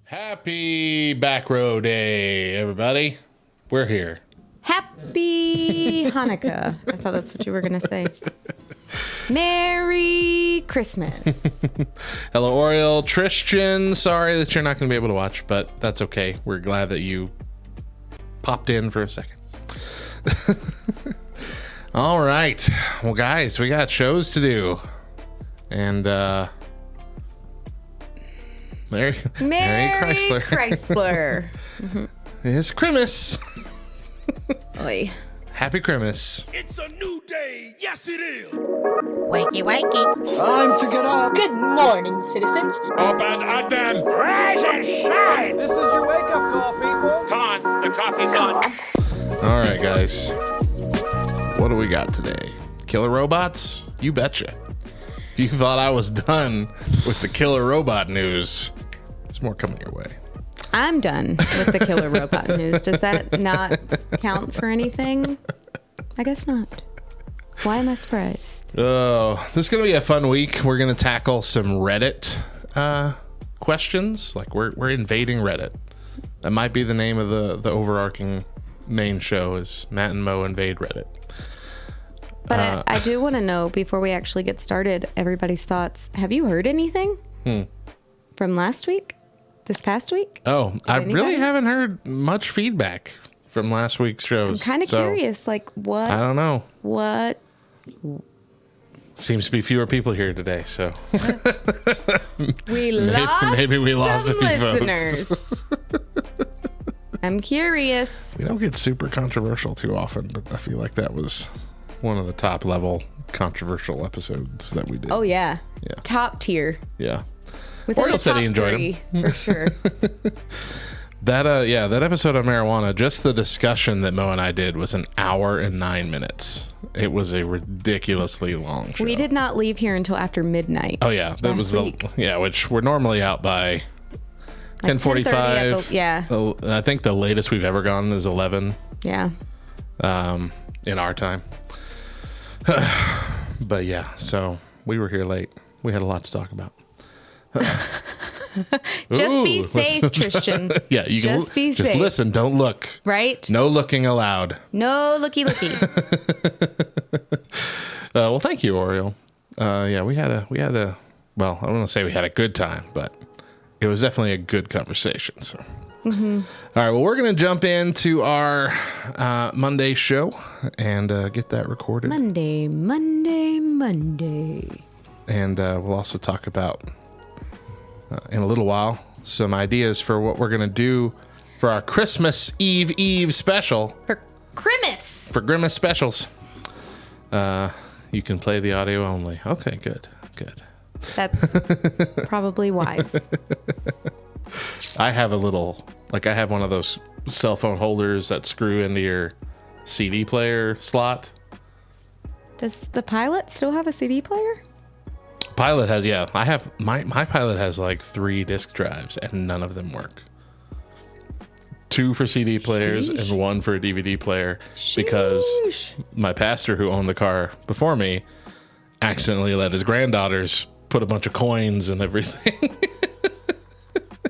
Happy Back Row Day, everybody. We're here. Happy Hanukkah. I thought that's what you were going to say. Merry Christmas. Hello, Oreo. Tristan, sorry that you're not going to be able to watch, but that's okay. We're glad that you popped in for a second. All right. Well, guys, we got shows to do. And, Merry Chrysler. Mm-hmm. It's Christmas. Oy. Happy Christmas. It's a new day. Yes, it is. Wakey, wakey. Time to get up. Good morning, citizens. Up and at them. Rise and shine. This is your wake-up call, people. Come on, the coffee's on. All right, guys. What do we got today? Killer robots? You betcha. If you thought I was done with the killer robot news, there's more coming your way. I'm done with the killer robot news. Does that not count for anything? I guess not. Why am I surprised? Oh, this is going to be a fun week. We're going to tackle some Reddit questions. Like we're invading Reddit. That might be the name of the overarching main show is Matt and Mo Invade Reddit. But I do want to know, before we actually get started, everybody's thoughts. Have you heard anything from last week? This past week? Oh, I really haven't heard much feedback from last week's shows. I'm kind of curious, like what? I don't know. What? Seems to be fewer people here today, so. Maybe we lost a few listeners. folks. I'm curious. We don't get super controversial too often, but I feel like that was one of the top level controversial episodes that we did. Oh, yeah. Yeah. Top tier. Yeah. Within Oriole the said he top enjoyed three, them. for sure. That episode on marijuana, just the discussion that Mo and I did was an hour and 9 minutes. It was a ridiculously long show. We did not leave here until after midnight. Oh yeah, that was which we're normally out by 10:45. Yeah. I think the latest we've ever gone is 11. Yeah. In our time. But yeah, so we were here late. We had a lot to talk about. Just be safe, Tristan. Yeah, you can be just safe. listen, don't look. Right? No looking allowed. No looky. Well, thank you, Oreo. Yeah, we had a well, I don't want to say we had a good time, but it was definitely a good conversation. So, All right, well, we're going to jump into our Monday show and get that recorded. Monday. And we'll also talk about, in a little while, some ideas for what we're going to do for our Christmas Eve special. For Grimace. For Grimace specials. You can play the audio only. Okay, good. That's probably wise. I have I have one of those cell phone holders that screw into your CD player slot. Does the Pilot still have a CD player? Pilot has, yeah. I have my Pilot has like 3 disk drives and none of them work. 2 for CD players and 1 for a DVD player because my pastor who owned the car before me accidentally let his granddaughters put a bunch of coins and everything.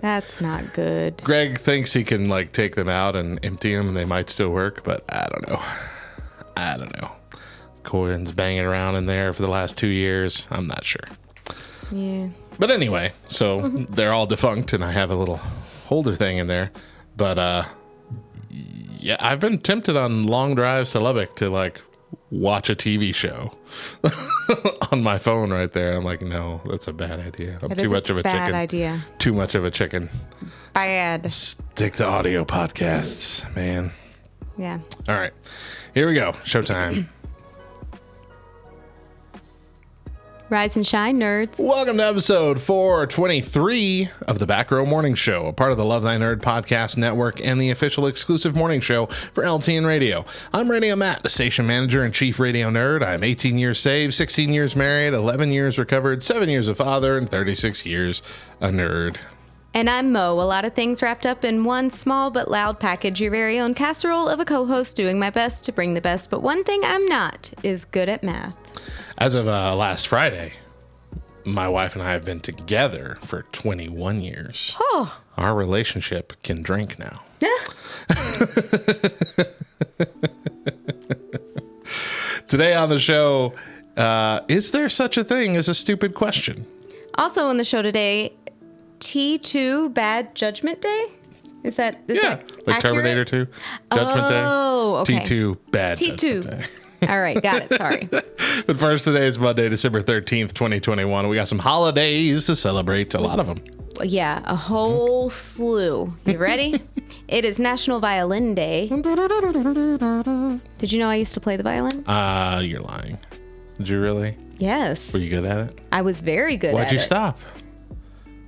That's not good. Greg thinks he can like take them out and empty them and they might still work, but I don't know. Coins banging around in there for the last 2 years. I'm not sure. Yeah. But anyway, so they're all defunct and I have a little holder thing in there. But yeah, I've been tempted on long drives to Lubbock to like watch a TV show on my phone right there. I'm like, no, that's a bad idea. I'm too much of a chicken. Bad idea. Too much of a chicken. Bad. Stick to audio podcasts, man. Yeah. All right, here we go. Showtime. Rise and shine, nerds. Welcome to episode 423 of the Back Row Morning Show, a part of the Love Thy Nerd podcast network and the official exclusive morning show for LTN Radio. I'm Radio Matt, the station manager and chief radio nerd. I'm 18 years saved, 16 years married, 11 years recovered, 7 years a father, and 36 years a nerd. And I'm Mo, a lot of things wrapped up in one small but loud package, your very own casserole of a co-host doing my best to bring the best, but one thing I'm not is good at math. As of last Friday, my wife and I have been together for 21 years. Oh. Our relationship can drink now. Today on the show, is there such a thing as a stupid question? Also on the show today, T2 Bad Judgment Day? Is that Like accurate? Terminator 2, Judgment Day. Oh, okay. T2 Bad T2. Judgment Day. All right, got it. Sorry. But first, today is Monday, December 13th, 2021. We got some holidays to celebrate, a lot of them. Yeah, a whole slew. You ready? It is National Violin Day. Did you know I used to play the violin? You're lying. Did you really? Yes. Were you good at it? I was very good Why'd at you it. stop?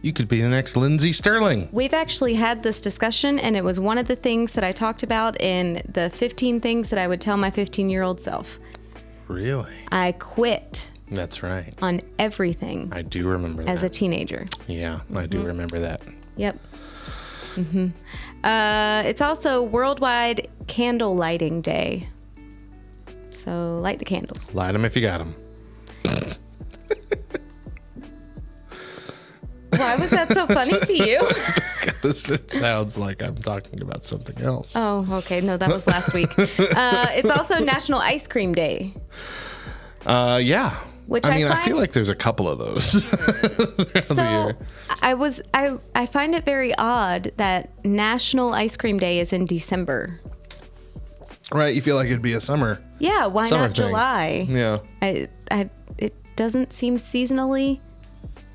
You could be the next Lindsay Sterling. We've actually had this discussion, and it was one of the things that I talked about in the 15 things that I would tell my 15-year-old self. Really? I quit That's right. on everything I do remember that. as a teenager. Yeah, I do remember that. Yep. It's also Worldwide Candle Lighting Day. So light the candles. Light them if you got them. Why was that so funny to you? It sounds like I'm talking about something else. Oh, okay. No, that was last week. It's also National Ice Cream Day. Yeah. Which I mean, I I feel find- like there's a couple of those throughout the So year. I find it very odd that National Ice Cream Day is in December. Right, you feel like it'd be a summer. Yeah, why Summer not thing. July? Yeah. It doesn't seem seasonally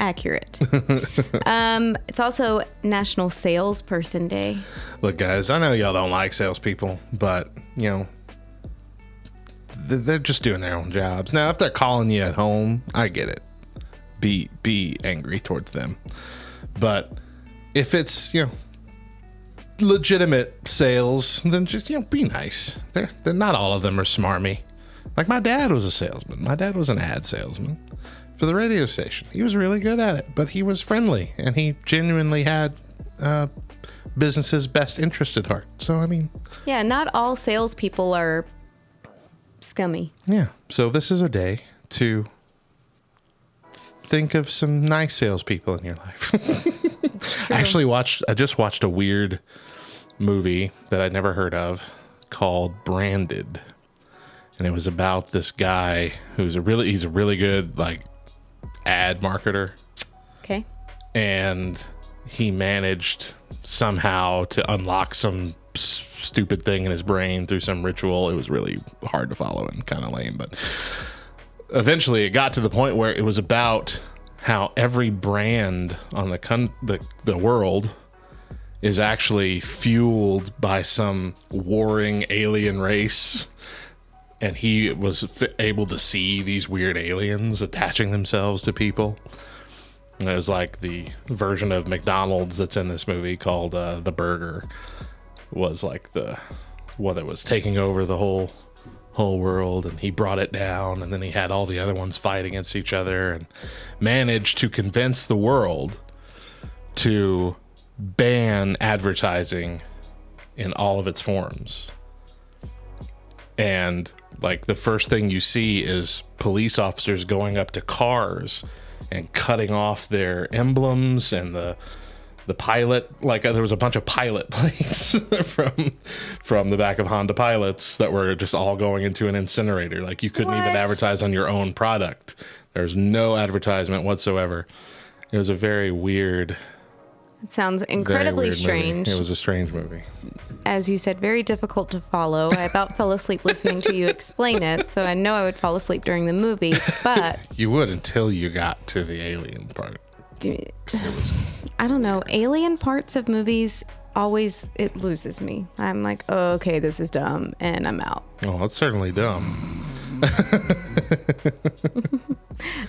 accurate. It's also National Salesperson Day. Look, guys, I know y'all don't like salespeople, but, you know, they're just doing their own jobs. Now, if they're calling you at home, I get it. Be angry towards them. But if it's, you know, legitimate sales, then just, you know, be nice. They're not all of them are smarmy. Like my dad was a salesman. My dad was an ad salesman for the radio station. He was really good at it, but he was friendly and he genuinely had business's best interest at heart. So, I mean, Yeah, not all salespeople are scummy. yeah. So this is a day to think of some nice salespeople in your life. I just watched a weird movie that I'd never heard of called Branded. And it was about this guy he's a really good like ad marketer. Okay. And he managed somehow to unlock some stupid thing in his brain through some ritual. It was really hard to follow and kind of lame, but eventually it got to the point where it was about how every brand on the world is actually fueled by some warring alien race. And he was able to see these weird aliens attaching themselves to people. And it was like the version of McDonald's that's in this movie called The Burger was like the one that was taking over the whole world, and he brought it down, and then he had all the other ones fight against each other and managed to convince the world to ban advertising in all of its forms. And like the first thing you see is police officers going up to cars and cutting off their emblems and the pilot, like there was a bunch of pilot plates from the back of Honda Pilots that were just all going into an incinerator. Like you couldn't even What? advertise on your own product. There's no advertisement whatsoever. It was a very weird, It sounds very incredibly weird strange. movie. It was a strange movie. As you said, very difficult to follow. I about fell asleep listening to you explain it, so I know I would fall asleep during the movie, but You would until you got to the alien part. I don't know. Alien parts of movies always, it loses me. I'm like, oh, okay, this is dumb, and I'm out. Oh, that's certainly dumb.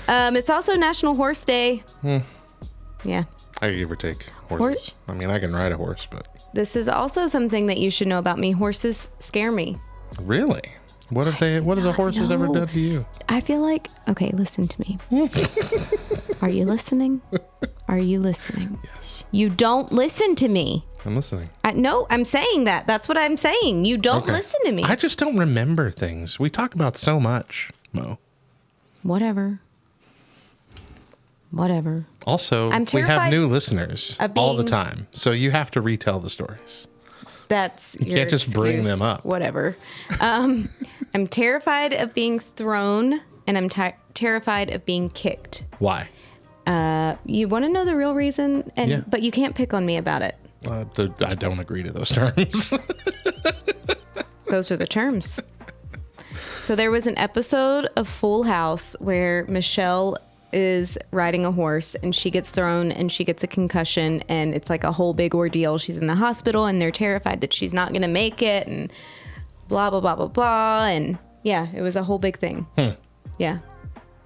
It's also National Horse Day. Yeah. I could give or take horses. Horse? I mean, I can ride a horse, but This is also something that you should know about me. Horses scare me. really, what have they? What has a horse ever know. done to you? I feel like, okay, listen to me. Are you listening? Are you listening? Yes, You don't listen to me. I'm listening. No, I'm saying that. That's what I'm saying. You don't Okay. listen to me. I just don't remember things. We talk about so much, Mo. Whatever. Whatever. Also, I'm we have terrified new listeners of all the being- time. So you have to retell the stories. That's You can't just bring them up. Whatever. I'm terrified of being thrown, and I'm terrified of being kicked. Why? You want to know the real reason, Yeah. but you can't pick on me about it. I don't agree to those terms. Those are the terms. So there was an episode of Full House where Michelle is riding a horse and she gets thrown and she gets a concussion and it's like a whole big ordeal. She's in the hospital and they're terrified that she's not going to make it and blah, blah, blah, blah, blah. And yeah, it was a whole big thing. Yeah.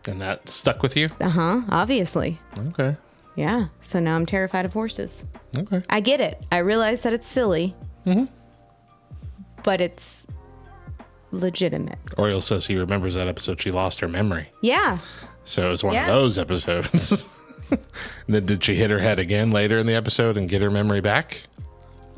And that stuck with you? Obviously. Okay. Yeah. So now I'm terrified of horses. Okay. I get it. I realize that it's silly. But it's legitimate. Oriole says he remembers that episode. She lost her memory. Yeah. So it was one Yeah. of those episodes. And then did she hit her head again later in the episode and get her memory back?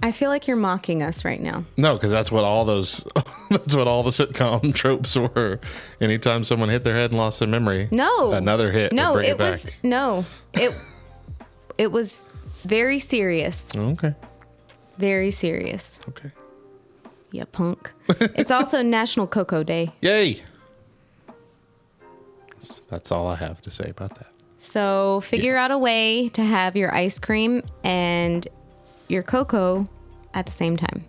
I feel like you're mocking us right now. No, because that's what all those, that's what all the sitcom tropes were. Anytime someone hit their head and lost their memory, No. another hit No, would bring it it back. was no. It was very serious. Okay. Very serious. Okay. Yeah, punk. It's also National Cocoa Day. Yay. That's all I have to say about that. So figure out a way to have your ice cream and your cocoa at the same time.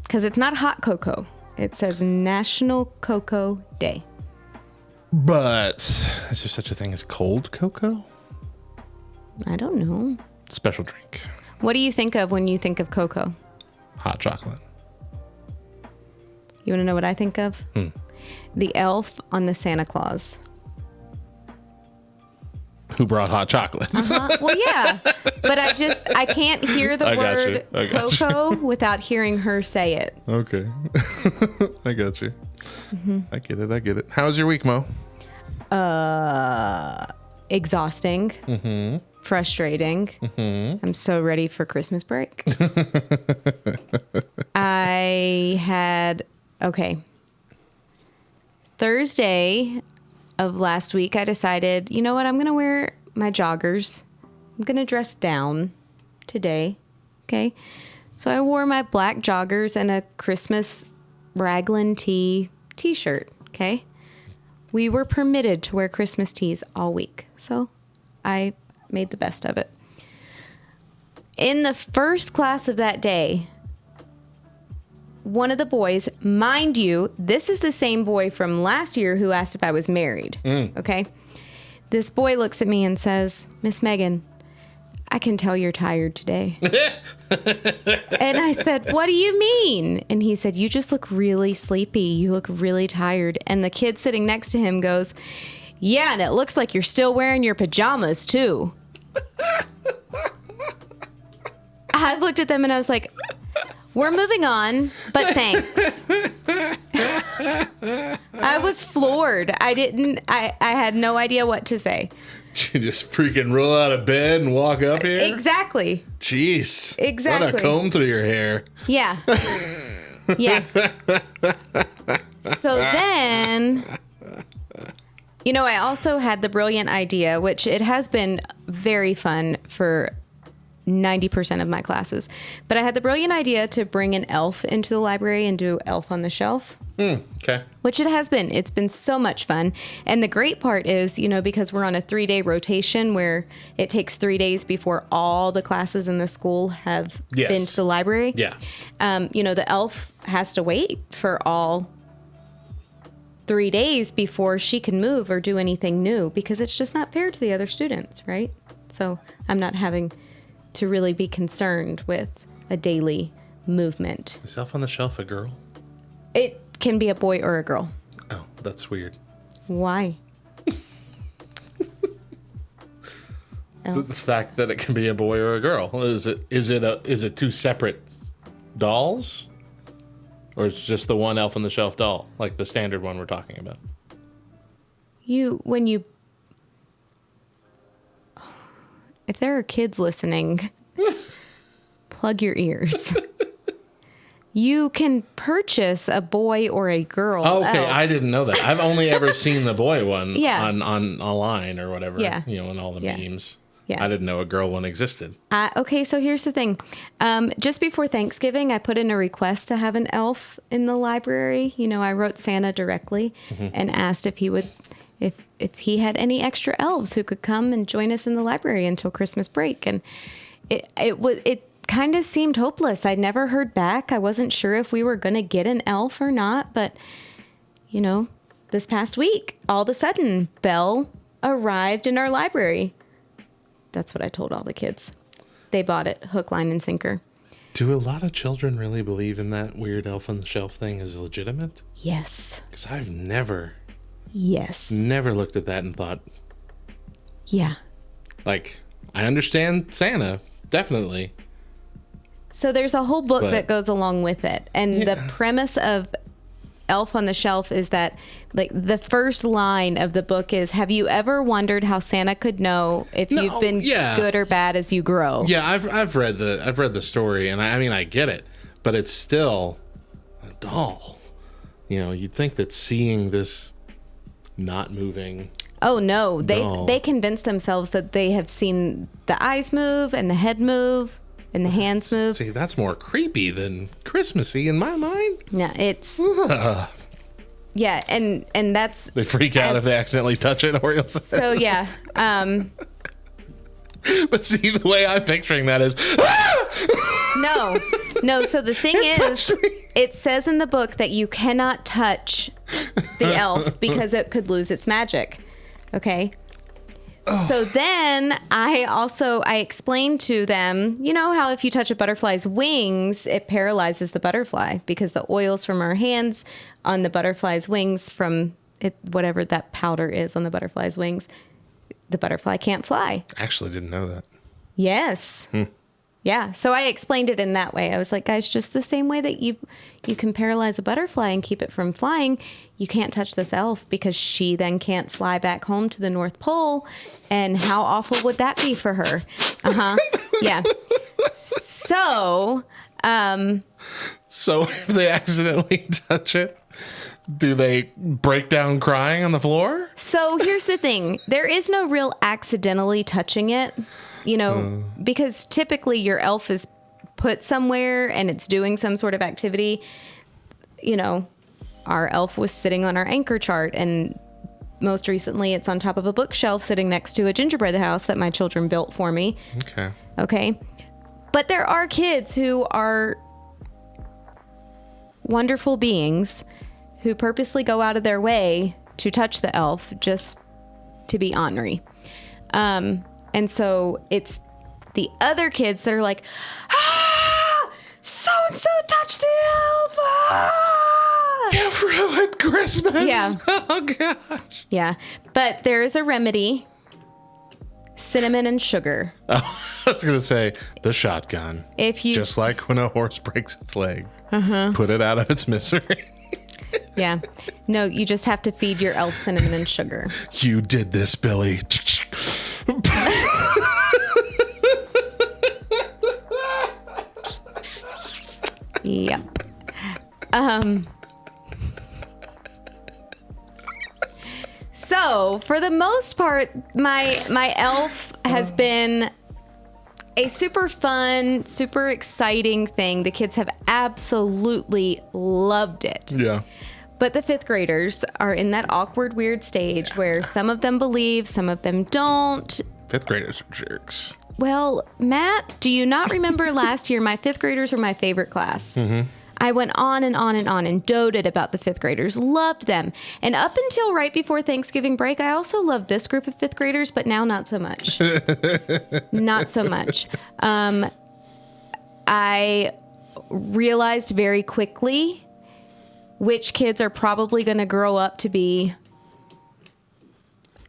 Because it's not hot cocoa. It says National Cocoa Day. But is there such a thing as cold cocoa? I don't know. Special drink. What do you think of when you think of cocoa? Hot chocolate. You want to know what I think of? The elf on the Santa Claus. Who brought hot chocolate? Well, yeah, but I can't hear the I got you. word I got you. cocoa without hearing her say it. Okay. I got you. I get it. How's your week, Mo? Exhausting. Frustrating. I'm so ready for Christmas break. Thursday of last week, I decided, you know what? I'm going to wear my joggers. I'm going to dress down today. Okay. So I wore my black joggers and a Christmas raglan t-shirt. Okay. We were permitted to wear Christmas tees all week. So I made the best of it. In the first class of that day, one of the boys, mind you, this is the same boy from last year who asked if I was married. Okay. This boy looks at me and says, Miss Megan, I can tell you're tired today. And I said, what do you mean? And he said, you just look really sleepy. You look really tired. And the kid sitting next to him goes, yeah, and it looks like you're still wearing your pajamas too. I looked at them and I was like, we're moving on, but thanks. I was floored. I had no idea what to say. You just freaking roll out of bed and walk up here? Exactly. Jeez. Exactly. What a comb through your hair. Yeah. Yeah. So then, I also had the brilliant idea, which it has been very fun for 90% of my classes. But I had the brilliant idea to bring an elf into the library and do Elf on the Shelf. Okay. Which it has been. It's been so much fun. And the great part is, because we're on a 3-day rotation where it takes 3 days before all the classes in the school have been to the library. Yeah. The elf has to wait for all 3 days before she can move or do anything new because it's just not fair to the other students, right? So I'm not having to really be concerned with a daily movement. Is Elf on the Shelf a girl? It can be a boy or a girl. Oh, that's weird. Why? The fact that it can be a boy or a girl. Is it two separate dolls? Or it's just the one Elf on the Shelf doll, like the standard one we're talking about? If there are kids listening, plug your ears. You can purchase a boy or a girl. Oh, okay, elf. I didn't know that. I've only ever seen the boy one Yeah. on a line or whatever. Yeah. In all the Yeah. memes. Yeah. I didn't know a girl one existed. Okay, so here's the thing. Just before Thanksgiving, I put in a request to have an elf in the library. I wrote Santa directly and asked if he would, if he had any extra elves who could come and join us in the library until Christmas break. And it kind of seemed hopeless. I never heard back. I wasn't sure if we were going to get an elf or not. But, this past week, all of a sudden, Belle arrived in our library. That's what I told all the kids. They bought it, hook, line, and sinker. Do a lot of children really believe in that weird elf on the shelf thing is legitimate? Yes. Because I've never Yes. looked at that and thought, Yeah. like, I understand Santa, definitely. So there's a whole book But- that goes along with it. And the premise of Elf on the Shelf is that, like, the first line of the book is, have you ever wondered how Santa could know if No, you've been yeah. good or bad as you grow? Yeah, I've read the story, and I mean I get it, but it's still a doll. You'd think that seeing this not moving. Oh no, No. they convince themselves that they have seen the eyes move and the head move and the hands move. See, that's more creepy than Christmassy in my mind. Yeah, it's yeah, and that's They freak out As- if they accidentally touch it, Oreo says. so yeah. But see, the way I'm picturing that is, No. So the thing is, touched me. it says in the book that you cannot touch the elf because it could lose its magic. Okay. So then I explained to them, how if you touch a butterfly's wings, it paralyzes the butterfly because the oils from our hands on the butterfly's wings from it, whatever that powder is on the butterfly's wings, the butterfly can't fly. actually didn't know that. Yes. Yeah. So I explained it in that way. I was like, guys, just the same way that you can paralyze a butterfly and keep it from flying, you can't touch this elf because she then can't fly back home to the North Pole. And how awful would that be for her? Yeah. So, So if they accidentally touch it, do they break down crying on the floor? so here's the thing. There is no real accidentally touching it, because typically your elf is put somewhere and it's doing some sort of activity. Our elf was sitting on our anchor chart, and most recently it's on top of a bookshelf sitting next to a gingerbread house that my children built for me. Okay. Okay. But there are kids who are wonderful beings who purposely go out of their way to touch the elf just to be ornery. And so it's the other kids that are like, so-and-so touched the elf. You've ruined Christmas. Yeah. Oh, gosh. Yeah. But there is a remedy. Cinnamon and sugar. Oh, I was going to say the shotgun. If you, Just like when a horse breaks its leg. Put it out of its misery. yeah. No, you just have to feed your elf cinnamon and sugar. You did this, Billy. Yep. So for the most part, my elf has been a super fun, super exciting thing. The kids have absolutely loved it. Yeah. But the fifth graders are in that awkward, weird stage where some of them believe, some of them don't. Fifth graders are jerks. Well, Matt, do you not remember last year? My fifth graders were my favorite class. I went on and on and on and doted about the fifth graders, loved them. And up until right before Thanksgiving break, I also loved this group of fifth graders, but now not so much. Not so much. I realized very quickly which kids are probably going to grow up to be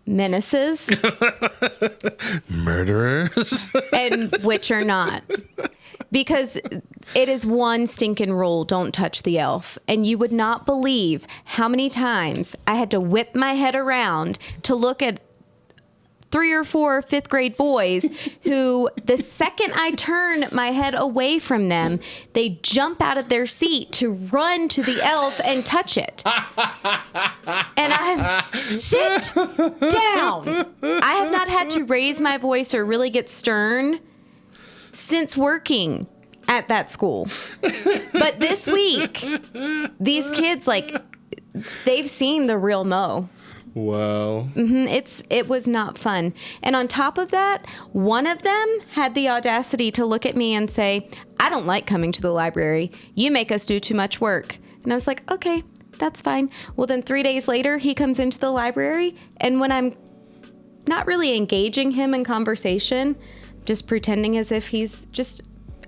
menaces Murderers. and which are not. Because it is one stinking rule, don't touch the elf. And you would not believe how many times I had to whip my head around to look at 3 or 4 fifth grade boys who, the second I turn my head away from them, they jump out of their seat to run to the elf and touch it. And sit down. I have not had to raise my voice or really get stern since working at that school. But this week, these kids, like, they've seen the real Mo. Wow. It was not fun. And on top of that, one of them had the audacity to look at me and say, I don't like coming to the library. You make us do too much work. And I was like, okay, that's fine. Well, then 3 days later, he comes into the library. And when I'm not really engaging him in conversation, just pretending as if he's just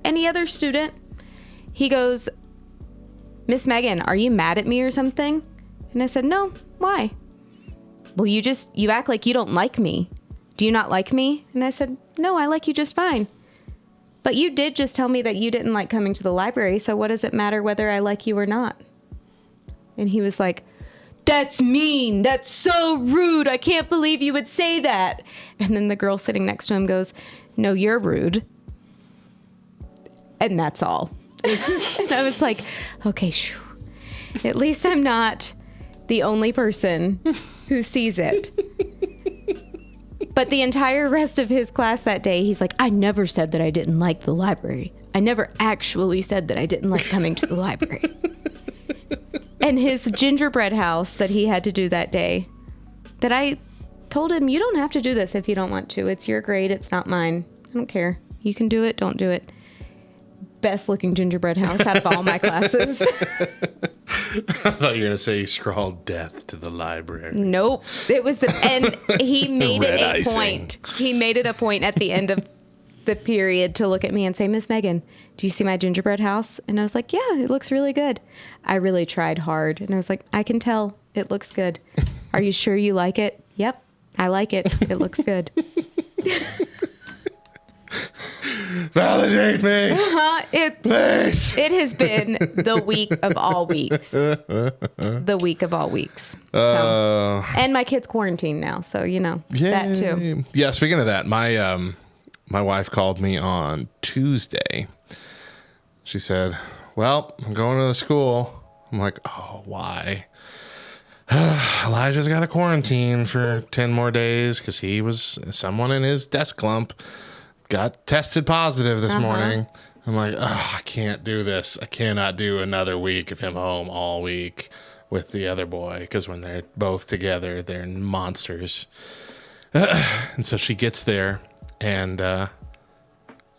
any other student, he goes, Miss Megan, are you mad at me or something? And I said, no, why? Well, you act like you don't like me. Do you not like me? And I said, no, I like you just fine. But you did just tell me that you didn't like coming to the library, so what does it matter whether I like you or not? And he was like, that's mean. That's so rude. I can't believe you would say that. And then the girl sitting next to him goes, no, you're rude. And that's all. And I was like, okay, shoo. At least I'm not the only person who sees it. But the entire rest of his class that day, he's like, I never said that I didn't like the library. I never actually said that I didn't like coming to the library. And his gingerbread house that he had to do that day, that I told him, you don't have to do this if you don't want to. It's your grade. It's not mine. I don't care. You can do it. Don't do it. Best looking gingerbread house out of all my classes. I thought you were going to say he scrawled death to the library. Nope. It was and he made it Red a icing. point. He made it a point at the end of the period to look at me and say, Miss Megan, do you see my gingerbread house? And I was like, yeah, it looks really good. I really tried hard. And I was like, I can tell it looks good. Are you sure you like it? Yep, I like it. It looks good. Validate me, please. It has been the week of all weeks. The week of all weeks. So, and my kid's quarantined now, so that too. Yeah, speaking of that, my wife called me on Tuesday. She said, well, I'm going to the school. I'm like, oh, why? Elijah's got a quarantine for 10 more days because someone in his desk clump got tested positive this morning. I'm like, I can't do this. I cannot do another week of him home all week with the other boy because when they're both together, they're monsters. And so she gets there and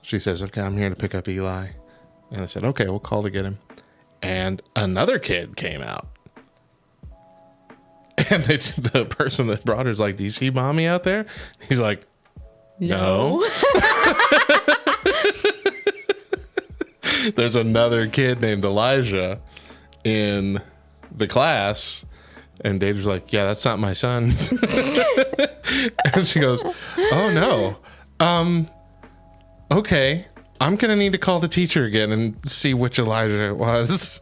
she says, okay, I'm here to pick up Eli. And I said, okay, we'll call to get him. And another kid came out. And the person that brought her is like, do you see mommy out there? He's like, no. There's another kid named Elijah in the class. And Dave's like, yeah, that's not my son. And she goes, oh, no. Okay. I'm going to need to call the teacher again and see which Elijah it was.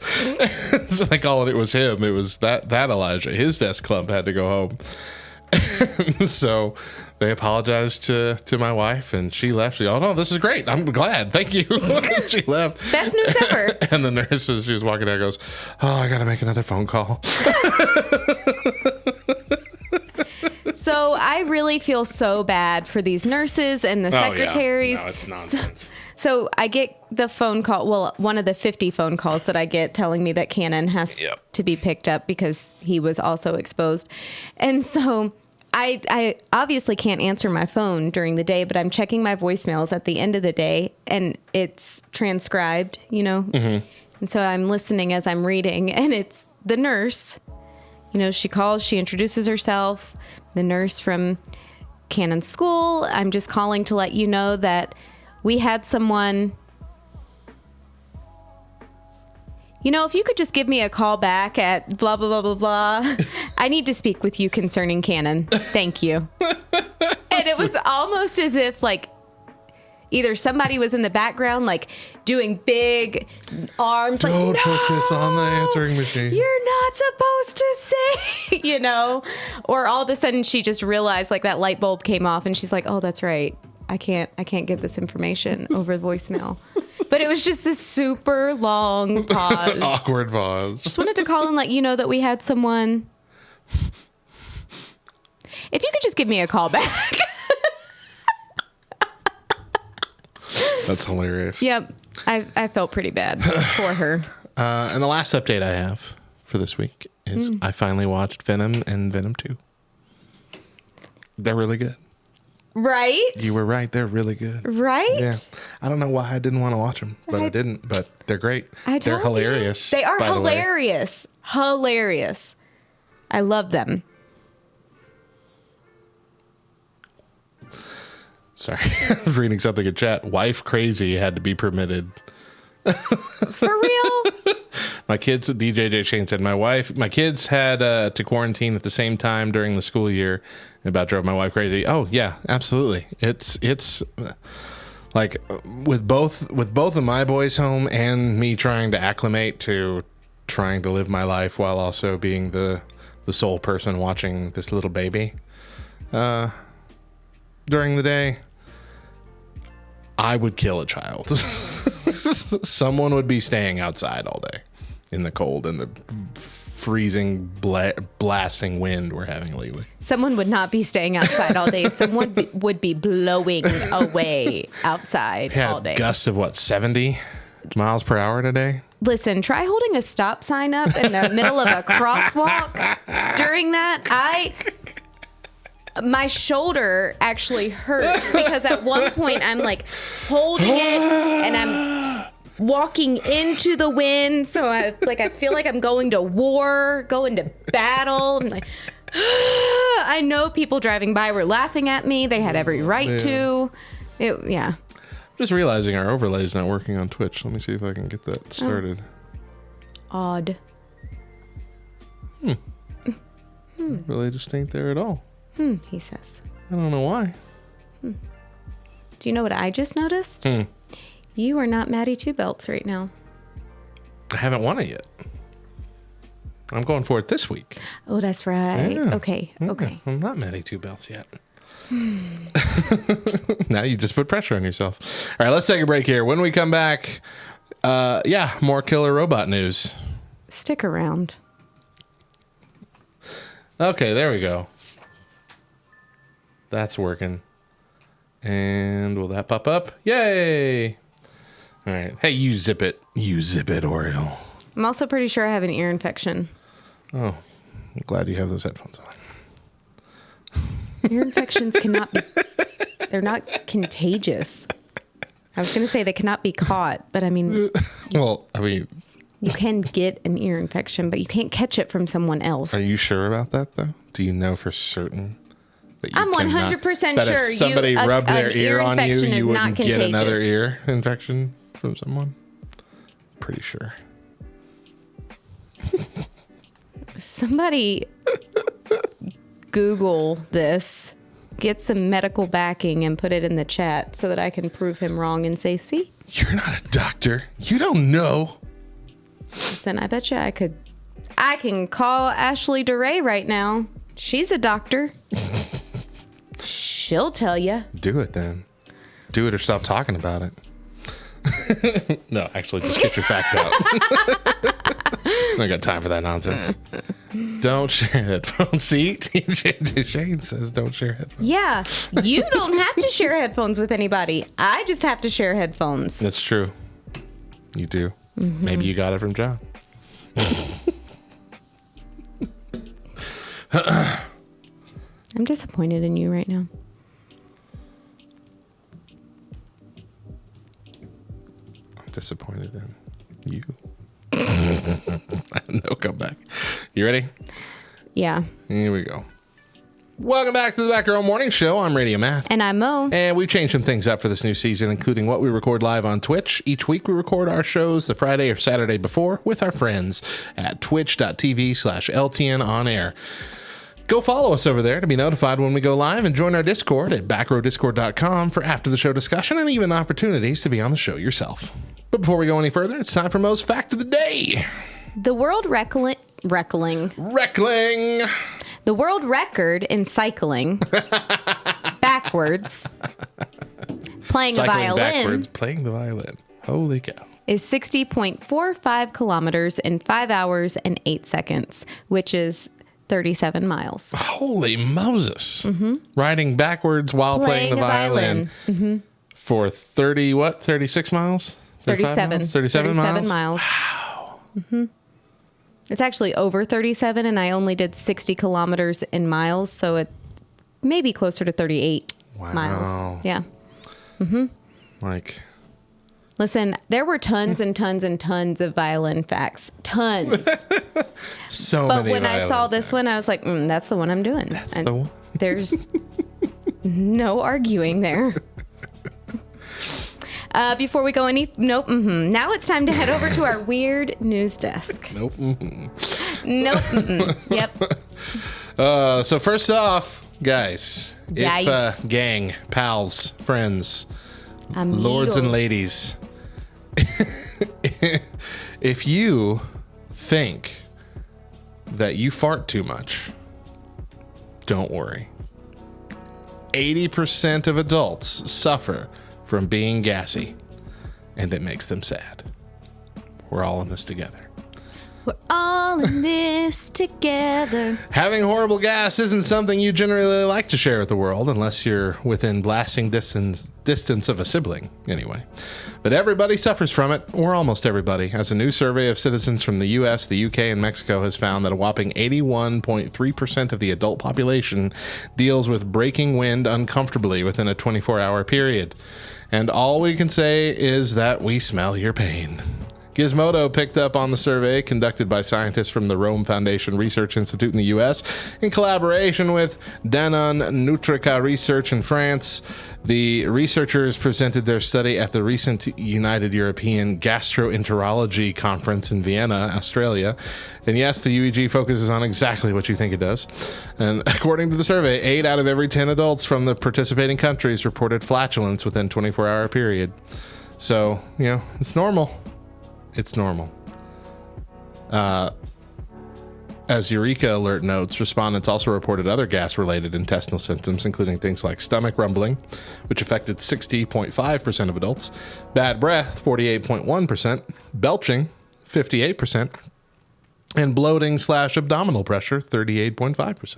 So I called it was him. It was that Elijah. His desk clump had to go home. So they apologized to my wife and she left. She, oh, no, this is great. I'm glad. Thank you. She left. Best news ever. And the nurse, as she was walking out, goes, oh, I got to make another phone call. So I really feel so bad for these nurses and the secretaries. No, it's nonsense. So I get the phone call, well, one of the 50 phone calls that I get telling me that Cannon has to be picked up because he was also exposed. And so I obviously can't answer my phone during the day, but I'm checking my voicemails at the end of the day and it's transcribed, And so I'm listening as I'm reading and it's the nurse. She calls, she introduces herself, the nurse from Cannon School. I'm just calling to let you know that we had someone, if you could just give me a call back at blah, blah, blah, blah, blah. I need to speak with you concerning Cannon. Thank you. And it was almost as if either somebody was in the background, like doing big arms, Don't like, no, put this on the answering machine. you're not supposed to say, or all of a sudden she just realized like that light bulb came off and she's like, oh, that's right. I can't get this information over voicemail. But it was just this super long pause. Awkward pause. Just wanted to call and let you know that we had someone. If you could just give me a call back. That's hilarious. Yep. I felt pretty bad for her. And the last update I have for this week is I finally watched Venom and Venom 2. They're really good. Right? You were right. They're really good. Right? Yeah. I don't know why I didn't want to watch them, but I didn't. But they're great. They're hilarious. They are by the way. hilarious. Hilarious. I love them. Sorry. I was reading something in chat. Wife crazy had to be permitted. For real? My kids, DJ Shane said, my kids had to quarantine at the same time during the school year. It about drove my wife crazy. Oh yeah, absolutely. It's like with both of my boys home and me trying to acclimate to trying to live my life while also being the sole person watching this little baby during the day. I would kill a child. Someone would be staying outside all day in the cold and the freezing, blasting wind we're having lately. Someone would not be staying outside all day. Someone would be blowing away outside all day. Gusts of 70 miles per hour today? Listen, try holding a stop sign up in the middle of a crosswalk during that. My shoulder actually hurts because at one point I'm like holding it and I'm walking into the wind. So I feel like I'm going to war, going to battle. I'm like, I know people driving by were laughing at me. They had every right to. Yeah. Just realizing our overlay is not working on Twitch. Let me see if I can get that started. Odd. Overlay just ain't there at all. He says. I don't know why. Do you know what I just noticed? You are not Maddie Two Belts right now. I haven't won it yet. I'm going for it this week. Oh, that's right. Yeah. Okay. I'm not Maddie Two Belts yet. Now you just put pressure on yourself. All right, let's take a break here. When we come back, more killer robot news. Stick around. Okay, there we go. That's working. And will that pop up? Yay! All right. Hey, you zip it. You zip it, Oreo. I'm also pretty sure I have an ear infection. Oh, I'm glad you have those headphones on. Ear infections they're not contagious. I was going to say they cannot be caught, but I mean. Well, I mean. You can get an ear infection, but you can't catch it from someone else. Are you sure about that, though? Do you know for certain? I'm 100% that sure if somebody rubbed their ear on you, you wouldn't get contagious. another ear infection from someone? Pretty sure. Somebody Google this, get some medical backing and put it in the chat so that I can prove him wrong and say, see? You're not a doctor. You don't know. Listen, I bet you I can call Ashley DeRay right now. She's a doctor. She'll tell you. Do it then. Do it or stop talking about it. No, actually, just get your fact out. I got time for that nonsense. Don't share headphones. See? Shane says don't share headphones. Yeah, you don't have to share headphones with anybody. I just have to share headphones. That's true. You do. Mm-hmm. Maybe you got it from John. I'm disappointed in you right now. I'm disappointed in you. No comeback. You ready? Yeah. Here we go. Welcome back to the Back Row Morning Show. I'm Radio Matt. And I'm Mo. And we've changed some things up for this new season, including what we record live on Twitch. Each week we record our shows the Friday or Saturday before with our friends at twitch.tv/LTN on air. Go follow us over there to be notified when we go live and join our Discord at backrowdiscord.com for after the show discussion and even opportunities to be on the show yourself. But before we go any further, it's time for Mo's Fact of the Day. The world Reckling. The world record in cycling backwards, playing a violin, playing the violin. Holy cow. is 60.45 kilometers in 5 hours and 8 seconds, which is 37 miles. Holy Moses. Riding backwards while playing the violin. For 36 miles? 37. 37 miles? Wow. It's actually over 37, and I only did 60 kilometers in miles, so it may be closer to 38 miles. Yeah. Like, listen, there were tons and tons and tons of violin facts. Tons. so But many when I saw violin this facts. one, I was like, that's the one I'm doing. That's And the one. there's no arguing there. Before we go any... Nope. Now it's time to head over to our weird news desk. Nope. Nope. Yep. So first off, guys, Guys. if gang, pals, friends, Amigos. lords and ladies, if you think that you fart too much, don't worry. 80% of adults suffer from being gassy, and it makes them sad. We're all in this together. We're all in this together. Having horrible gas isn't something you generally like to share with the world, unless you're within blasting distance of a sibling, anyway. But everybody suffers from it, or almost everybody, as a new survey of citizens from the US, the UK, and Mexico has found that a whopping 81.3% of the adult population deals with breaking wind uncomfortably within a 24-hour period. And all we can say is that we smell your pain. Gizmodo picked up on the survey conducted by scientists from the Rome Foundation Research Institute in the U.S. in collaboration with Danone Nutrica Research in France. The researchers presented their study at the recent United European Gastroenterology Conference in Vienna, Australia. And yes, the UEG focuses on exactly what you think it does. And according to the survey, 8 out of every 10 adults from the participating countries reported flatulence within a 24-hour period. So, it's normal. It's normal. As Eureka Alert notes, respondents also reported other gas-related intestinal symptoms, including things like stomach rumbling, which affected 60.5% of adults, bad breath, 48.1%, belching, 58%, and bloating/abdominal pressure, 38.5%.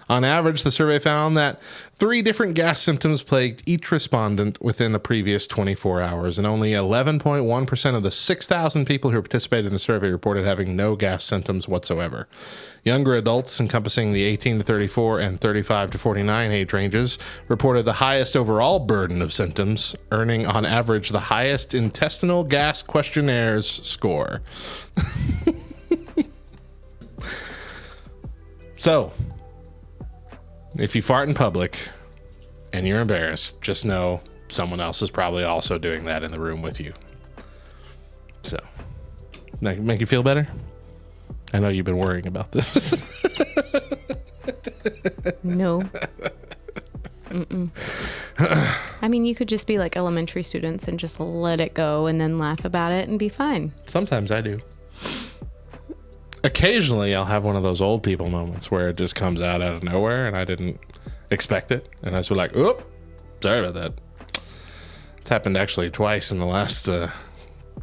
On average, the survey found that 3 different gas symptoms plagued each respondent within the previous 24 hours, and only 11.1% of the 6,000 people who participated in the survey reported having no gas symptoms whatsoever. Younger adults, encompassing the 18 to 34 and 35 to 49 age ranges, reported the highest overall burden of symptoms, earning on average the highest intestinal gas questionnaires score. So, if you fart in public and you're embarrassed, just know someone else is probably also doing that in the room with you. So, that make you feel better? I know you've been worrying about this. No. I mean, you could just be like elementary students and just let it go and then laugh about it and be fine. Sometimes I do. Occasionally, I'll have one of those old people moments where it just comes out of nowhere and I didn't expect it. And I was like, oop, sorry about that. It's happened actually twice in the last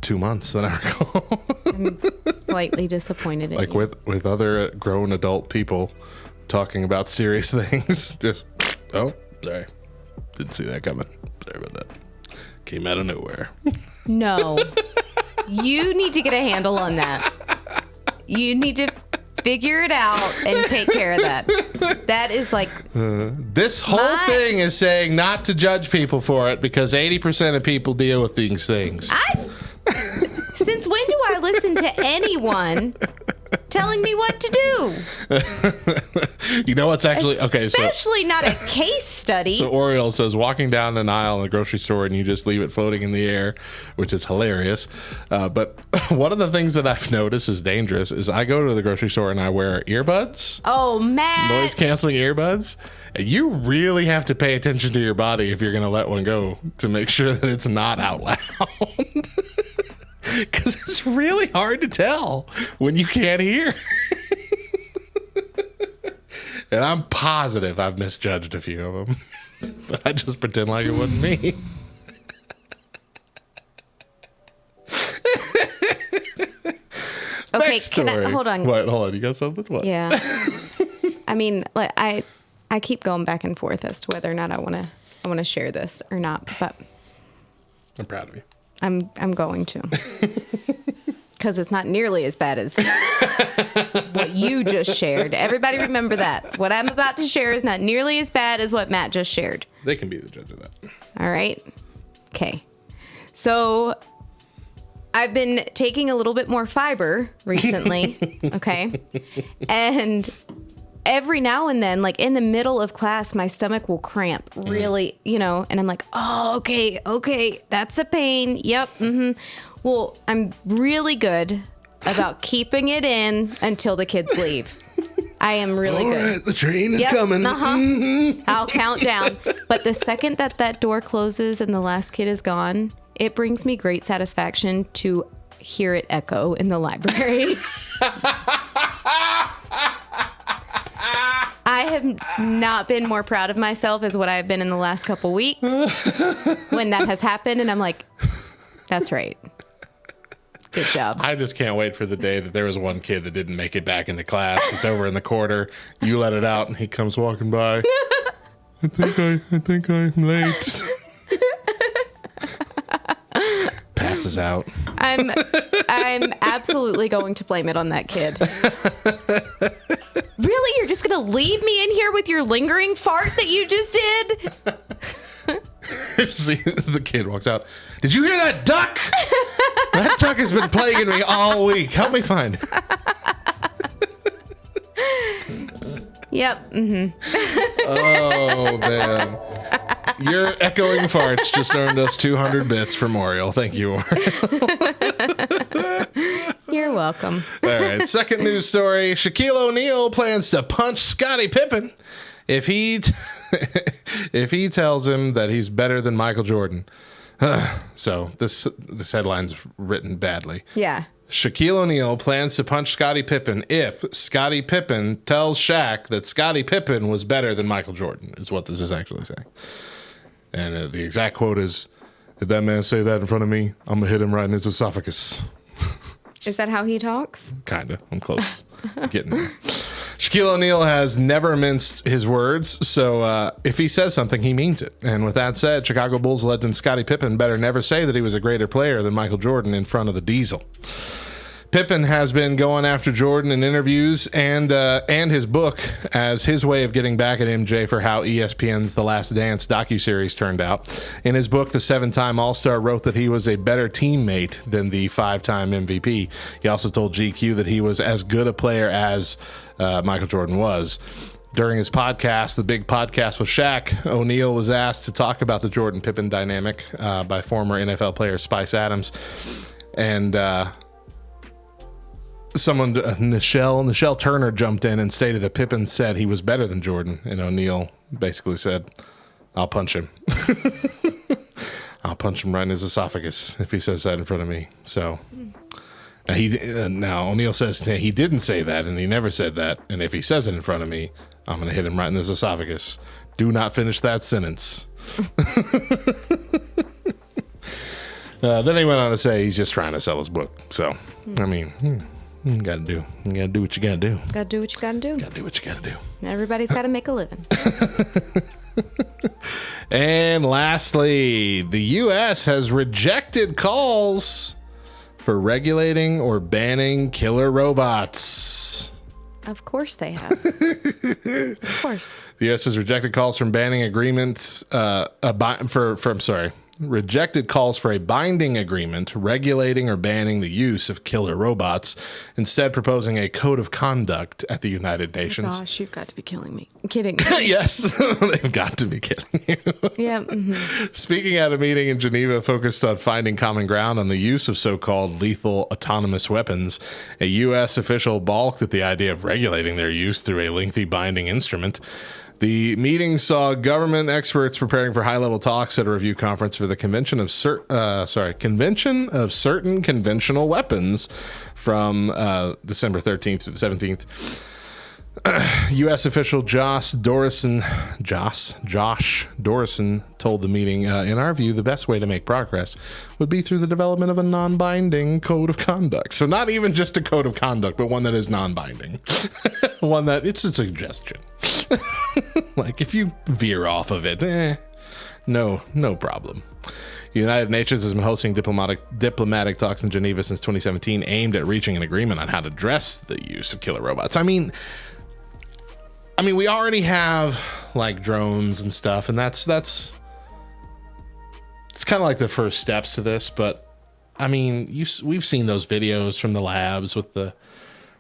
2 months that I recall. I'm slightly disappointed in Like you. with other grown adult people talking about serious things. Just, oh, sorry. Didn't see that coming. Sorry about that. Came out of nowhere. No. You need to get a handle on that. You need to figure it out and take care of that. That is like... This whole thing is saying not to judge people for it because 80% of people deal with these things. Since when do I listen to anyone telling me what to do. You know what's actually okay? Especially not a case study. So Oriole says walking down an aisle in a grocery store and you just leave it floating in the air, which is hilarious. But one of the things that I've noticed is dangerous is I go to the grocery store and I wear earbuds, Oh, Matt. noise canceling earbuds. And you really have to pay attention to your body if you're going to let one go to make sure that it's not out loud. Because it's really hard to tell when you can't hear. And I'm positive I've misjudged a few of them. But I just pretend like it wasn't me. Okay, can I hold on? What? Hold on. You got something? What? Yeah. I mean, like I keep going back and forth as to whether or not I want to share this or not, but I'm proud of you. I'm going to. Because it's not nearly as bad as what you just shared. Everybody remember that. What I'm about to share is not nearly as bad as what Matt just shared. They can be the judge of that. All right. Okay. So I've been taking a little bit more fiber recently. Okay. And every now and then, like in the middle of class, my stomach will cramp really, and I'm like, oh, okay. That's a pain. Yep. Mm-hmm. Well, I'm really good about keeping it in until the kids leave. I am really good. All right, the train is coming. Mm-hmm. I'll count down. But the second that door closes and the last kid is gone, it brings me great satisfaction to hear it echo in the library. I have not been more proud of myself as what I've been in the last couple weeks when that has happened. And I'm like, that's right. Good job. I just can't wait for the day that there was one kid that didn't make it back into class. It's over in the corner. You let it out, and he comes walking by. I think I'm late. Passes out. I'm absolutely going to blame it on that kid. Really? You're just going to leave me in here with your lingering fart that you just did? See, the kid walks out. Did you hear that duck? That duck has been plaguing me all week. Help me find it. Yep. Mm-hmm. Oh, man. Your echoing farts just earned us 200 bits from Oriole. Thank you, Oriole. You're welcome. All right. Second news story. Shaquille O'Neal plans to punch Scottie Pippen if he tells him that he's better than Michael Jordan. So this headline's written badly. Yeah. Shaquille O'Neal plans to punch Scottie Pippen if Scottie Pippen tells Shaq that Scottie Pippen was better than Michael Jordan, is what this is actually saying. And the exact quote is, "Did that man say that in front of me? I'm going to hit him right in his esophagus." Is that how he talks? Kind of. I'm close. Getting there. Shaquille O'Neal has never minced his words, so if he says something, he means it. And with that said, Chicago Bulls legend Scottie Pippen better never say that he was a greater player than Michael Jordan in front of the Diesel. Pippen has been going after Jordan in interviews and his book as his way of getting back at MJ for how ESPN's The Last Dance docuseries turned out. In his book, the 7-time All-Star wrote that he was a better teammate than the 5-time MVP. He also told GQ that he was as good a player as Michael Jordan was. During his podcast, the Big Podcast with Shaq, O'Neal was asked to talk about the Jordan-Pippen dynamic by former NFL player Spice Adams. And Nichelle Turner jumped in and stated that Pippen said he was better than Jordan, and O'Neal basically said, "I'll punch him. I'll punch him right in his esophagus if he says that in front of me." So now O'Neal says he didn't say that, and he never said that. And if he says it in front of me, I'm going to hit him right in his esophagus. Do not finish that sentence. Then he went on to say he's just trying to sell his book. So, I mean. You gotta do what you gotta do. Gotta do what you gotta do. Gotta do what you gotta do. Everybody's gotta make a living. And lastly, the U.S. has rejected calls for regulating or banning killer robots. Of course they have. Of course. The U.S. has rejected calls from banning agreements rejected calls for a binding agreement regulating or banning the use of killer robots, instead proposing a code of conduct at the United Nations. Gosh, you've got to be killing me. Kidding. Yes, they've got to be kidding you. Yeah. Mm-hmm. Speaking at a meeting in Geneva focused on finding common ground on the use of so-called lethal autonomous weapons, a U.S. official balked at the idea of regulating their use through a lengthy binding instrument. The meeting saw government experts preparing for high-level talks at a review conference for the Convention of Certain Conventional Weapons from December 13th to the 17th. U.S. official Josh Dorison told the meeting, in our view, the best way to make progress would be through the development of a non-binding code of conduct. So not even just a code of conduct, but one that is non-binding. One that it's a suggestion. Like if you veer off of it, no problem. The United Nations has been hosting diplomatic talks in Geneva since 2017 aimed at reaching an agreement on how to address the use of killer robots. I mean, we already have like drones and stuff, and it's kind of like the first steps to this. But I mean, we've seen those videos from the labs with the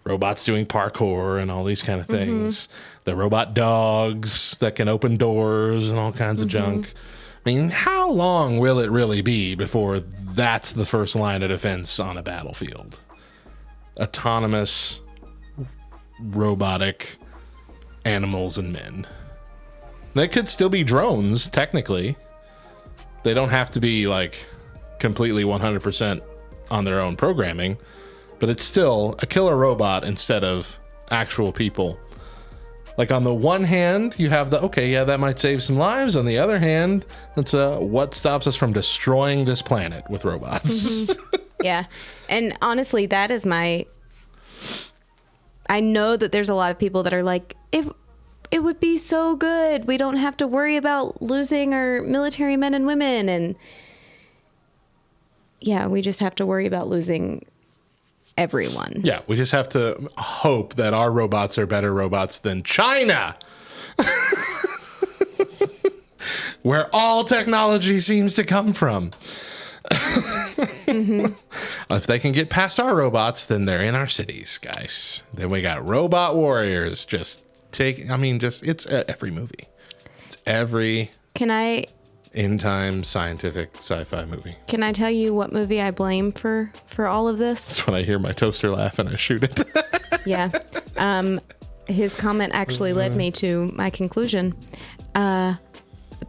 robots doing parkour and all these kind of things. Mm-hmm. The robot dogs that can open doors and all kinds of junk. I mean, how long will it really be before that's the first line of defense on a battlefield? Autonomous, robotic animals and men. They could still be drones, technically. They don't have to be like completely 100% on their own programming, but it's still a killer robot instead of actual people. Like on the one hand, you have that might save some lives. On the other hand, that's what stops us from destroying this planet with robots. Mm-hmm. Yeah. And honestly, that is I know that there's a lot of people that are like, if it would be so good, we don't have to worry about losing our military men and women. And yeah, we just have to worry about losing everyone. Yeah, we just have to hope that our robots are better robots than China, where all technology seems to come from. Mm-hmm. If they can get past our robots, then they're in our cities, guys. Then we got robot warriors. It's every movie. It's every end time scientific sci-fi movie. Can I tell you what movie I blame for all of this? That's when I hear my toaster laugh and I shoot it. Yeah. His comment actually led me to my conclusion.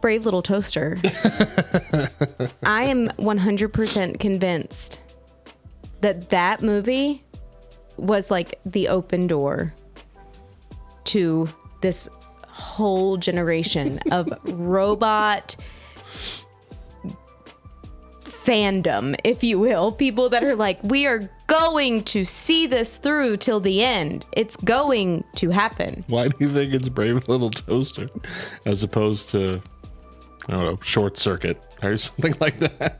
Brave Little Toaster. I am 100% convinced that movie was like the open door to this whole generation of robot fandom, if you will. People that are like, we are going to see this through till the end. It's going to happen. Why do you think it's Brave Little Toaster as opposed to, I don't know, Short Circuit or something like that?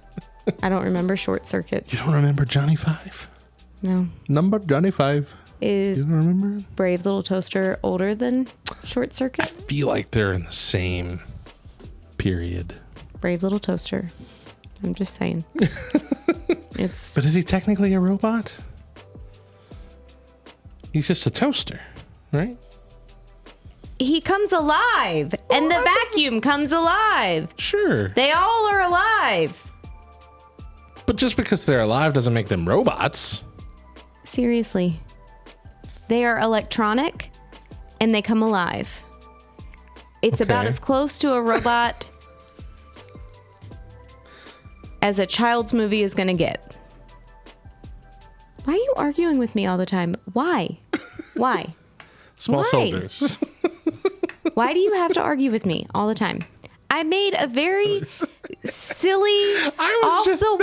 I don't remember Short Circuit. You don't remember Johnny Five? No. Number Johnny Five. Is you don't remember? Brave Little Toaster older than Short Circuit? I feel like they're in the same period. Brave Little Toaster. I'm just saying. But is he technically a robot? He's just a toaster, right? He comes alive, and the vacuum comes alive. Sure. They all are alive. But just because they're alive doesn't make them robots. Seriously. They are electronic, and they come alive. It's about as close to a robot as a child's movie is going to get. Why are you arguing with me all the time? Why? Why? Small soldiers. Why do you have to argue with me all the time? I made a very silly, I'm fleshing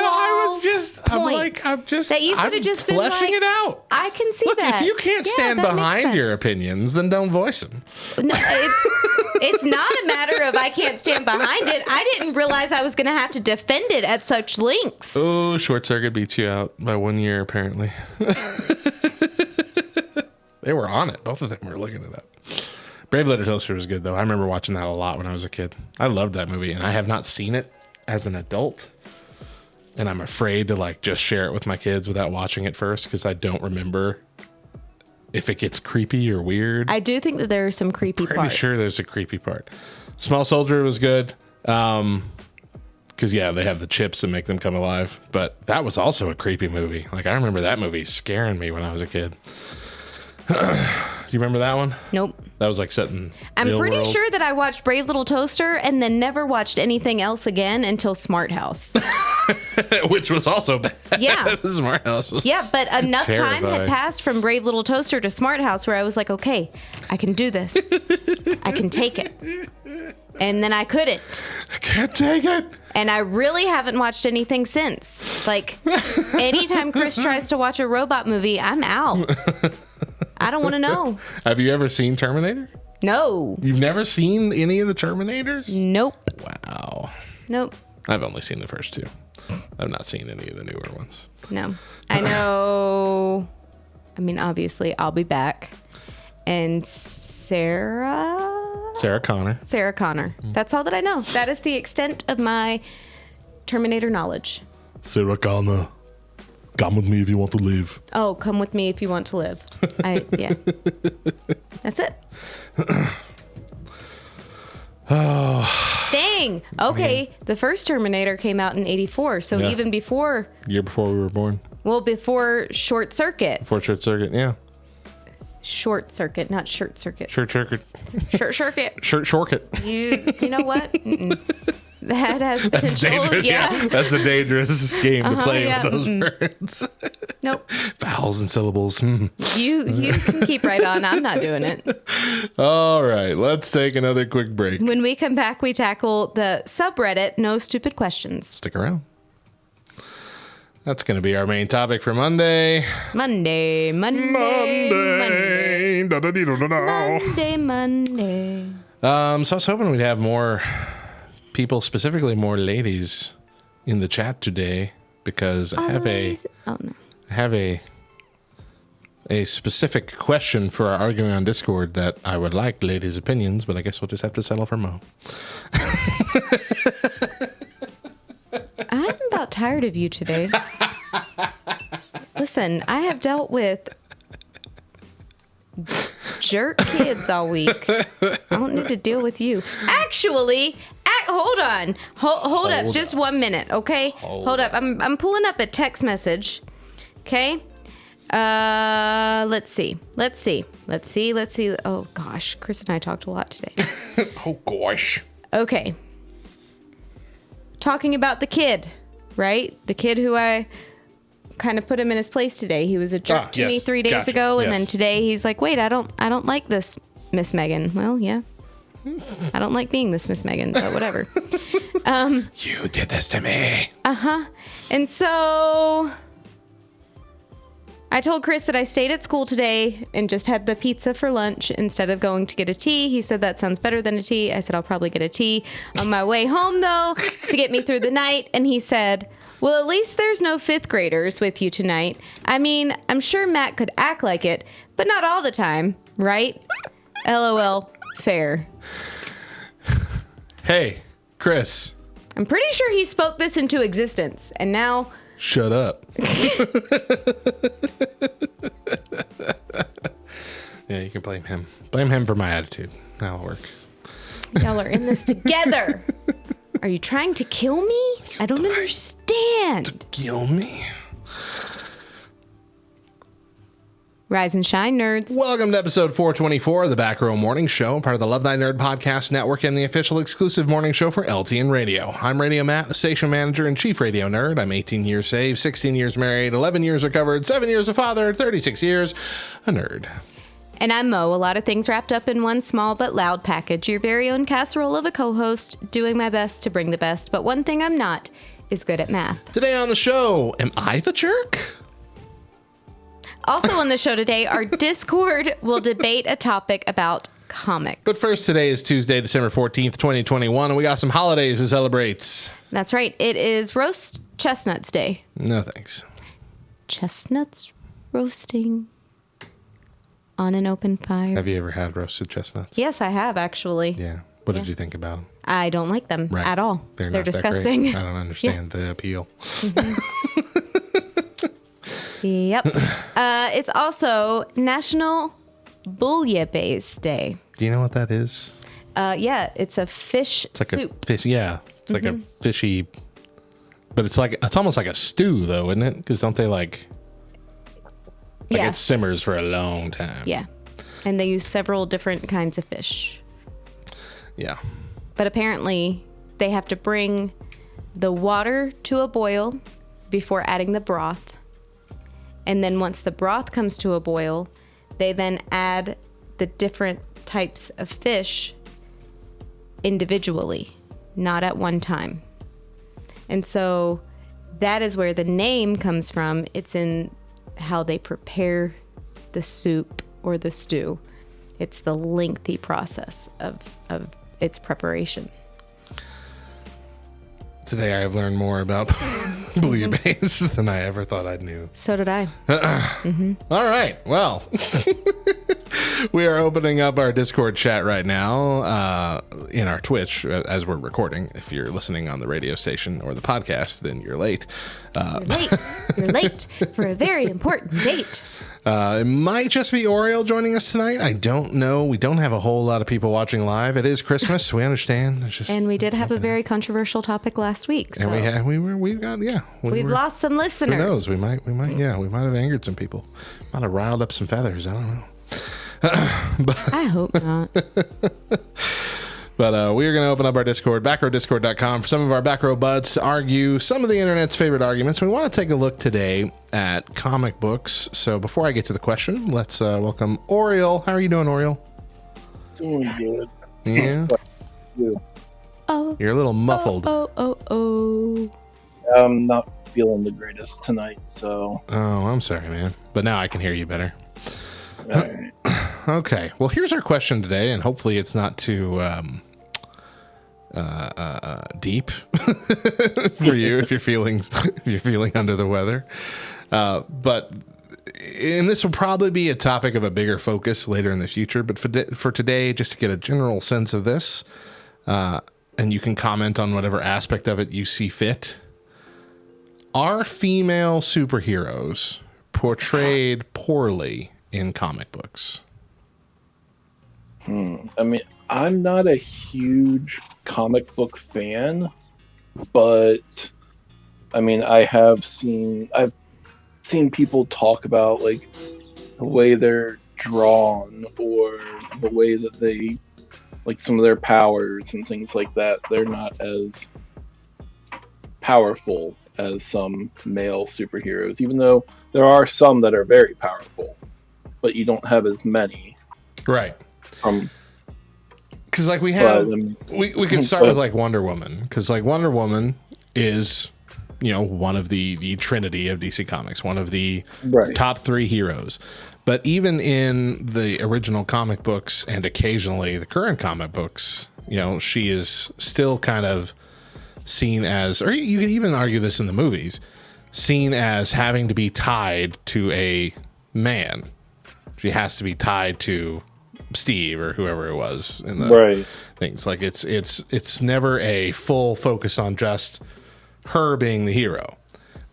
it out. I can see that. If you can't stand behind your opinions, then don't voice them. No, it's not a matter of I can't stand behind it. I didn't realize I was going to have to defend it at such lengths. Oh, Short Circuit beats you out by 1 year, apparently. They were on it. Both of them were looking it up. Brave Little Toaster was good, though. I remember watching that a lot when I was a kid. I loved that movie, and I have not seen it as an adult. And I'm afraid to like just share it with my kids without watching it first because I don't remember if it gets creepy or weird. I do think that there are some creepy parts. Pretty sure there's a creepy part. Small Soldier was good. Because, yeah, they have the chips that make them come alive. But that was also a creepy movie. Like, I remember that movie scaring me when I was a kid. Do you remember that one? Nope. That was like set in I'm real pretty world. sure that I watched Brave Little Toaster and then never watched anything else again until Smart House. Which was also bad. Yeah. Smart House was Yeah, but enough time had terrifying. passed from Brave Little Toaster to Smart House where I was like, okay, I can do this. I can take it. And then I couldn't. I can't take it. And I really haven't watched anything since. Like, anytime Chris tries to watch a robot movie, I'm out. I don't want to know. Have you ever seen Terminator? No. You've never seen any of the Terminators? Nope. Wow. Nope. I've only seen the first two. I've not seen any of the newer ones. No. I know. I mean, obviously, I'll be back. And Sarah Connor. That's all that I know. That is the extent of my Terminator knowledge. Sarah Connor. Come with me if you want to live. Oh, come with me if you want to live. Yeah. That's it. Dang. Okay. The first Terminator came out in 1984. So Yeah. even before, Year before we were born. well, before Short Circuit. Before Short Circuit, yeah. Short Circuit, not Shirt Circuit. Short Circuit. Shirt Circuit. Shirt Shortcut. You know what? Mm-mm. That has That's potential. dangerous. Yeah. That's a dangerous game to play yeah, with those words. Nope. Vowels and syllables. You can keep right on. I'm not doing it. All right, let's take another quick break. When we come back, we tackle the subreddit No Stupid Questions. Stick around. That's going to be our main topic for Monday. Monday. So I was hoping we'd have more people, specifically more ladies, in the chat today because I have a specific question for our argument on Discord that I would like ladies' opinions, but I guess we'll just have to settle for Mo. I'm about tired of you today. Listen, I have dealt with jerk kids all week. I don't need to deal with you. Actually, hold on. Hold up just 1 minute, okay? Hold up. I'm pulling up a text message. Okay? Let's see. Oh gosh, Chris and I talked a lot today. Oh, gosh. Okay. Talking about the kid, right? The kid who I kind of put him in his place today. He was a jerk to me 3 days ago, and then today he's like, "Wait, I don't like this, Miss Megan." Well, yeah. I don't like being this Miss Megan, but whatever. You did this to me. And so I told Chris that I stayed at school today and just had the pizza for lunch instead of going to get a tea. He said that sounds better than a tea. I said I'll probably get a tea on my way home, though, to get me through the night. And he said, well, at least there's no fifth graders with you tonight. I mean, I'm sure Matt could act like it, but not all the time, right? LOL, fair. Hey, Chris. I'm pretty sure he spoke this into existence, and now... Shut up. Yeah, you can blame him. Blame him for my attitude. That'll work. Y'all are in this together. Are you trying to kill me? I don't understand. Kill me. Rise and shine, nerds. Welcome to episode 424 of the Back Row Morning Show, part of the Love Thy Nerd podcast network and the official exclusive morning show for LTN Radio. I'm Radio Matt, the station manager and chief radio nerd. I'm 18 years saved, 16 years married, 11 years recovered, 7 years a father, 36 years a nerd. And I'm Mo, a lot of things wrapped up in one small but loud package. Your very own casserole of a co-host, doing my best to bring the best. But one thing I'm not is good at math. Today on the show, am I the jerk? Also on the show today, our Discord will debate a topic about comics. But first, today is Tuesday, December 14th, 2021, and we got some holidays to celebrate. That's right. It is Roast Chestnuts Day. No thanks. Chestnuts roasting on an open fire. Have you ever had roasted chestnuts? Yes, I have, actually. Yeah. What did you think about them? I don't like them Right. at all. They're not that great. disgusting. I don't understand the appeal. Yep. It's also National Bouillabaisse Day. Do you know what that is? Yeah, it's a fish It's like soup. a fish. Yeah, it's like a fishy. But it's almost like a stew, though, isn't it? Because don't they like Yeah. it simmers for a long time? Yeah. And they use several different kinds of fish. Yeah. But apparently, they have to bring the water to a boil before adding the broth. And then once the broth comes to a boil, they then add the different types of fish individually, not at one time. And so that is where the name comes from. It's in how they prepare the soup or the stew. It's the lengthy process of its preparation. Today I have learned more about bouillabaisse than I ever thought I knew. So did I. All right. Well, we are opening up our Discord chat right now in our Twitch as we're recording. If you're listening on the radio station or the podcast, then you're late. You're late. You're late for a very important date. It might just be Oreo joining us tonight. I don't know. We don't have a whole lot of people watching live. It is Christmas. We understand. And we did have a very controversial topic last week. So And we've lost some listeners. Who knows? We might have angered some people. Might have riled up some feathers. I don't know. I hope not. But we are going to open up our Discord, backrowdiscord.com, for some of our back row buds to argue some of the internet's favorite arguments. We want to take a look today at comic books. So before I get to the question, let's welcome Oriole. How are you doing, Oriole? Doing good. Yeah? Oh. You're a little muffled. Oh. I'm not feeling the greatest tonight, so. Oh, I'm sorry, man. But now I can hear you better. All right. Okay. Well, here's our question today, and hopefully it's not too deep for you if you're feeling under the weather. But this will probably be a topic of a bigger focus later in the future. But for today, just to get a general sense of this, and you can comment on whatever aspect of it you see fit. Are female superheroes portrayed poorly in comic books? I mean, I'm not a huge comic book fan, but I mean, I've seen people talk about like the way they're drawn or the way that they like some of their powers and things like that. They're not as powerful as some male superheroes, even though there are some that are very powerful, but you don't have as many. Right. Because like we could start with like Wonder Woman, because like Wonder Woman is, one of the trinity of DC Comics, one of the top 3 heroes. But even in the original comic books and occasionally the current comic books, she is still kind of seen as, or you could even argue this in the movies, seen as having to be tied to a man. She has to be tied to Steve or whoever it was in the things. Like it's never a full focus on just her being the hero.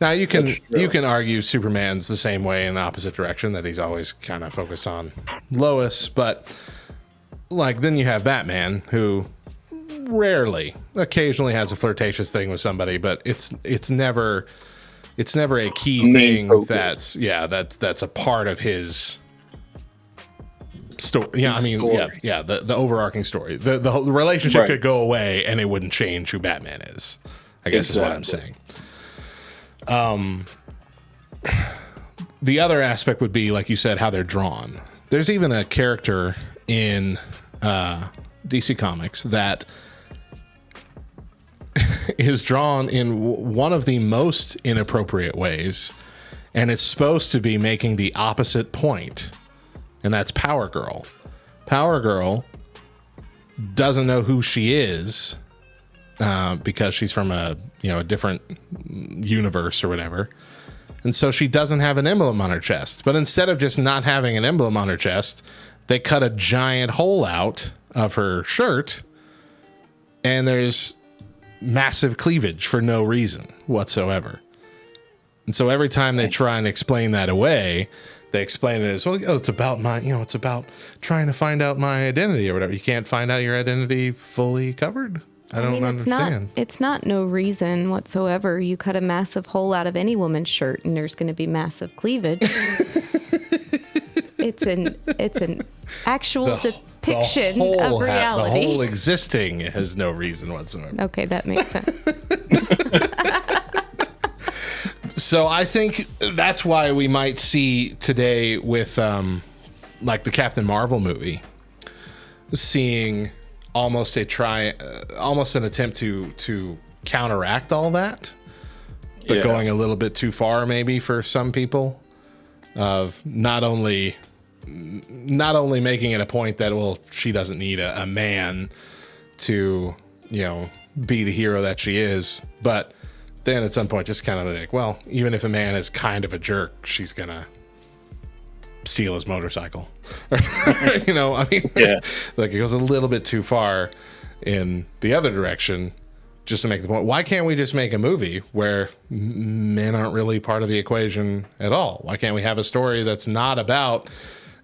Now you can argue Superman's the same way in the opposite direction, that he's always kind of focused on Lois, but like then you have Batman, who occasionally has a flirtatious thing with somebody, but it's never a key thing focus. that's a part of his story. The overarching story. The whole relationship could go away and it wouldn't change who Batman is, I guess is what I'm saying. The other aspect would be, like you said, how they're drawn. There's even a character in DC Comics that is drawn in one of the most inappropriate ways, and it's supposed to be making the opposite point, and that's Power Girl. Power Girl doesn't know who she is because she's from a different universe or whatever, and so she doesn't have an emblem on her chest. But instead of just not having an emblem on her chest, they cut a giant hole out of her shirt and there's massive cleavage for no reason whatsoever. And so every time they try and explain that away, they explain it as, well, it's about my, it's about trying to find out my identity or whatever. You can't find out your identity fully covered? I don't understand. It's not no reason whatsoever. You cut a massive hole out of any woman's shirt and there's going to be massive cleavage. It's an actual depiction of reality. The whole existing has no reason whatsoever. Okay, that makes sense. So I think that's why we might see today with like the Captain Marvel movie, seeing almost an attempt to counteract all that, but going a little bit too far maybe for some people, of not only making it a point that, well, she doesn't need a man to, be the hero that she is, but then at some point just kind of like, well, even if a man is kind of a jerk, she's gonna steal his motorcycle. Like it goes a little bit too far in the other direction just to make the point. Why can't we just make a movie where men aren't really part of the equation at all? Why can't we have a story that's not about it?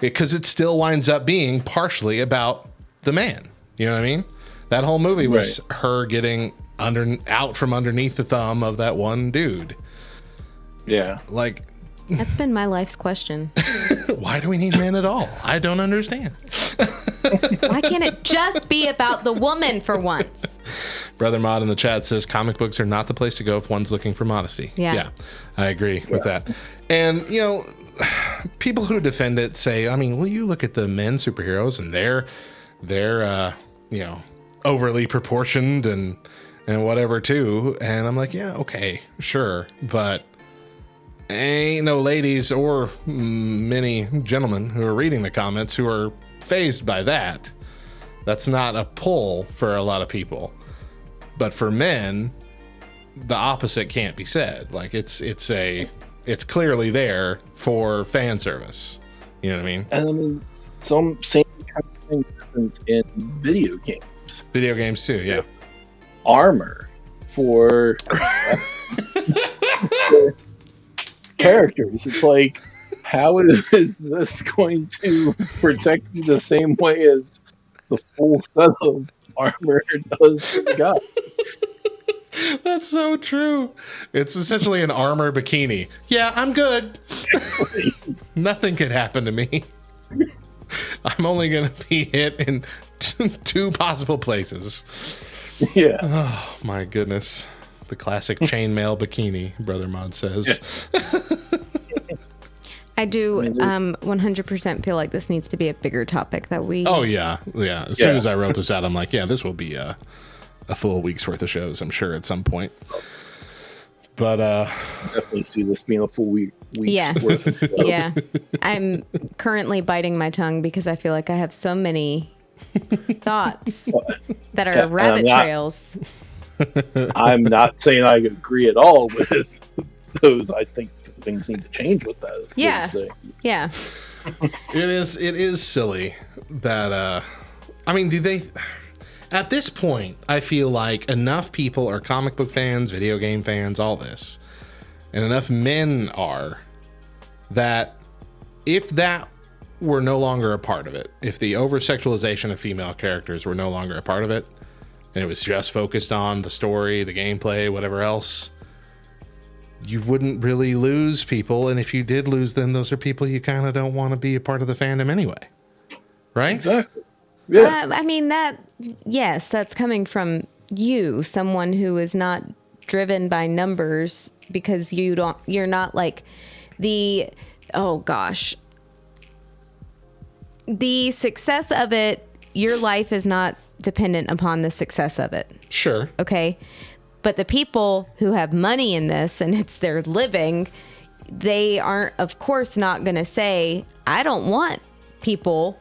Because it still winds up being partially about the man. You know what I mean? That whole movie was her getting out from underneath the thumb of that one dude. Yeah. Like, that's been my life's question. Why do we need men at all? I don't understand. Why can't it just be about the woman for once? Brother Mod in the chat says comic books are not the place to go if one's looking for modesty. Yeah, I agree with that. And, people who defend it say, well, you look at the men superheroes and they're overly proportioned and whatever too. And I'm like, yeah, okay, sure. But ain't no ladies or many gentlemen who are reading the comments who are fazed by that. That's not a pull for a lot of people. But for men, the opposite can't be said. Like it's clearly there for fan service. You know what I mean? And some same kind of thing happens in video games. Video games too, yeah. Armor for characters. It's like, how is this going to protect you the same way as the full set of armor does for the guy? That's so true. It's essentially an armor bikini. Yeah, I'm good. Nothing could happen to me. I'm only going to be hit in two possible places. Yeah. Oh, my goodness. The classic chainmail bikini, Brother Mod says. I do 100% feel like this needs to be a bigger topic that we... Oh, yeah. Yeah. As soon as I wrote this out, I'm like, this will be a full week's worth of shows, I'm sure, at some point. But definitely see this being a full week's worth of shows. Yeah. I'm currently biting my tongue because I feel like I have so many thoughts that are rabbit trails. I'm not saying I agree at all with those. I think things need to change with that. Yeah. It is silly that do they at this point, I feel like enough people are comic book fans, video game fans, all this, and enough men are, that if that were no longer a part of it, if the over-sexualization of female characters were no longer a part of it, and it was just focused on the story, the gameplay, whatever else, you wouldn't really lose people. And if you did lose them, those are people you kind of don't want to be a part of the fandom anyway. Right? Exactly. Yeah. That's coming from you, someone who is not driven by numbers, because you're not like the success of it. Your life is not dependent upon the success of it. Sure. Okay. But the people who have money in this and it's their living, they aren't, of course, not going to say, I don't want people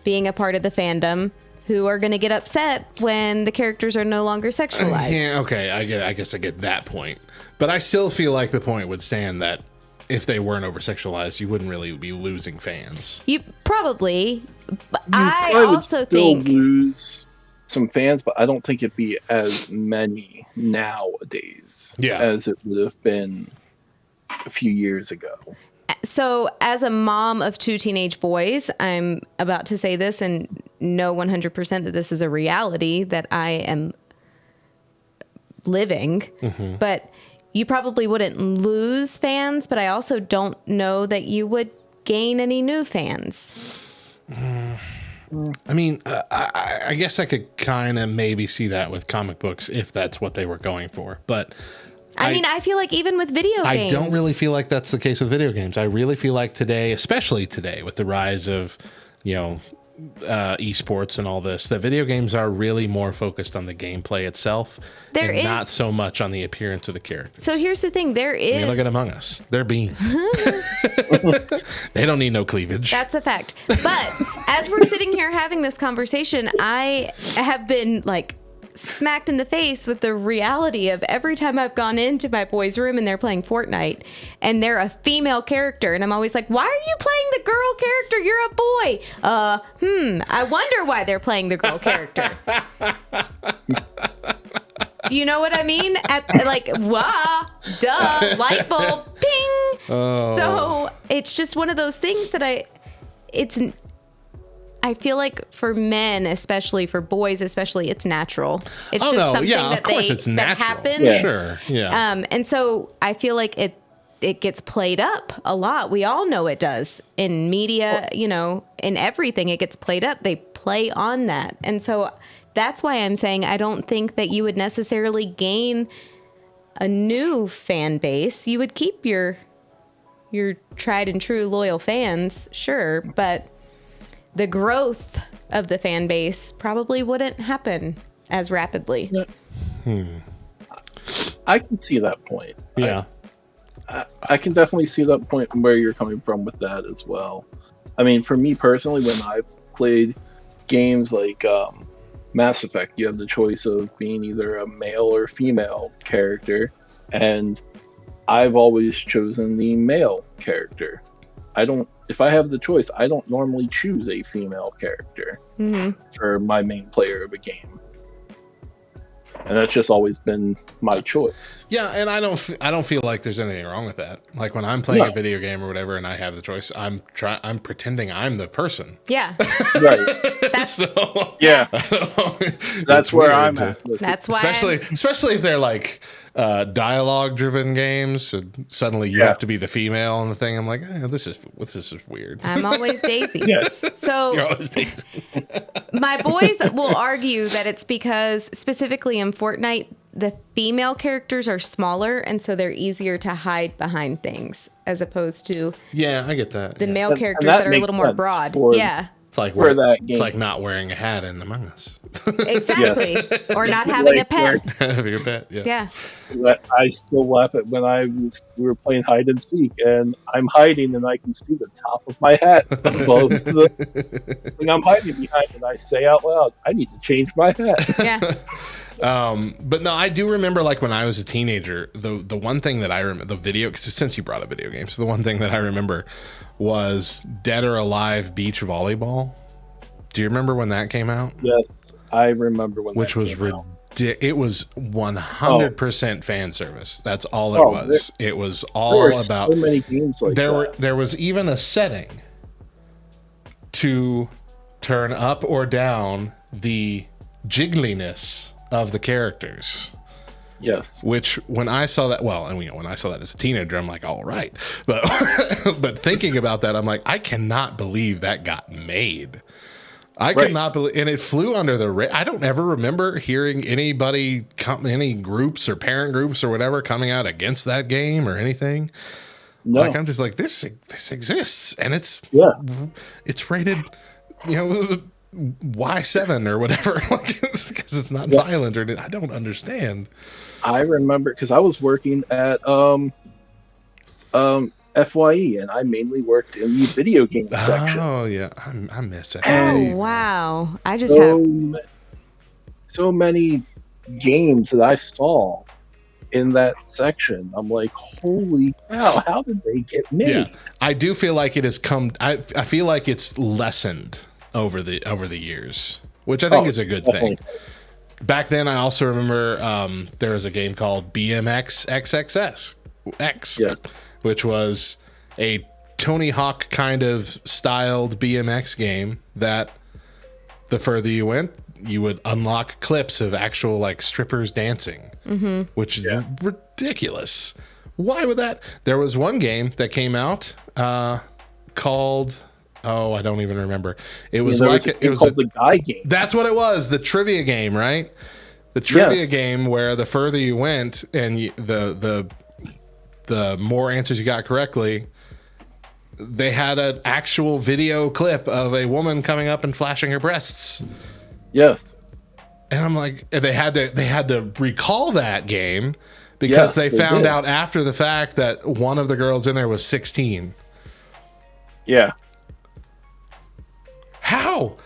being a part of the fandom who are going to get upset when the characters are no longer sexualized. Yeah, okay, I guess I get that point. But I still feel like the point would stand that if they weren't over-sexualized, you wouldn't really be losing fans. You probably, but I also think lose some fans, but I don't think it'd be as many nowadays as it would have been a few years ago. So, as a mom of 2 teenage boys, I'm about to say this and know 100% that this is a reality that I am living. Mm-hmm. But you probably wouldn't lose fans, but I also don't know that you would gain any new fans. I mean, I guess I could kind of maybe see that with comic books if that's what they were going for. But I mean, I feel like even with video games. I don't really feel like that's the case with video games. I really feel like today, especially today with the rise of, esports and all this, that video games are really more focused on the gameplay itself not so much on the appearance of the character. So here's the thing. I mean, look at Among Us. They're beans. They don't need no cleavage. That's a fact. But as we're sitting here having this conversation, I have been smacked in the face with the reality of every time I've gone into my boys' room and they're playing Fortnite and they're a female character and I'm always like, why are you playing the girl character? You're a boy. I wonder why they're playing the girl character. Do you know what I mean? Light bulb, ping. Oh. So it's just one of those things that I feel like for men, especially for boys, especially, it's natural. It's something that happens. Yeah. Sure. Yeah. And so I feel like it gets played up a lot. We all know it does in media, in everything. It gets played up. They play on that. And so that's why I'm saying I don't think that you would necessarily gain a new fan base. You would keep your tried and true loyal fans, sure, but the growth of the fan base probably wouldn't happen as rapidly. I can see that point. Yeah. I can definitely see that point from where you're coming from with that as well. I mean, for me personally, when I've played games like Mass Effect, you have the choice of being either a male or female character, and I've always chosen the male character. If I have the choice, I don't normally choose a female character for my main player of a game. And that's just always been my choice. Yeah, and I don't feel like there's anything wrong with that. Like when I'm playing a video game or whatever and I have the choice, I'm pretending I'm the person. Yeah. Right. So, yeah. That's where I'm at. That's why especially if they're like dialogue driven games and suddenly you have to be the female and the thing. I'm like, this is weird. I'm always Daisy. Yeah. So You're always Daisy. My boys will argue that it's because specifically in Fortnite, the female characters are smaller and so they're easier to hide behind things as opposed to I get that. The male characters that are a little more broad. It's like it's like not wearing a hat in Among Us. Exactly. Or not having a pet. Having a pet, yeah. I still laugh at when we were playing hide and seek, and I'm hiding, and I can see the top of my hat above the thing I'm hiding behind, and I say out loud, "I need to change my hat." Yeah. But no, I do remember like when I was a teenager, the one thing that I remember, since you brought up video games, the one thing that I remember was Dead or Alive Beach Volleyball. Do you remember when that came out? Yes, I remember when Which that was came out. It was 100% fan service. That's all it was. It was all about so many games like that. There was even a setting to turn up or down the jiggliness of the characters. Yes. Which when I saw that, when I saw that as a teenager, I'm like, all right. But but thinking about that, I'm like, I cannot believe that got made. I could not believe, and it flew under the I don't ever remember hearing anybody, any groups or parent groups or whatever coming out against that game or anything. No. Like I'm just like, this exists, and it's rated, Y7 or whatever, because it's not violent or I don't understand. I remember because I was working at FYE, and I mainly worked in the video game section. Oh yeah, I miss it. Oh wow! I just so many games that I saw in that section. I'm like, holy cow! How did they get made? Yeah, I do feel like it has come. I feel like it's lessened over the years. which I think is a good definitely. thing. Back then, I also remember there was a game called BMX XXS X, Yeah. which was a Tony Hawk kind of styled BMX game that the further you went, you would unlock clips of actual like strippers dancing, which is ridiculous. Why would that? There was one game that came out called, oh, I don't even remember. It was like it was called the Guy Game. that's what it was, the trivia game, right? The trivia Yes. game where the further you went and the more answers you got correctly, they had an actual video clip of a woman coming up and flashing her breasts. Yes. And I'm like, and they had to recall that game because Yes, they they found did. out after the fact that one of the girls in there was 16. Yeah. How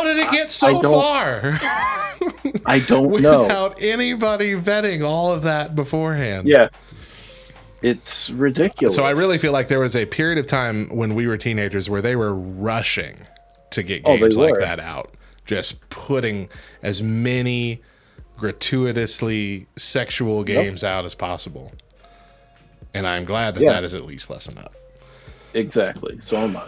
did it get I so don't- far I don't know. without anybody vetting all of that beforehand? Yeah. It's ridiculous. So I really feel like there was a period of time when we were teenagers where they were rushing to get Oh, they games like were. that out, just putting as many gratuitously sexual games out as possible. And I'm glad that Yeah. that is at least lessened up. Exactly. So am I.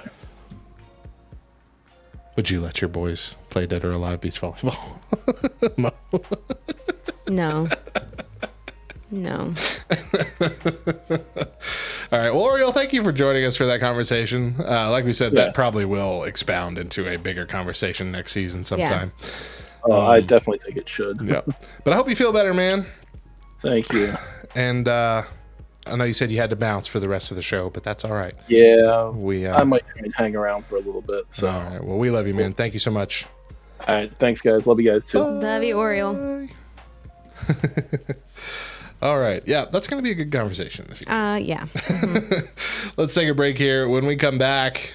Would you let your boys play Dead or Alive beach volleyball? No. No. No. All right. Well, Oriole, thank you for joining us for that conversation. Like we said, Yeah. that probably will expound into a bigger conversation next season sometime. I definitely think it should. Yeah. But I hope you feel better, man. Thank you. And I know you said you had to bounce for the rest of the show, but that's all right. Yeah. We I might try and hang around for a little bit. So. all right. Well, we love you, man. Thank you so much. All right. Thanks, guys. Love you guys too. Love you, Oriole. All right. Yeah, that's going to be a good conversation in the future. Yeah. Let's take a break here. When we come back,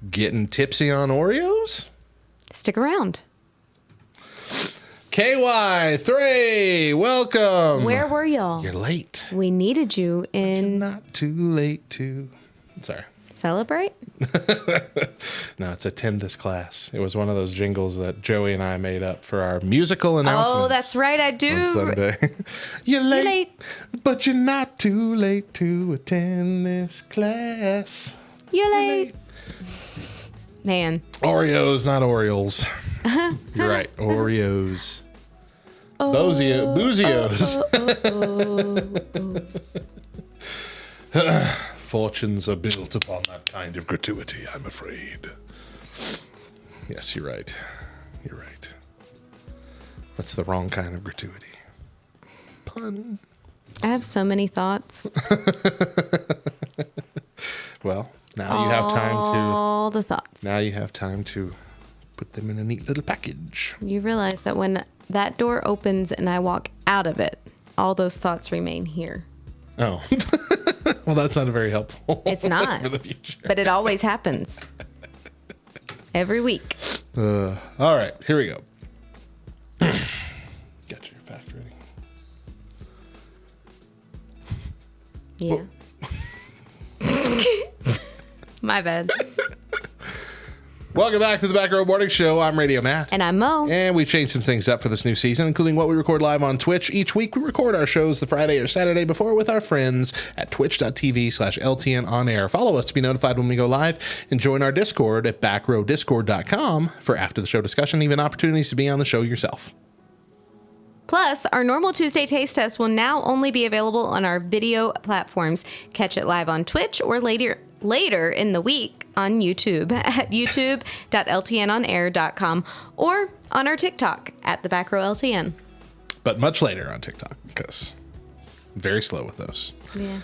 getting tipsy on Oreos? Stick around. KY3, welcome. Where were y'all? You're late. We needed you in Not too late to. Sorry. Celebrate? No, it's attend this class. It was one of those jingles that Joey and I made up for our musical announcements. Oh, that's right. I On do. Sunday. You're late, late. but you're not too late to attend this class. You're late. Man. Oreos, not Orioles. You're right. Oreos. Boozios. Fortunes are built upon that kind of gratuity, I'm afraid. Yes, you're right. You're right. That's the wrong kind of gratuity. Pun. I have so many thoughts. Well, now you have time All the thoughts. to. Now you have time to put them in a neat little package. You realize that when that door opens and I walk out of it, all those thoughts remain here. Oh, well, that's not very helpful. It's not. For the future. But it always happens. Every week. All right, here we go. Get your fact ready. Yeah. My bad. Welcome back to the Back Row Morning Show. I'm Radio Matt. And I'm Mo. And we've changed some things up for this new season, including what we record live on Twitch. Each week, we record our shows the Friday or Saturday before with our friends at twitch.tv/LTN On Air. Follow us to be notified when we go live and join our Discord at backrowdiscord.com for after the show discussion, even opportunities to be on the show yourself. Plus, our normal Tuesday taste test will now only be available on our video platforms. Catch it live on Twitch or later in the week on YouTube at youtube.ltnonair.com or on our TikTok at the Back Row LTN. But much later on TikTok, because very slow with those. Yeah.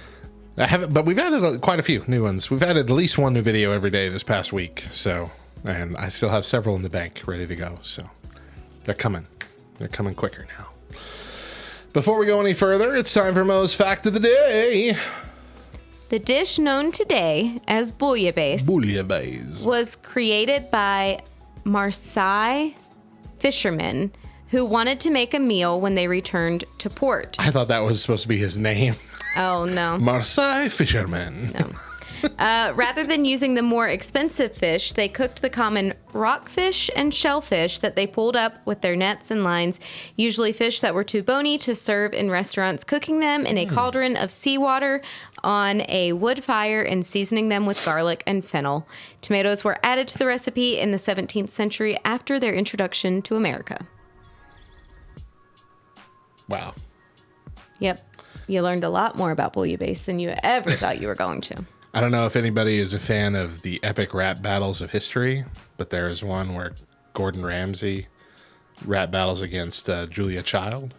I haven't, but we've added quite a few new ones. We've added at least one new video every day this past week. So, and I still have several in the bank ready to go. So they're coming. They're coming quicker now. Before we go any further, it's time for Mo's Fact of the Day. The dish known today as bouillabaisse Bouillabaisse. was created by Marseille fishermen who wanted to make a meal when they returned to port. I thought that was supposed to be his name. Oh, no. Marseille Fisherman. No. Rather than using the more expensive fish, they cooked the common rockfish and shellfish that they pulled up with their nets and lines, usually fish that were too bony to serve in restaurants, cooking them in a cauldron of seawater on a wood fire and seasoning them with garlic and fennel. Tomatoes were added to the recipe in the 17th century after their introduction to America. Wow. Yep. You learned a lot more about bouillabaisse than you ever thought you were going to. I don't know if anybody is a fan of the epic rap battles of history, but there is one where Gordon Ramsay rap battles against Julia Child.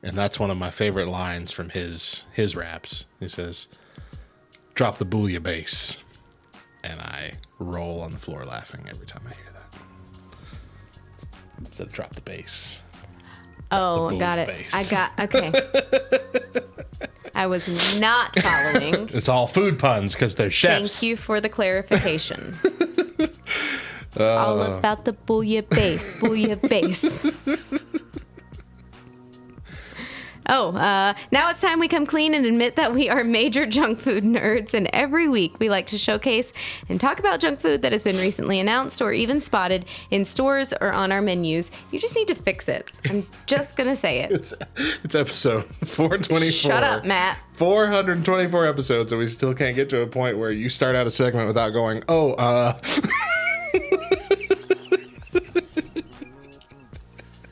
And that's one of my favorite lines from his raps. He says, "Drop the bouillabaisse." And I roll on the floor laughing every time I hear that. Instead of drop the bass. Oh, got it. Okay. I was not following. It's all food puns because they're chefs. Thank you for the clarification. All about the bouillabaisse. Now it's time we come clean and admit that we are major junk food nerds, and every week we like to showcase and talk about junk food that has been recently announced or even spotted in stores or on our menus. You just need to fix it. I'm just going to say it. It's episode 424. Shut up, Matt. 424 episodes, and we still can't get to a point where you start out a segment without going,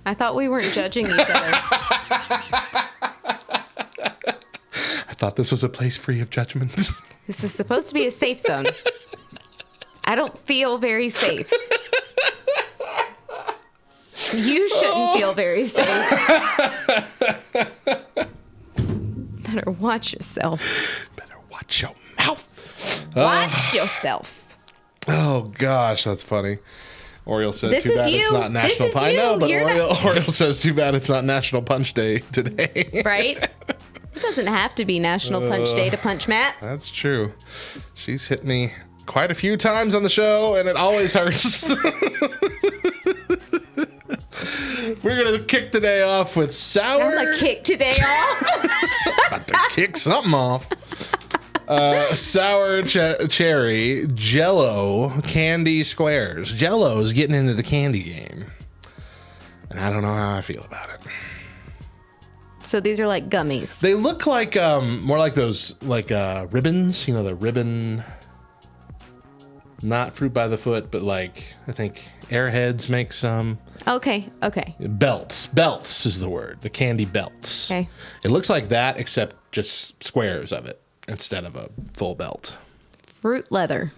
I thought we weren't judging each other. I thought this was a place free of judgment. This is supposed to be a safe zone. I don't feel very safe. You shouldn't feel very safe. Better watch yourself. Better watch your mouth. Watch yourself. Oh, gosh, that's funny. Oriole said, This too is bad you. it's not National This is Punch. I know, you. but You're not- Oriole says, too bad it's not National Punch Day today. Right? It doesn't have to be National Punch Day to punch Matt. That's true. She's hit me quite a few times on the show, and it always hurts. We're going to kick the day off with sour. I'm going to kick today off. About to kick something off. Sour cherry Jello candy squares. Jello's getting into the candy game, and I don't know how I feel about it. So these are like gummies. They look like more like those ribbons. You know, the ribbon, not Fruit by the Foot, but like I think Airheads make some. Okay. Belts is the word. The candy belts. Okay. It looks like that, except just squares of it instead of a full belt. Fruit leather.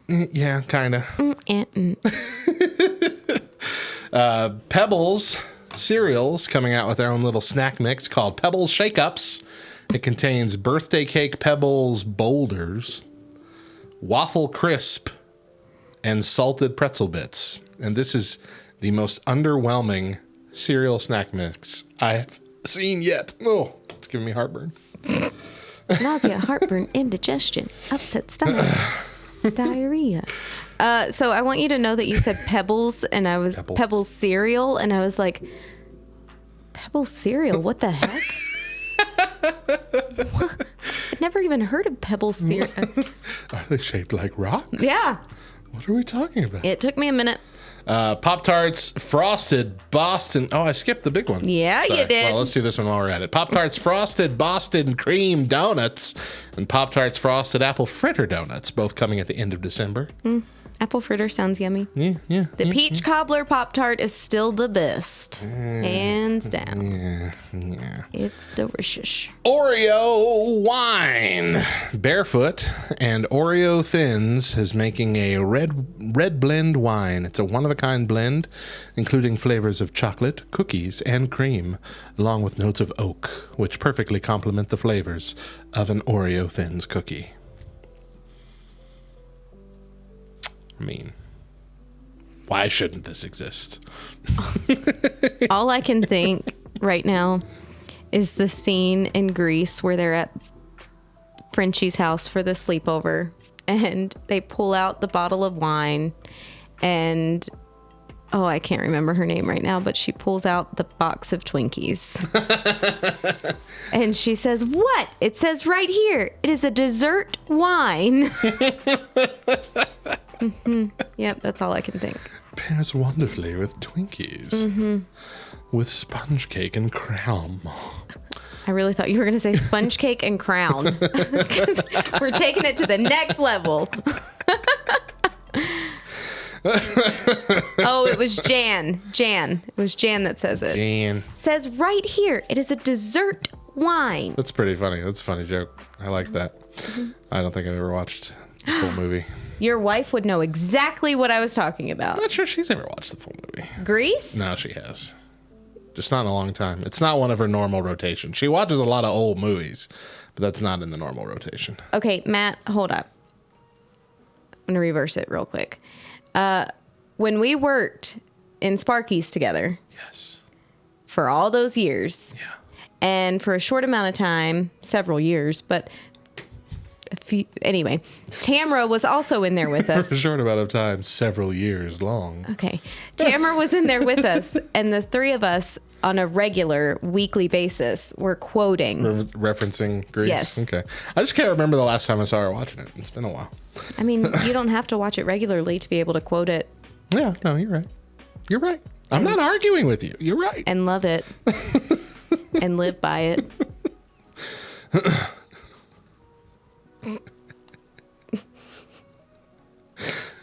Yeah, kind of. Pebbles cereals coming out with their own little snack mix called Pebbles Shake-Ups. It contains birthday cake Pebbles boulders, waffle crisp, and salted pretzel bits. And this is the most underwhelming cereal snack mix I've seen yet. Oh, it's giving me heartburn. Nausea, heartburn, indigestion, upset stomach, diarrhea. So I want you to know that you said Pebbles, and I was Pebbles cereal, and I was like, Pebbles cereal? What the heck? What? I'd never even heard of Pebbles cereal. Are they shaped like rocks? Yeah. What are we talking about? It took me a minute. Pop-Tarts Frosted Boston. Oh, I skipped the big one. Yeah, Sorry. you did. Well, let's do this one while we're at it. Pop-Tarts Frosted Boston Cream Donuts and Pop-Tarts Frosted Apple Fritter Donuts, both coming at the end of December. Apple fritter sounds yummy. Yeah. The peach cobbler Pop-Tart is still the best. Hands down. Yeah. It's delicious. Oreo Wine. Barefoot and Oreo Thins is making a red blend wine. It's a one-of-a-kind blend, including flavors of chocolate, cookies, and cream, along with notes of oak, which perfectly complement the flavors of an Oreo Thins cookie. I mean, why shouldn't this exist? All I can think right now is the scene in Greece where they're at Frenchie's house for the sleepover, and they pull out the bottle of wine, and Oh, I can't remember her name right now, but she pulls out the box of Twinkies. And she says, "What? It says right here. It is a dessert wine." Mm-hmm. Yep, that's all I can think. Pairs wonderfully with Twinkies. With sponge cake and crown. I really thought you were going to say sponge cake and crown. We're taking it to the next level. Oh, it was Jan. It was Jan that says it. Jan. Says right here, it is a dessert wine. That's pretty funny. That's a funny joke. I like that. I don't think I've ever watched the full movie. Your wife would know exactly what I was talking about. I'm not sure she's ever watched the full movie. Grease? No, she has. Just not in a long time. It's not one of her normal rotations. She watches a lot of old movies, but that's not in the normal rotation. Okay, Matt, hold up. I'm going to reverse it real quick. When we worked in Sparky's together. Yes. For all those years. Yeah. And for a short amount of time, several years, but anyway, Tamara was also in there with us. For a short amount of time, several years long. Okay. Tamara was in there with us, and the three of us on a regular weekly basis were quoting. Referencing Grease? Yes. Okay. I just can't remember the last time I saw her watching it. It's been a while. I mean, you don't have to watch it regularly to be able to quote it. Yeah, no, you're right. You're right. I'm not arguing with you. You're right. And love it. And live by it.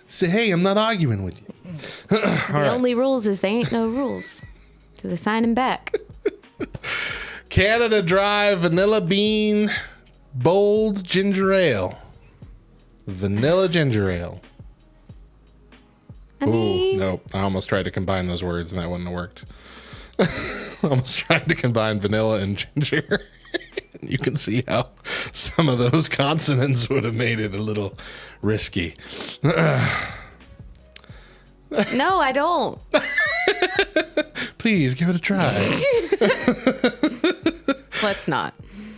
Say, hey, I'm not arguing with you. The only rules is they ain't no rules. To the signing back. Canada Dry Vanilla Bean Bold Ginger Ale. Vanilla Ginger Ale. I mean, Ooh, nope. I almost tried to combine those words and that wouldn't have worked. Almost tried to combine vanilla and ginger. You can see how some of those consonants would have made it a little risky. no, I don't. Please give it a try. Let's not.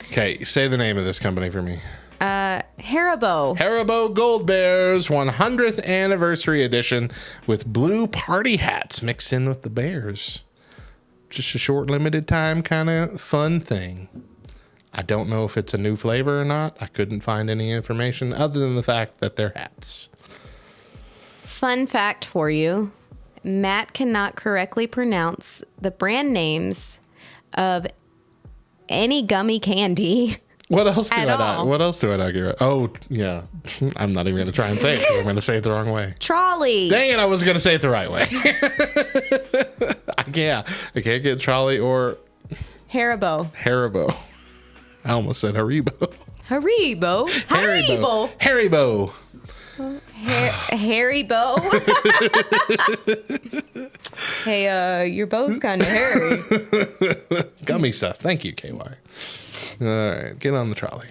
Okay, say the name of this company for me. Haribo. Haribo Gold Bears 100th Anniversary Edition with blue party hats mixed in with the bears. Just a short, limited time kind of fun thing. I don't know if it's a new flavor or not. I couldn't find any information other than the fact that they're hats. Fun fact for you. Matt cannot correctly pronounce the brand names of any gummy candy. What else do I At not? all. What else do I not get right? Oh, yeah. I'm not even going to try and say it because I'm going to say it the wrong way. Trolley. Dang it, I was going to say it the right way. I can't get Trolley or Haribo. Haribo. I almost said Haribo. Haribo. Haribo. Haribo. Haribo. Hey, your bow's kind of hairy. Gummy stuff. Thank you, KY. All right, get on the trolley.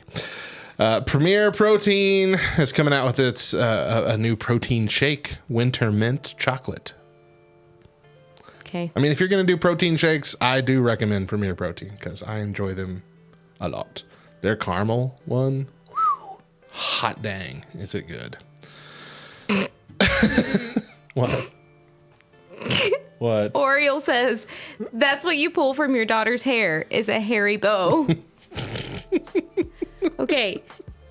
Premier Protein is coming out with its a new protein shake, Winter Mint Chocolate. Okay. I mean, if you're going to do protein shakes, I do recommend Premier Protein because I enjoy them a lot. Their caramel one, whew, hot dang, is it good. What? What? Oriole says, that's what you pull from your daughter's hair is a hairy bow. Okay.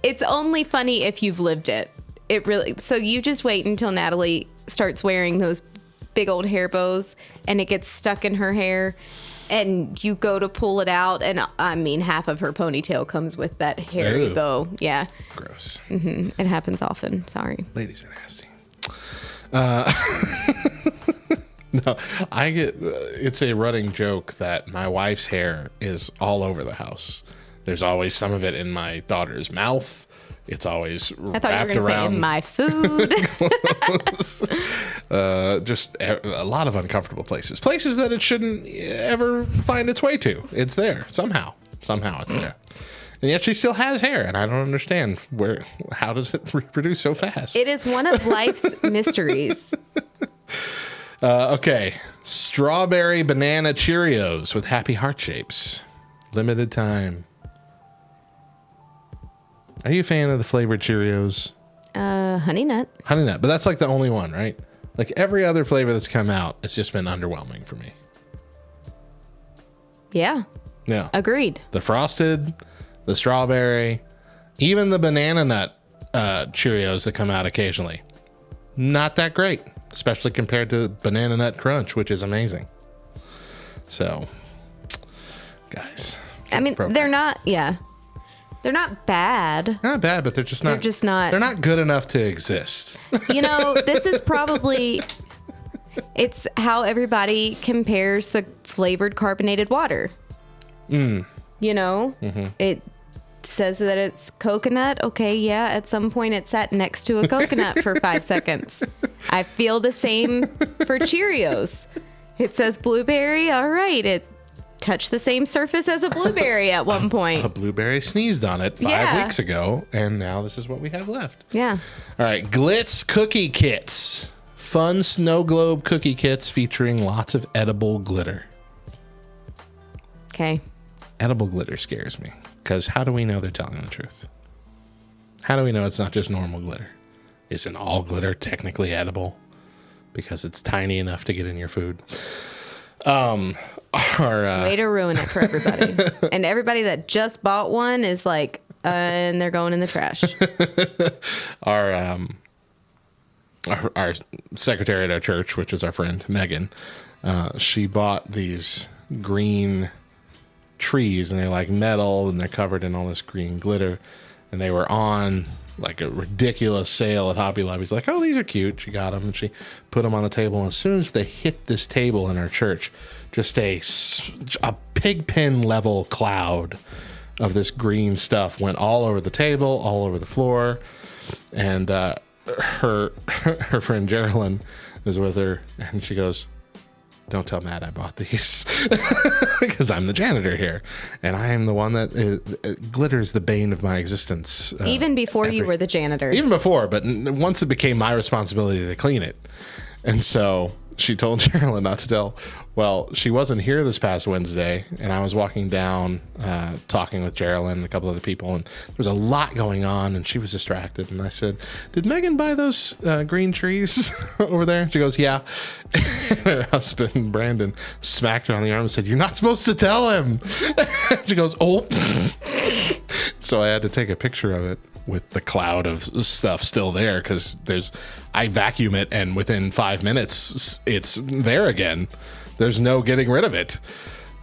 It's only funny if you've lived it. It really, so you just wait until Natalie starts wearing those big old hair bows and it gets stuck in her hair and you go to pull it out and I mean half of her ponytail comes with that hairy Ew. bow. Yeah. Gross. It happens often. Sorry. Ladies are nasty. No, I get, it's a running joke that my wife's hair is all over the house. There's always some of it in my daughter's mouth. It's always I thought wrapped you were going to say around in my food. just a lot of uncomfortable places. Places that it shouldn't ever find its way to. It's there somehow. Somehow it's there. And yet she still has hair, and I don't understand how does it reproduce so fast? It is one of life's mysteries. Okay. Strawberry banana Cheerios with happy heart shapes. Limited time. Are you a fan of the flavored Cheerios? Honey nut. Honey Nut, but that's like the only one, right? Like every other flavor that's come out, it's just been underwhelming for me. Yeah. Yeah. Agreed. The frosted, the strawberry, even the banana nut Cheerios that come out occasionally. Not that great, especially compared to Banana Nut Crunch, which is amazing. So, guys. I mean, they're not, they're not bad. They're not bad, but they're just not. They're not good enough to exist. You know, this is probably, it's how everybody compares the flavored carbonated water. You know, it says that it's coconut. Okay, yeah, at some point it sat next to a coconut for 5 seconds. I feel the same for Cheerios. It says blueberry. All right, it touched the same surface as a blueberry at one point. A blueberry sneezed on it 5 weeks ago, and now this is what we have left. Yeah. All right, Glitz cookie kits. Fun snow globe cookie kits featuring lots of edible glitter. Okay. Edible glitter scares me, because how do we know they're telling the truth? How do we know it's not just normal glitter? Isn't all glitter technically edible because it's tiny enough to get in your food? Way to ruin it for everybody. And everybody that just bought one is like, and they're going in the trash. Our secretary at our church, which is our friend Megan, she bought these green trees, and they're like metal, and they're covered in all this green glitter, and they were on like a ridiculous sale at Hobby Lobby. She's like, oh, these are cute. She got them, and she put them on the table, and as soon as they hit this table in our church, just a pig pen level cloud of this green stuff went all over the table, all over the floor, and her friend Geraldine is with her, and she goes, don't tell Matt I bought these, because I'm the janitor here, and I am the one that glitters the bane of my existence. Even before you were the janitor. Even before, but once it became my responsibility to clean it. And so she told Geraldine not to tell. Well, she wasn't here this past Wednesday, and I was walking down talking with Geraldine and a couple other people, and there was a lot going on, and she was distracted. And I said, did Megan buy those green trees over there? She goes, yeah. And her husband, Brandon, smacked her on the arm and said, you're not supposed to tell him. She goes, oh. So I had to take a picture of it with the cloud of stuff still there, because I vacuum it, and within 5 minutes, it's there again. There's no getting rid of it.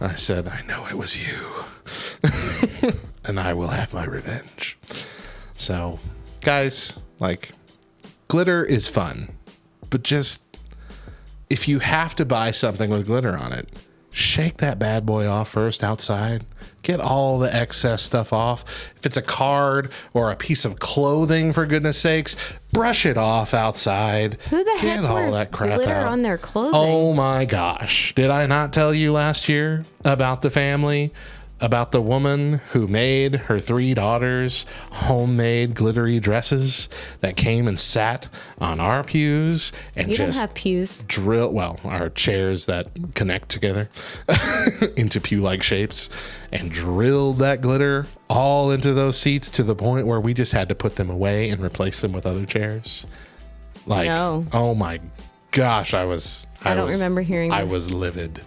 I said, I know it was you. And I will have my revenge. So, guys, like, glitter is fun. But just, if you have to buy something with glitter on it, shake that bad boy off first outside. Get all the excess stuff off. If it's a card or a piece of clothing, for goodness sakes, brush it off outside. Who the heck Get all wears that crap glitter out on their clothing? Oh my gosh. Did I not tell you last year about the family? About the woman who made her 3 daughters homemade glittery dresses that came and sat on our pews and You just don't have pews. our chairs that connect together into pew-like shapes, and drilled that glitter all into those seats to the point where we just had to put them away and replace them with other chairs. Like, No. Oh my gosh, I don't remember hearing I this. was livid.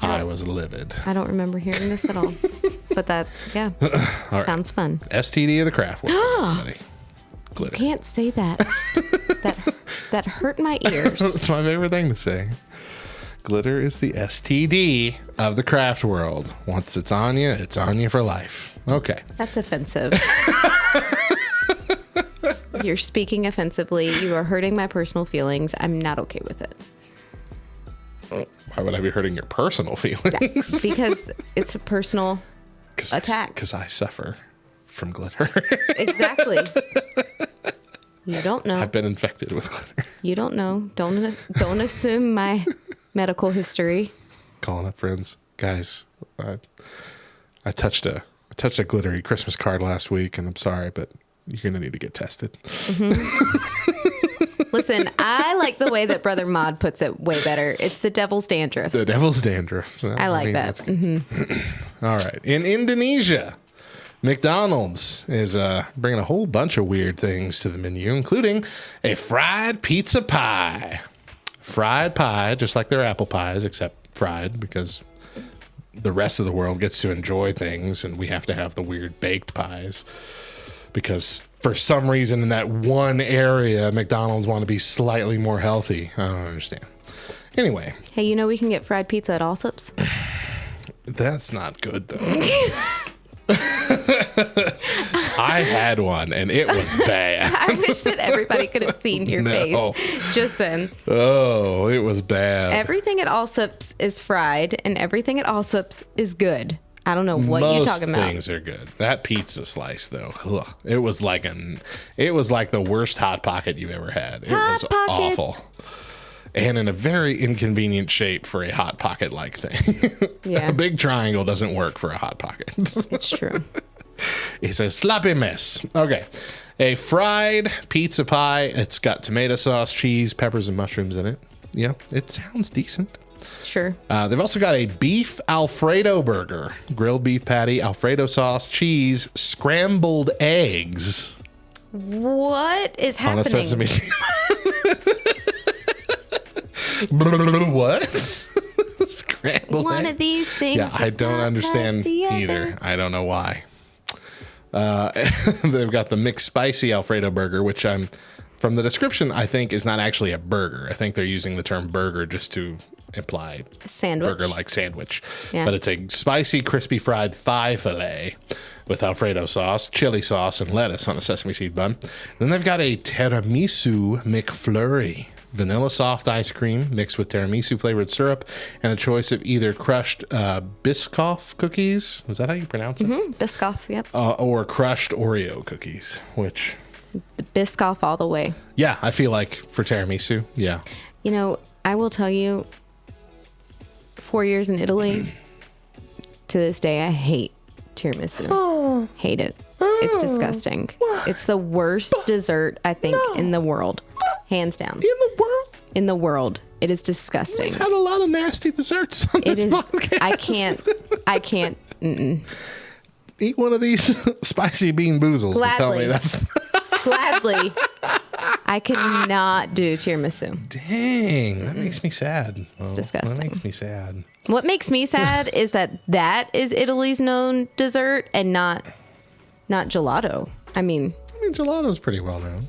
I was livid. I don't remember hearing this at all. But that, yeah, All right. sounds fun. STD of the craft world. everybody. Glitter. Can't say that. that hurt my ears. That's my favorite thing to say. Glitter is the STD of the craft world. Once it's on you for life. Okay. That's offensive. You're speaking offensively. You are hurting my personal feelings. I'm not okay with it. Why would I be hurting your personal feelings? Yeah, because it's a personal attack. Because I suffer from glitter. Exactly. You don't know. I've been infected with glitter. You don't know. Don't assume my medical history. Calling up friends. Guys, I touched a glittery Christmas card last week, and I'm sorry, but you're going to need to get tested. Mm-hmm. Listen, I like the way that Brother Mod puts it way better. It's the devil's dandruff. The devil's dandruff. I like that. Mm-hmm. All right. In Indonesia, McDonald's is bringing a whole bunch of weird things to the menu, including a fried pizza pie. Fried pie, just like their apple pies, except fried, because the rest of the world gets to enjoy things and we have to have the weird baked pies. Because for some reason in that one area, McDonald's want to be slightly more healthy. I don't understand. Anyway. Hey, you know we can get fried pizza at Allsup's? That's not good, though. I had one, and it was bad. I wish that everybody could have seen your No. face just then. Oh, it was bad. Everything at Allsup's is fried, and everything at Allsup's is good. I don't know what you're talking about. Most things are good. That pizza slice, though, ugh, it was like the worst Hot Pocket you've ever had. It was awful. And in a very inconvenient shape for a Hot Pocket-like thing. Yeah. A big triangle doesn't work for a Hot Pocket. It's true. It's a sloppy mess. Okay. A fried pizza pie. It's got tomato sauce, cheese, peppers, and mushrooms in it. Yeah, it sounds decent. Sure. They've also got a beef Alfredo burger. Grilled beef patty, Alfredo sauce, cheese, scrambled eggs. What is happening? On a sesame seed. What? Scrambled One egg? of these things. Yeah, I is don't not understand like the either. other. I don't know why. They've got the mixed spicy Alfredo burger, which from the description, I think is not actually a burger. I think they're using the term burger just to imply Sandwich. burger-like sandwich. Yeah. But it's a spicy, crispy fried thigh fillet with Alfredo sauce, chili sauce, and lettuce on a sesame seed bun. Then they've got a tiramisu McFlurry. Vanilla soft ice cream mixed with tiramisu flavored syrup and a choice of either crushed Biscoff cookies. Was that how you pronounce it? Biscoff, yep. Or crushed Oreo cookies, which, The Biscoff all the way. yeah, I feel like for tiramisu, yeah. You know, I will tell you, 4 years in Italy, to this day, I hate tiramisu. Hate it. It's disgusting. It's the worst dessert, I think, in the world. Hands down. In the world, In the world. It is disgusting. we've had a lot of nasty desserts on It this is. podcast. I can't. Eat one of these spicy bean boozles and tell me Gladly. that's... Gladly. I cannot do tiramisu. Dang, that makes me sad. It's disgusting. That makes me sad. What makes me sad is that is Italy's known dessert and not gelato. I mean, Gelato's pretty well known.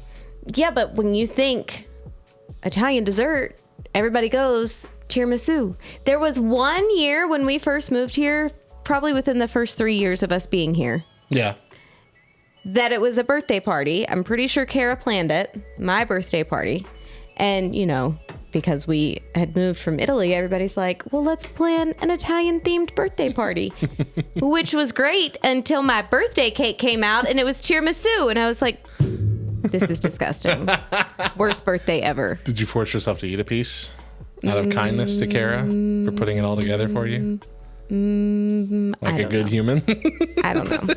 yeah, but when you think Italian dessert, everybody goes tiramisu. There was 1 year when we first moved here, probably within the first 3 years of us being here, Yeah. that it was a birthday party. I'm pretty sure Kara planned it, my birthday party. And, you know, because we had moved from Italy, everybody's like, well, let's plan an Italian themed birthday party, which was great until my birthday cake came out and it was tiramisu. And I was like, this is disgusting. Worst birthday ever. Did you force yourself to eat a piece out of kindness to Kara for putting it all together for you? Like a good human? I don't know.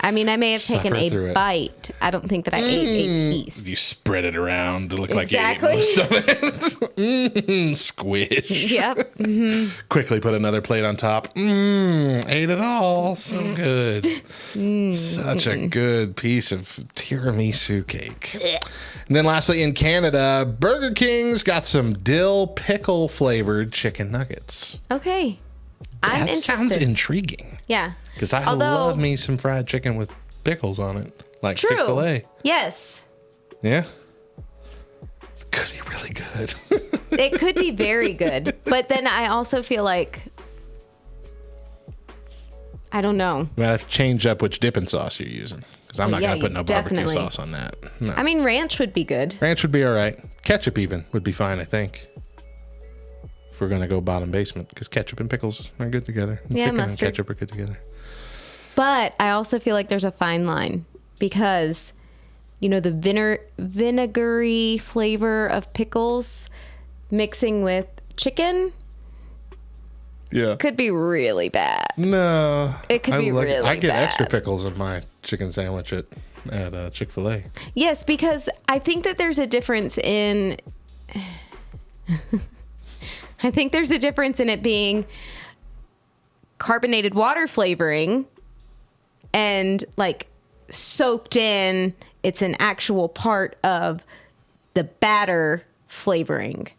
I mean, I may have taken Suffer through a it. bite. I don't think that I ate a piece. You spread it around to look Exactly. like you ate most of it. Squish. Yep. Quickly put another plate on top. Ate it all. So good. Such a good piece of tiramisu cake. And then lastly, in Canada, Burger King's got some dill pickle flavored chicken nuggets. Okay. I'm That sounds interested. intriguing. Yeah. Because I Although- love me some fried chicken with pickles on it. Like True. Chick-fil-A. Yes. Yeah. It could be really good. It could be very good. But then I also feel like, I don't know. You might have to change up which dipping sauce you're using. Because I'm not Yeah, going to put no barbecue definitely. sauce on that. No. I mean, ranch would be good. Ranch would be all right. Ketchup even would be fine, I think. If we're going to go bottom basement. Because ketchup and pickles are good together. And Yeah, chicken and mustard. ketchup are good together. But I also feel like there's a fine line because, you know, the vinegary flavor of pickles mixing with chicken Yeah. could be really bad. No. It could be really I get extra bad. pickles in my chicken sandwich at Chick-fil-A. Yes, because I think that there's a difference in I think there's a difference in it being carbonated water flavoring and like soaked in. It's an actual part of the batter flavoring.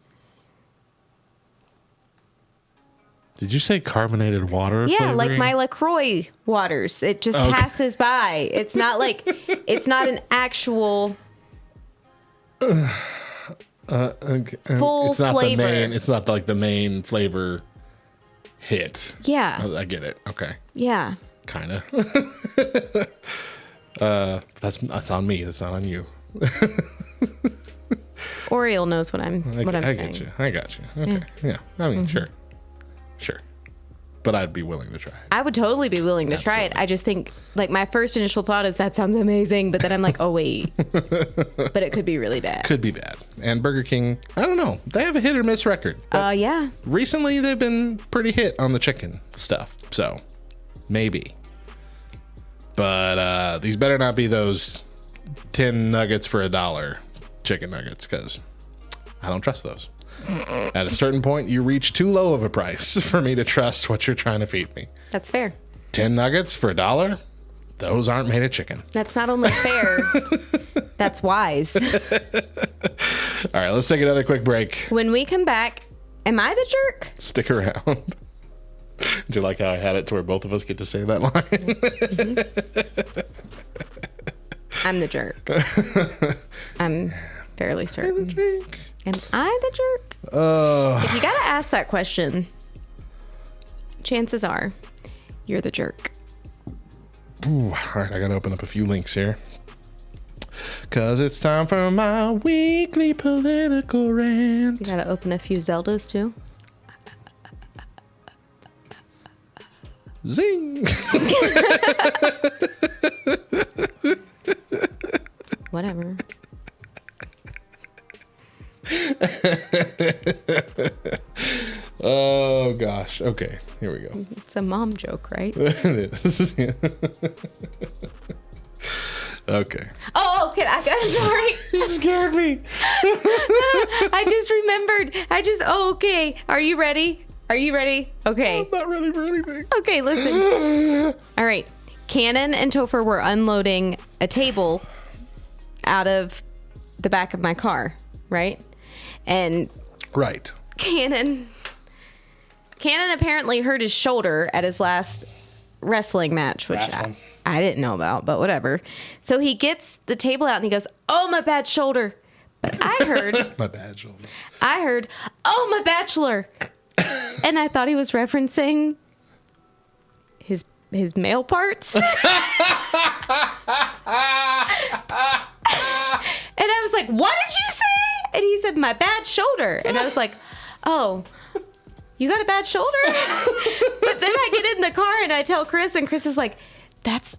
Did you say carbonated water? Yeah, like flavoring? my LaCroix waters. It just passes by. It's not like, it's not an actual full it's not flavor. It's not like the main flavor hit. Yeah. I get it. Okay. Yeah. Kind of. That's on me. That's not on you. Oriole knows what I'm I saying. get you. I got you. Okay. Yeah. I mean, sure. But I'd be willing to try it. I would totally be willing to try it. I just think, like, my first initial thought is that sounds amazing, but then I'm like, oh wait, but it could be really bad. Could be bad. And Burger King, I don't know. They have a hit or miss record. Yeah. Recently, they've been pretty hit on the chicken stuff. So, maybe. But these better not be those 10 nuggets for $1 chicken nuggets, because I don't trust those. At a certain point, you reach too low of a price for me to trust what you're trying to feed me. That's fair. 10 nuggets for $1? Those aren't made of chicken. That's not only fair, that's wise. All right, let's take another quick break. When we come back, am I the jerk? Stick around. Do you like how I had it to where both of us get to say that line? Mm-hmm. I'm the jerk. I'm fairly certain. Am I the jerk? If you gotta ask that question, chances are you're the jerk. Ooh, all right, I gotta open up a few links here. Cause it's time for my weekly political rant. You gotta open a few Zeldas too. Zing! Whatever. Oh gosh. Okay, here we go. It's a mom joke, right? It is. Okay. Oh, okay. Sorry. You scared me. I just remembered. Okay. Are you ready? Okay. I'm not ready for anything. Okay, listen. All right. Cannon and Topher were unloading a table out of the back of my car, right? And Right. Cannon apparently hurt his shoulder at his last wrestling match, which I didn't know about, but whatever. So he gets the table out and he goes, "Oh, my bad shoulder." But I heard, My bad shoulder. "Oh, my bachelor." And I thought he was referencing his male parts. And I was like, "What did you say?" And he said, "My bad shoulder." And I was like, "Oh, you got a bad shoulder?" But then I get in the car and I tell Chris, and Chris is like, That's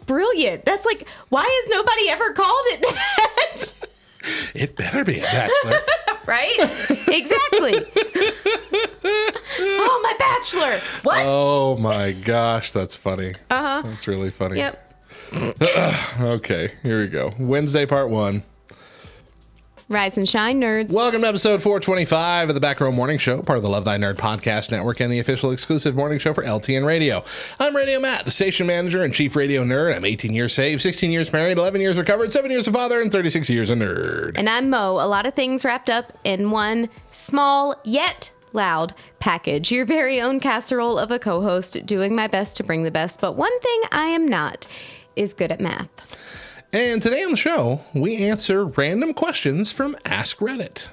brilliant. That's like, why has nobody ever called it that?" It better be a bachelor. Right? Exactly. Oh, my bachelor. What? Oh my gosh, that's funny. Uh-huh. That's really funny. Yep. Okay, here we go. Wednesday, part 1. Rise and shine, nerds. Welcome to episode 425 of the Back Row Morning Show, part of the Love Thy Nerd podcast network and the official exclusive morning show for LTN Radio. I'm Radio Matt, the station manager and chief radio nerd. I'm 18 years saved, 16 years married, 11 years recovered, 7 years a father, and 36 years a nerd. And I'm Mo. A lot of things wrapped up in one small yet loud package. Your very own casserole of a co-host, doing my best to bring the best. But one thing I am not is good at math. And today on the show, we answer random questions from Ask Reddit.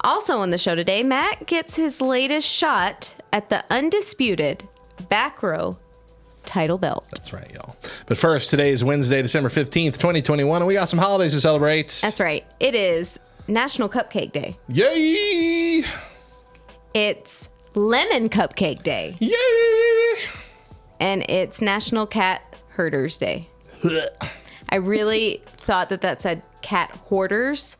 Also on the show today, Matt gets his latest shot at the undisputed back row title belt. That's right, y'all. But first, today is Wednesday, December 15th, 2021, and we got some holidays to celebrate. That's right. It is National Cupcake Day. Yay! It's Lemon Cupcake Day. Yay! And it's National Cat Herders Day. I really thought that said cat hoarders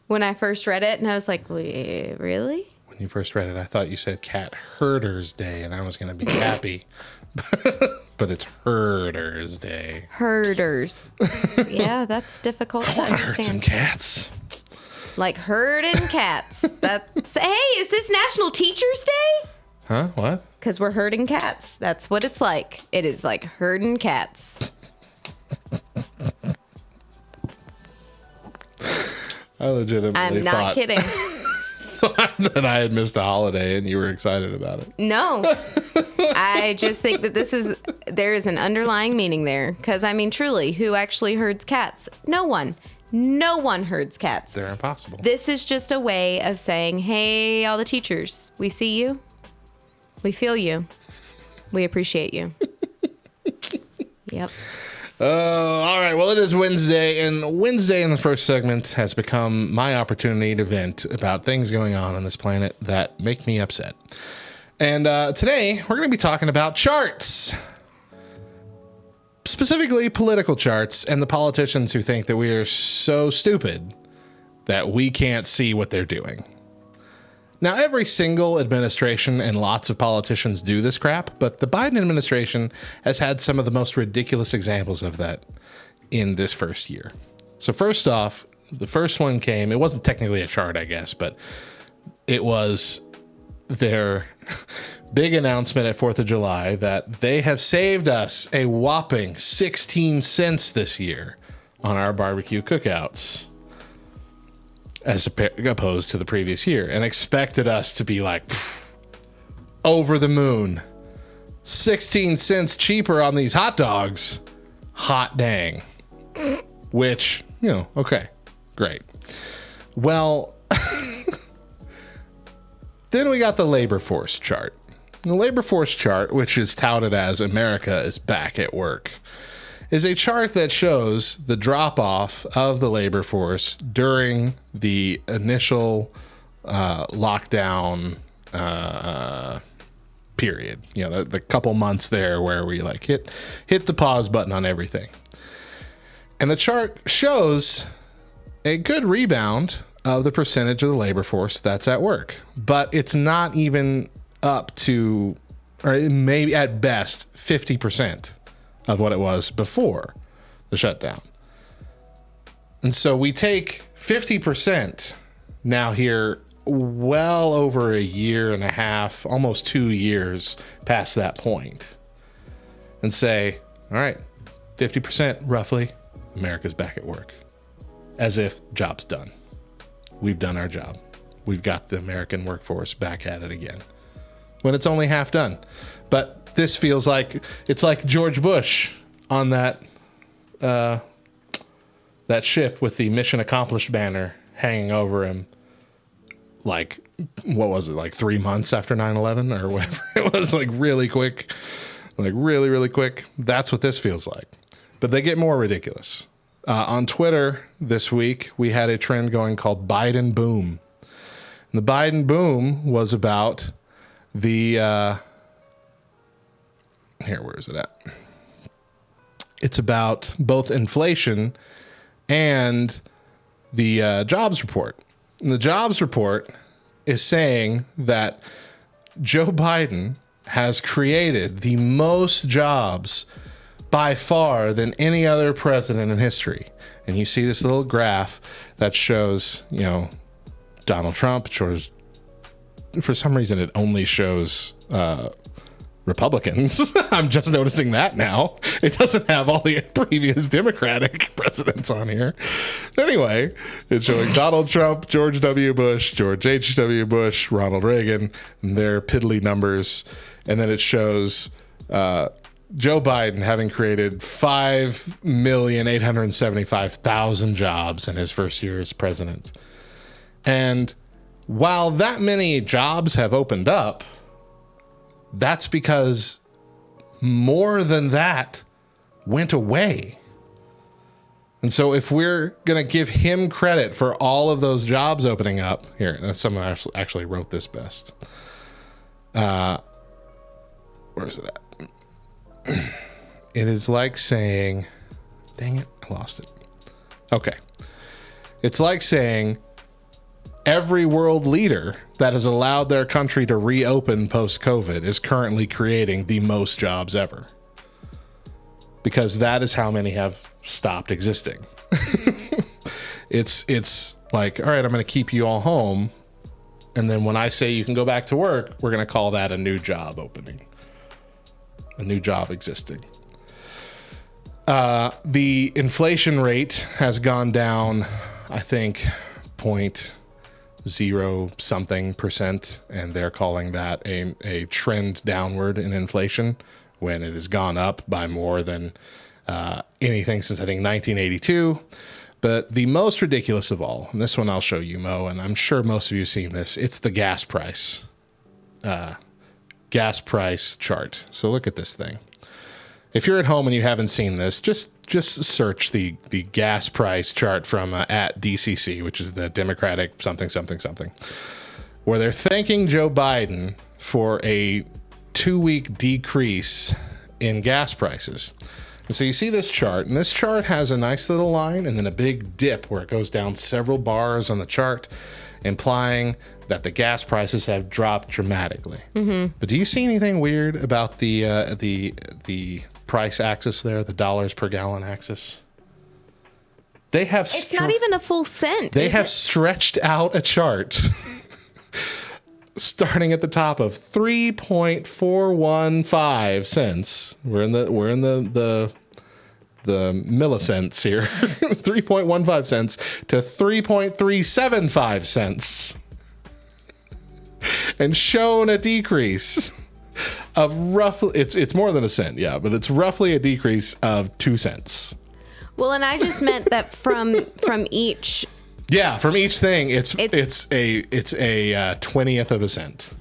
when I first read it, and I was like, wait, really? When you first read it, I thought you said Cat Herders Day, and I was going to be happy. But it's Herders Day. Herders. Yeah, that's difficult to I want to herd some understand. cats. Like herding cats. Hey, is this National Teachers Day? Huh? What? because we're herding cats. That's what it's like. It is like herding cats. I legitimately I'm not kidding. that I had missed a holiday and you were excited about it. No, I just think that there is an underlying meaning there. Because, I mean, truly, who actually herds cats? No one. No one herds cats. They're impossible. This is just a way of saying, hey, all the teachers, we see you. We feel you. We appreciate you. Yep. All right. Well, it is Wednesday, and Wednesday in the first segment has become my opportunity to vent about things going on this planet that make me upset. And today, we're going to be talking about charts. Specifically, political charts and the politicians who think that we are so stupid that we can't see what they're doing. Now, every single administration and lots of politicians do this crap, but the Biden administration has had some of the most ridiculous examples of that in this first year. So first off, the first one came, it wasn't technically a chart, I guess, but it was their big announcement at 4th of July that they have saved us a whopping 16 cents this year on our barbecue cookouts, as opposed to the previous year, and expected us to be like over the moon. 16 cents cheaper on these hot dogs. Hot dang. Which, okay, great. Well, then we got the labor force chart. The labor force chart, which is touted as America is back at work, is a chart that shows the drop-off of the labor force during the initial lockdown period. The couple months there where we hit the pause button on everything. And the chart shows a good rebound of the percentage of the labor force that's at work. But it's not even up to, or maybe at best, 50% of what it was before the shutdown. And so we take 50% now here, well over a year and a half, almost 2 years past that point, and say, all right, 50% roughly, America's back at work. As if job's done. We've done our job. We've got the American workforce back at it again, when it's only half done. But this feels like it's like George Bush on that ship with the mission accomplished banner hanging over him. Like, what was it? Like 3 months after 9/11 or whatever. It was really quick, really, really quick. That's what this feels like. But they get more ridiculous. On Twitter this week, we had a trend going called Biden Boom. And the Biden Boom was about the where is it at? It's about both inflation and the jobs report. And the jobs report is saying that Joe Biden has created the most jobs by far than any other president in history. And you see this little graph that shows, Donald Trump. Shows, for some reason, it only shows Republicans. I'm just noticing that now. It doesn't have all the previous Democratic presidents on here. Anyway, it's showing Donald Trump, George W. Bush, George H.W. Bush, Ronald Reagan, and their piddly numbers. And then it shows Joe Biden having created 5,875,000 jobs in his first year as president. And while that many jobs have opened up, that's because more than that went away. And so if we're going to give him credit for all of those jobs opening up, here, that's someone actually wrote this best. Where is it at? It is like saying, dang it, I lost it. Okay. It's like saying every world leader that has allowed their country to reopen post-COVID is currently creating the most jobs ever. Because that is how many have stopped existing. It's like, all right, I'm going to keep you all home And then when I say you can go back to work, we're going to call that a new job opening, a new job existing. The inflation rate has gone down, I think, 0.0 something percent, and they're calling that a trend downward in inflation when it has gone up by more than anything since, I think, 1982. But the most ridiculous of all, and this one I'll show you, Mo, and I'm sure most of you have seen this, it's the gas price. Gas price chart. So look at this thing. If you're at home and you haven't seen this, just search the gas price chart from at DCC, which is the Democratic something, where they're thanking Joe Biden for a 2-week decrease in gas prices. And so you see this chart, and this chart has a nice little line and then a big dip where it goes down several bars on the chart, implying that the gas prices have dropped dramatically. Mm-hmm. But do you see anything weird about the price axis there, the dollars per gallon axis? They have It's not even a full cent. They have stretched out a chart starting at the top of 3.415 cents. We're in the millicents here. 3.15 cents to 3.375 cents. And shown a decrease of roughly, it's more than a cent, yeah, but it's roughly a decrease of 2 cents. Well, and I just meant that from each. Yeah, from each thing, it's a 20th of a cent.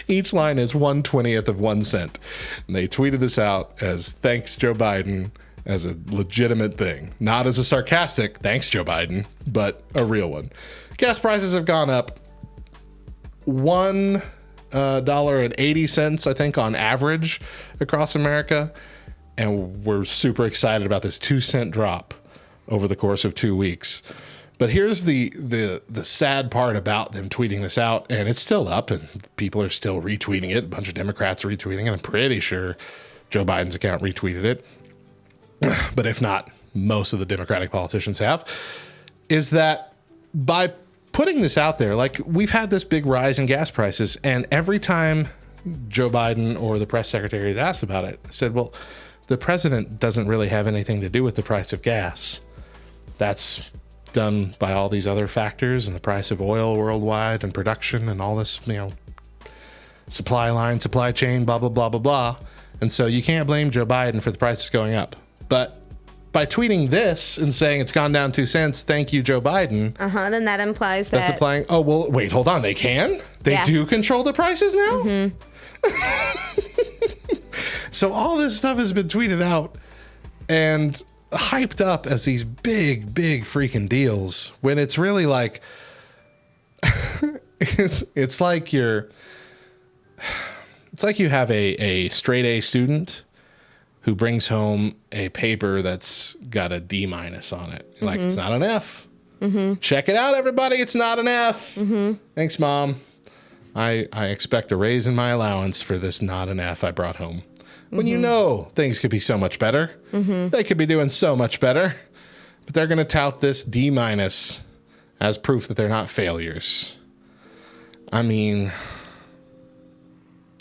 Each line is 1/20th of 1 cent. And they tweeted this out as thanks Joe Biden, as a legitimate thing. Not as a sarcastic thanks Joe Biden, but a real one. Gas prices have gone up $1.80, I think, on average across America. And we're super excited about this 2 cent drop over the course of 2 weeks. But here's the sad part about them tweeting this out, and it's still up, and people are still retweeting it. A bunch of Democrats are retweeting it. I'm pretty sure Joe Biden's account retweeted it. But if not, most of the Democratic politicians have, is that by putting this out there, like, we've had this big rise in gas prices, and every time Joe Biden or the press secretary is asked about it, said, well, the president doesn't really have anything to do with the price of gas. That's done by all these other factors and the price of oil worldwide and production and all this, supply line, supply chain, blah, blah, blah, blah, blah. And so you can't blame Joe Biden for the prices going up. But by tweeting this and saying it's gone down 2 cents, thank you, Joe Biden. Then that implies that's that. Applying. Oh, well, wait, hold on. They can? They do control the prices now? Mm-hmm. So all this stuff has been tweeted out and hyped up as these big, big freaking deals when it's really like, it's like you have a straight A student who brings home a paper that's got a D- on it. Mm-hmm. Like, it's not an F. Mm-hmm. Check it out, everybody. It's not an F. Mm-hmm. Thanks, Mom. I expect a raise in my allowance for this not an F I brought home. When you know things could be so much better. Mm-hmm. They could be doing so much better. But they're going to tout this D- as proof that they're not failures. I mean,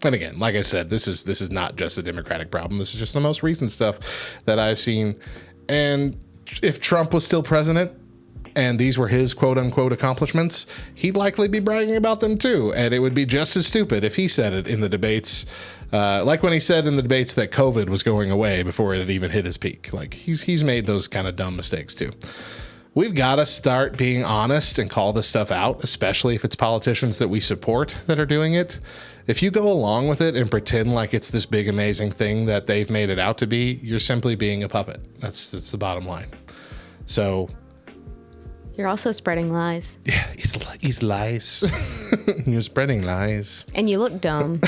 and again, like I said, this is not just a Democratic problem. This is just the most recent stuff that I've seen. And if Trump was still president and these were his quote unquote accomplishments, he'd likely be bragging about them too. And it would be just as stupid if he said it in the debates. Like when he said in the debates that COVID was going away before it had even hit his peak. Like, he's made those kind of dumb mistakes too. We've got to start being honest and call this stuff out, especially if it's politicians that we support that are doing it. If you go along with it and pretend like it's this big, amazing thing that they've made it out to be, you're simply being a puppet. That's the bottom line. So You're also spreading lies. yeah, he's lies. You're spreading lies. And you look dumb.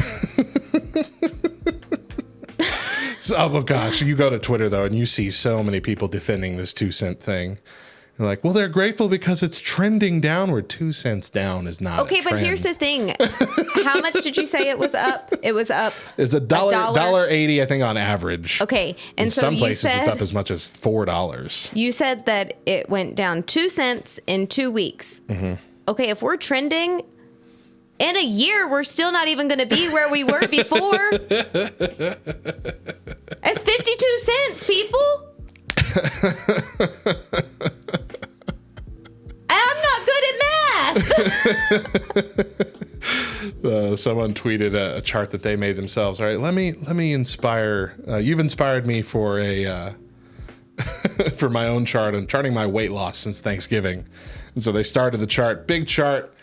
Oh gosh, you go to Twitter though, and you see so many people defending this 2 cent thing, You're like, well, they're grateful because it's trending downward. 2 cents down is not Okay, a but here's the trend. thing. How much did you say it was up? It was up. It's $1.80, I think, on average. Okay, and In so some you places, said, it's up as much as $4. you said that it went down 2 cents in 2 weeks. Mm-hmm. Okay, if we're trending in a year, we're still not even going to be where we were before. It's 52 cents, people. I'm not good at math. Someone tweeted a chart that they made themselves. All right, let me inspire. You've inspired me for a for my own chart. I'm charting my weight loss since Thanksgiving, and so they started the chart. Big chart.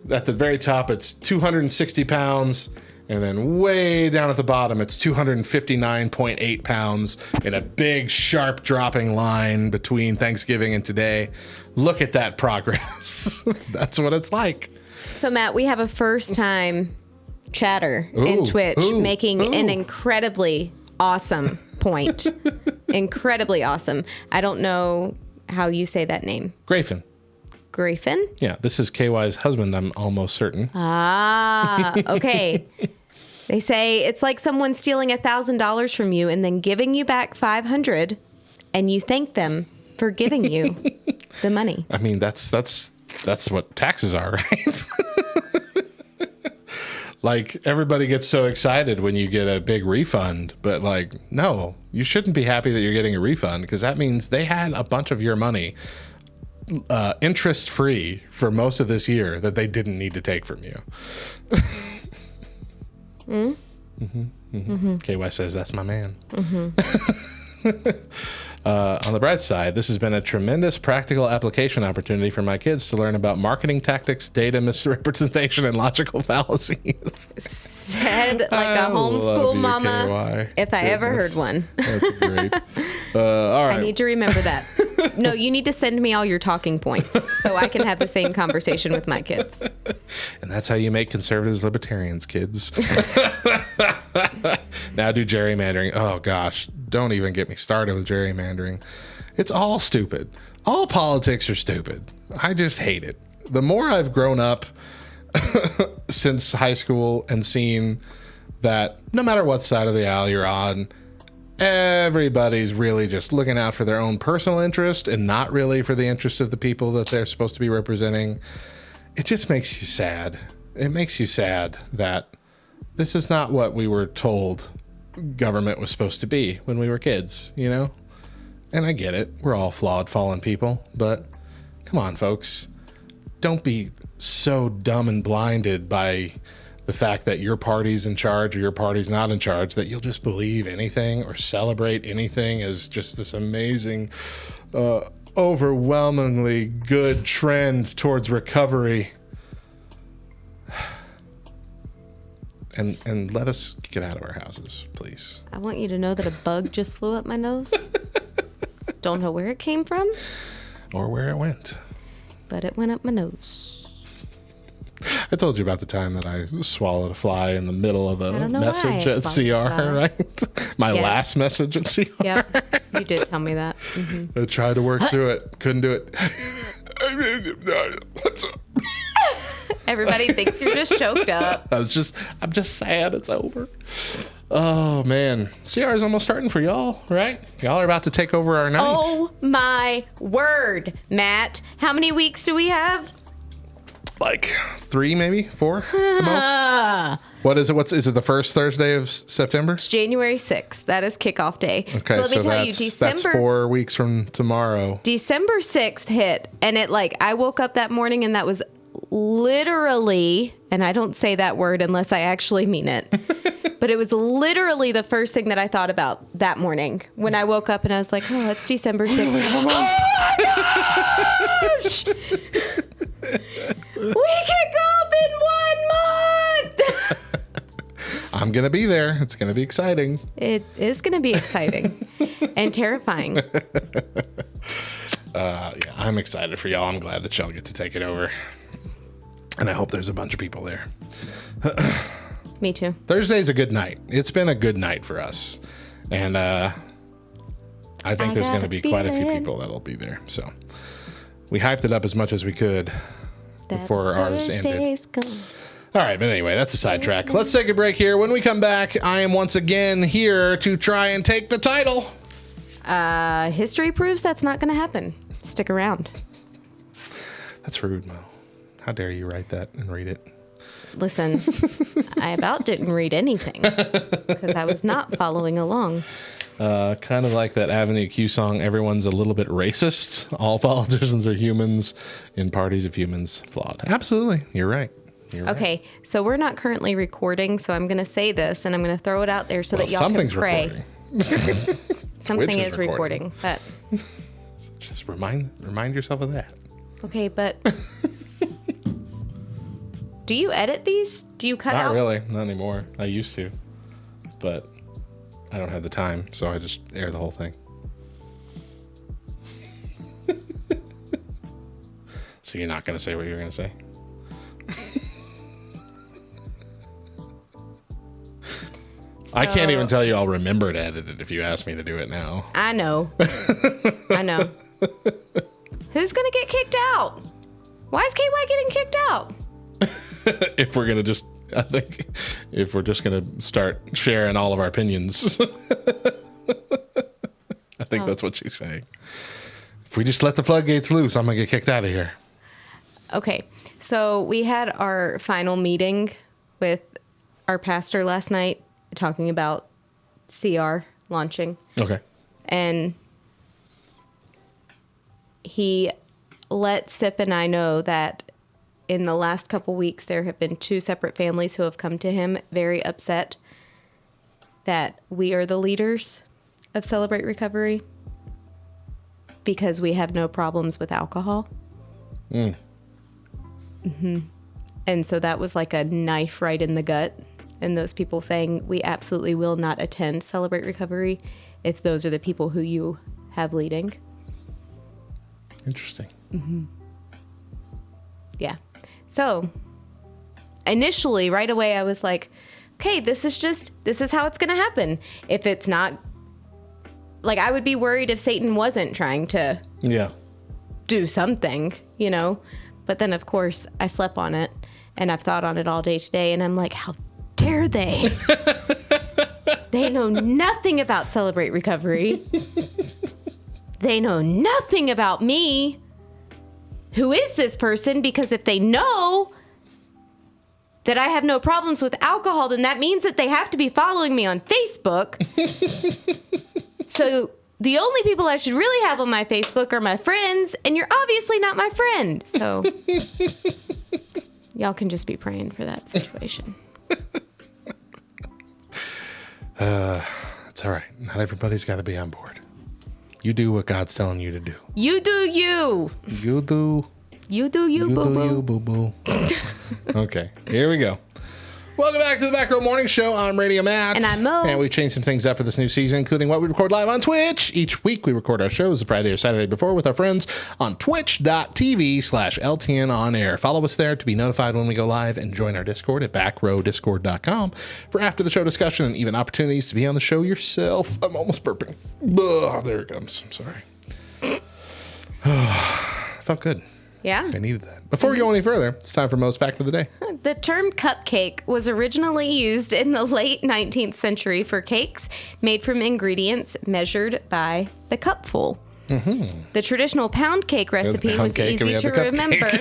At the very top, it's 260 pounds. And then way down at the bottom, it's 259.8 pounds in a big, sharp dropping line between Thanksgiving and today. Look at that progress. That's what it's like. So, Matt, we have a first-time chatter in Twitch making an incredibly awesome point. Incredibly awesome. I don't know how you say that name. Grafin. Grafin? Yeah, this is KY's husband, I'm almost certain. Ah, okay. They say it's like someone stealing $1,000 from you and then giving you back $500, and you thank them for giving you the money. I mean, that's what taxes are, right? Like, everybody gets so excited when you get a big refund, but like, no, you shouldn't be happy that you're getting a refund, because that means they had a bunch of your money interest free for most of this year that they didn't need to take from you. KY says that's my man. On the bright side, this has been a tremendous practical application opportunity for my kids to learn about marketing tactics, data misrepresentation, and logical fallacies. Said like a homeschool mama, KY. if I ever heard one. That's great. All right. I need to remember that. No, you need to send me all your talking points so I can have the same conversation with my kids. And that's how you make conservatives libertarians, kids. Now do gerrymandering. Oh, gosh. Don't even get me started with gerrymandering. It's all stupid. All politics are stupid. I just hate it. The more I've grown up since high school and seen that no matter what side of the aisle you're on, everybody's really just looking out for their own personal interest and not really for the interest of the people that they're supposed to be representing. It just makes you sad. It makes you sad that this is not what we were told government was supposed to be when we were kids, you know? And I get it. We're all flawed, fallen people. But come on, folks. Don't be so dumb and blinded by the fact that your party's in charge or your party's not in charge that you'll just believe anything or celebrate anything as just this amazing, overwhelmingly good trend towards recovery. And let us get out of our houses, please. I want you to know that a bug just flew up my nose. Don't know where it came from. Or where it went. But it went up my nose. I told you about the time that I swallowed a fly in the middle of a message at CR, right? My last message at CR. Yep, you did tell me that. Mm-hmm. I tried to work through it. Couldn't do it. What's up? Everybody thinks you're just choked up. I'm just sad it's over. Oh, man. CR is almost starting for y'all, right? Y'all are about to take over our night. Oh, my word, Matt. How many weeks do we have? Like 3, maybe 4 the most. What is it? Is it the first Thursday of September? It's January 6th. That is kickoff day. Okay, so let me tell you, that's 4 weeks from tomorrow. December 6th hit, and I woke up that morning, and that was literally, and I don't say that word unless I actually mean it, but it was literally the first thing that I thought about that morning when I woke up, and I was like, oh, it's December 6th. Oh my gosh! We kick off in 1 month! I'm going to be there. It's going to be exciting. It is going to be exciting and terrifying. Yeah, I'm excited for y'all. I'm glad that y'all get to take it over. And I hope there's a bunch of people there. Me too. Thursday's a good night. It's been a good night for us. And I think there's going to be quite a few people that'll be there. So We hyped it up as much as we could before ours ended. All right, but anyway, that's a sidetrack. Let's take a break here. When we come back, I am once again here to try and take the title. History proves that's not going to happen. Stick around. That's rude, Mo. How dare you write that and read it? Listen, I about didn't read anything because I was not following along. Kind of like that Avenue Q song, everyone's a little bit racist. All politicians are humans in parties of humans flawed. Absolutely. You're right. Okay, so we're not currently recording, so I'm going to say this, and I'm going to throw it out there so that y'all can pray. Something is recording. But just remind yourself of that. Okay, but do you edit these? Do you cut out? Not really. Not anymore. I used to, but I don't have the time, so I just air the whole thing. So you're not going to say what you're going to say? I can't even tell you I'll remember to edit it if you ask me to do it now. I know. I know. Who's going to get kicked out? Why is KY getting kicked out? If we're going to I think if we're just going to start sharing all of our opinions. I think that's what she's saying. If we just let the floodgates loose, I'm going to get kicked out of here. Okay. So we had our final meeting with our pastor last night talking about CR launching. Okay. And he let Sip and I know that in the last couple weeks, there have been 2 separate families who have come to him very upset that we are the leaders of Celebrate Recovery because we have no problems with alcohol. Mm-hmm. And so that was like a knife right in the gut. And those people saying, we absolutely will not attend Celebrate Recovery if those are the people who you have leading. Interesting. Mm-hmm. Yeah. So initially, right away, I was like, okay, this is how it's going to happen. If it's not, like, I would be worried if Satan wasn't trying to do something, you know? But then, of course, I slept on it, and I've thought on it all day today, and I'm like, how dare they? They know nothing about Celebrate Recovery. They know nothing about me. Who is this person? Because if they know that I have no problems with alcohol, then that means that they have to be following me on Facebook. So the only people I should really have on my Facebook are my friends, and you're obviously not my friend. So y'all can just be praying for that situation. It's all right. Not everybody's got to be on board. You do what God's telling you to do. You do you. You do. You do you, boo-boo. You boo-boo. Okay, here we go. Welcome back to the Back Row Morning Show. I'm Radio Matt. And I'm Mo. And we've changed some things up for this new season, including what we record live on Twitch. Each week we record our shows the Friday or Saturday before with our friends on twitch.tv/LTN on air. Follow us there to be notified when we go live and join our Discord at backrowdiscord.com for after the show discussion and even opportunities to be on the show yourself. I'm almost burping. There it comes. I'm sorry. Felt good. Yeah. I needed that. Before we go any further, it's time for Mo's Fact of the Day. The term cupcake was originally used in the late 19th century for cakes made from ingredients measured by the cupful. Mm-hmm. The traditional pound cake recipe was easy to remember.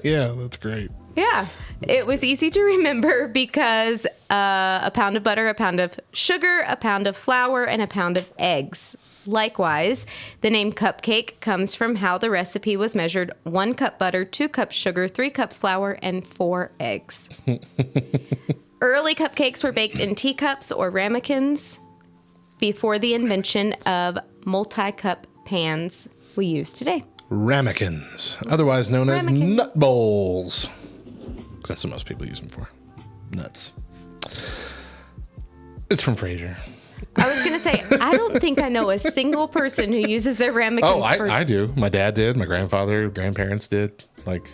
Yeah, that's great. Yeah, it was easy to remember because a pound of butter, a pound of sugar, a pound of flour, and a pound of eggs. Likewise, the name cupcake comes from how the recipe was measured: 1 cup butter, 2 cups sugar, 3 cups flour, and 4 eggs. Early cupcakes were baked in teacups or ramekins before the invention of multi-cup pans we use today. Ramekins, otherwise known as nut bowls. That's what most people use them for. Nuts. It's from Frasier. I was going to say, I don't think I know a single person who uses their ramekins. Oh, I do. My dad did. My grandparents did. Like,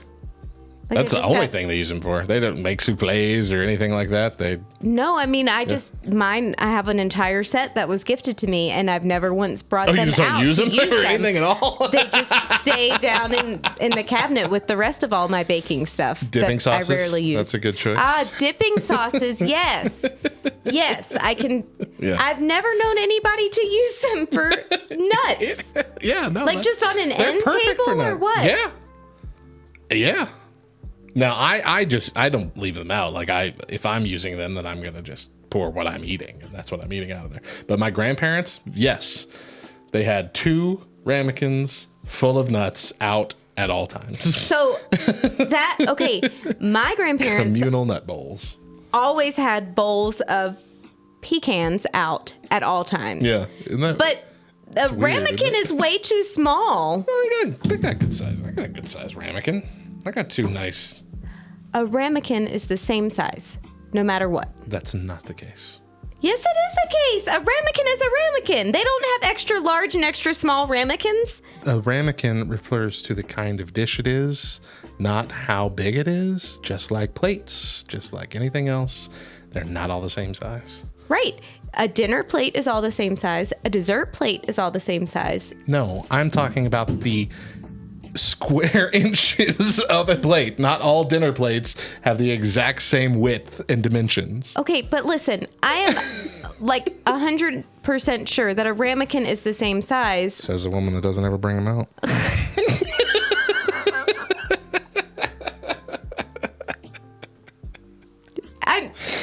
Like, That's I the just only got- thing they use them for. They don't make souffles or anything like that. No, I mean, I have an entire set that was gifted to me, and I've never once brought Oh, them you just out don't use to them use or them. anything at all? They just stay down in the cabinet with the rest of all my baking stuff. Dipping that sauces? I rarely use. That's a good choice. Dipping sauces, yes. Yes, I can. Yeah. I've never known anybody to use them for nuts. Yeah, no. Like just on an they're end perfect for table or nuts. what? Yeah. Yeah. Now I don't leave them out. Like if I'm using them, then I'm gonna just pour what I'm eating, and that's what I'm eating out of there. But my grandparents, yes, they had 2 ramekins full of nuts out at all times. So my grandparents Communal nut bowls. always had bowls of pecans out at all times. Yeah. Isn't that, But a weird, ramekin isn't it? is way too small. they got good size. I got a good size ramekin. I got 2 nice. A ramekin is the same size, no matter what. That's not the case. Yes, it is the case. A ramekin is a ramekin. They don't have extra large and extra small ramekins. A ramekin refers to the kind of dish it is, not how big it is. Just like plates, just like anything else, they're not all the same size. Right. A dinner plate is all the same size. A dessert plate is all the same size. No, I'm talking about the square inches of a plate. Not all dinner plates have the exact same width and dimensions. Okay, but listen, I am like 100% sure that a ramekin is the same size. Says the woman that doesn't ever bring them out.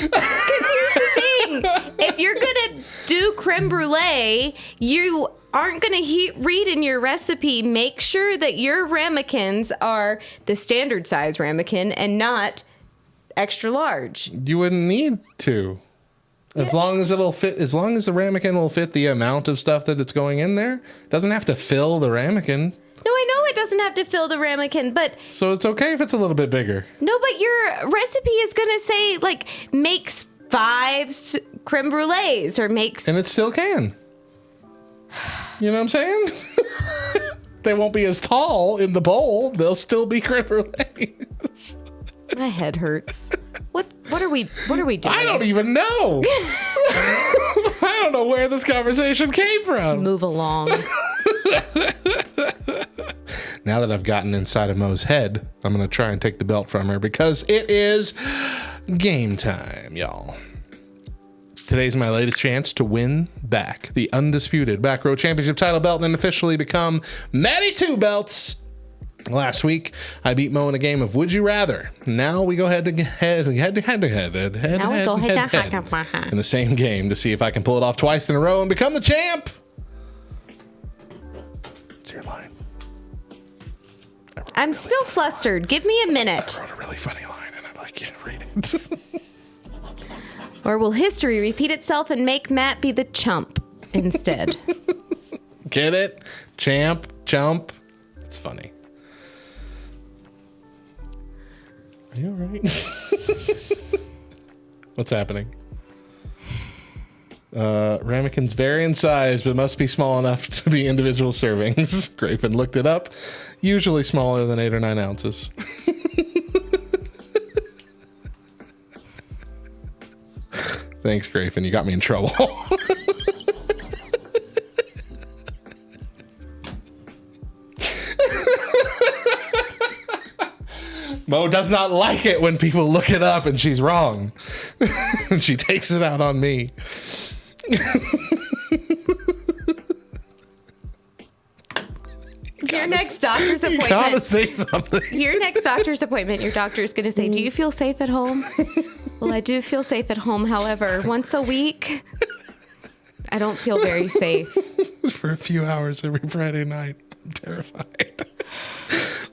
Because here's the thing. If you're going to do creme brulee, you aren't going to read in your recipe, make sure that your ramekins are the standard size ramekin and not extra large. You wouldn't need to. As long as it'll fit, as long as the ramekin will fit the amount of stuff that it's going in there, it doesn't have to fill the ramekin. No, I know it doesn't have to fill the ramekin, but So it's okay if it's a little bit bigger. no, but your recipe is going to say like makes 5 creme brulees or makes. And it still can. You know what I'm saying? They won't be as tall in the bowl. They'll still be creme brulees. My head hurts. What are we doing? I don't even know. I don't know where this conversation came from. Move along. Now that I've gotten inside of Mo's head, I'm going to try and take the belt from her because it is game time, y'all. Today's my latest chance to win back the undisputed back row championship title belt and officially become Matty 2 belts. Last week, I beat Mo in a game of Would You Rather. Now we go head to head in the same game to see if I can pull it off twice in a row and become the champ. It's your line. I'm still flustered. Give me a minute. I wrote a really funny line and I'd like you to read it. Or will history repeat itself and make Matt be the chump instead? Get it? Champ, chump. It's funny. Are you all right? What's happening? Ramekins vary in size, but must be small enough to be individual servings. Grafen looked it up. Usually smaller than 8 or 9 ounces. Thanks, Grafen. You got me in trouble. Mo does not like it when people look it up and she's wrong. She takes it out on me. Your next doctor's You gotta appointment. say something. Your next doctor's appointment, your doctor is going to say, "Do you feel safe at home?" Well, I do feel safe at home. However, once a week, I don't feel very safe. For a few hours every Friday night. I'm terrified.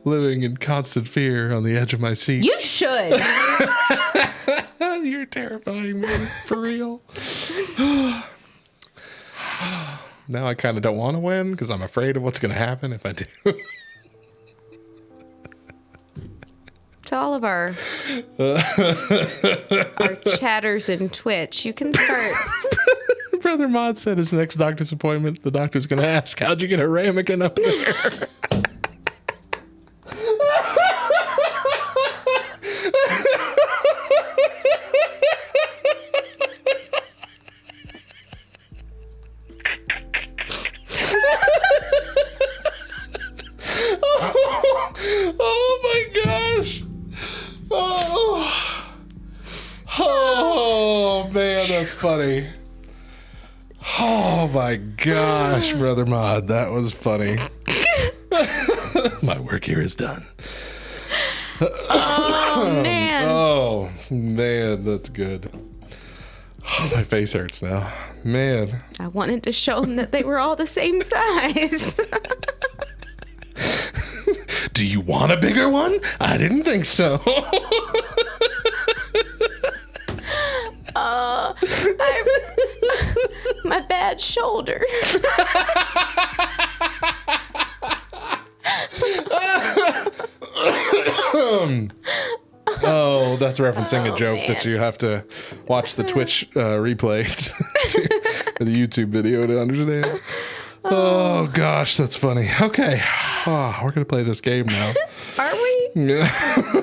Living in constant fear on the edge of my seat. You should. You're terrifying me. For real. Now I kind of don't want to win because I'm afraid of what's going to happen if I do. To all of our chatters in Twitch, you can start. Brother Mod said his next doctor's appointment, the doctor's going to ask, how'd you get a ramekin up there? Oh my gosh. Oh man, that's funny. Oh my gosh, Brother Mod, that was funny. My work here is done. Oh, man. Oh man, that's good. Oh, my face hurts now. Man. I wanted to show them that they were all the same size. Do you want a bigger one? I didn't think so. My bad shoulder. Oh, that's referencing a joke that you have to watch the Twitch replay to the YouTube video to understand. Oh gosh, that's funny. Okay, we're gonna play this game now. Are we? Yeah.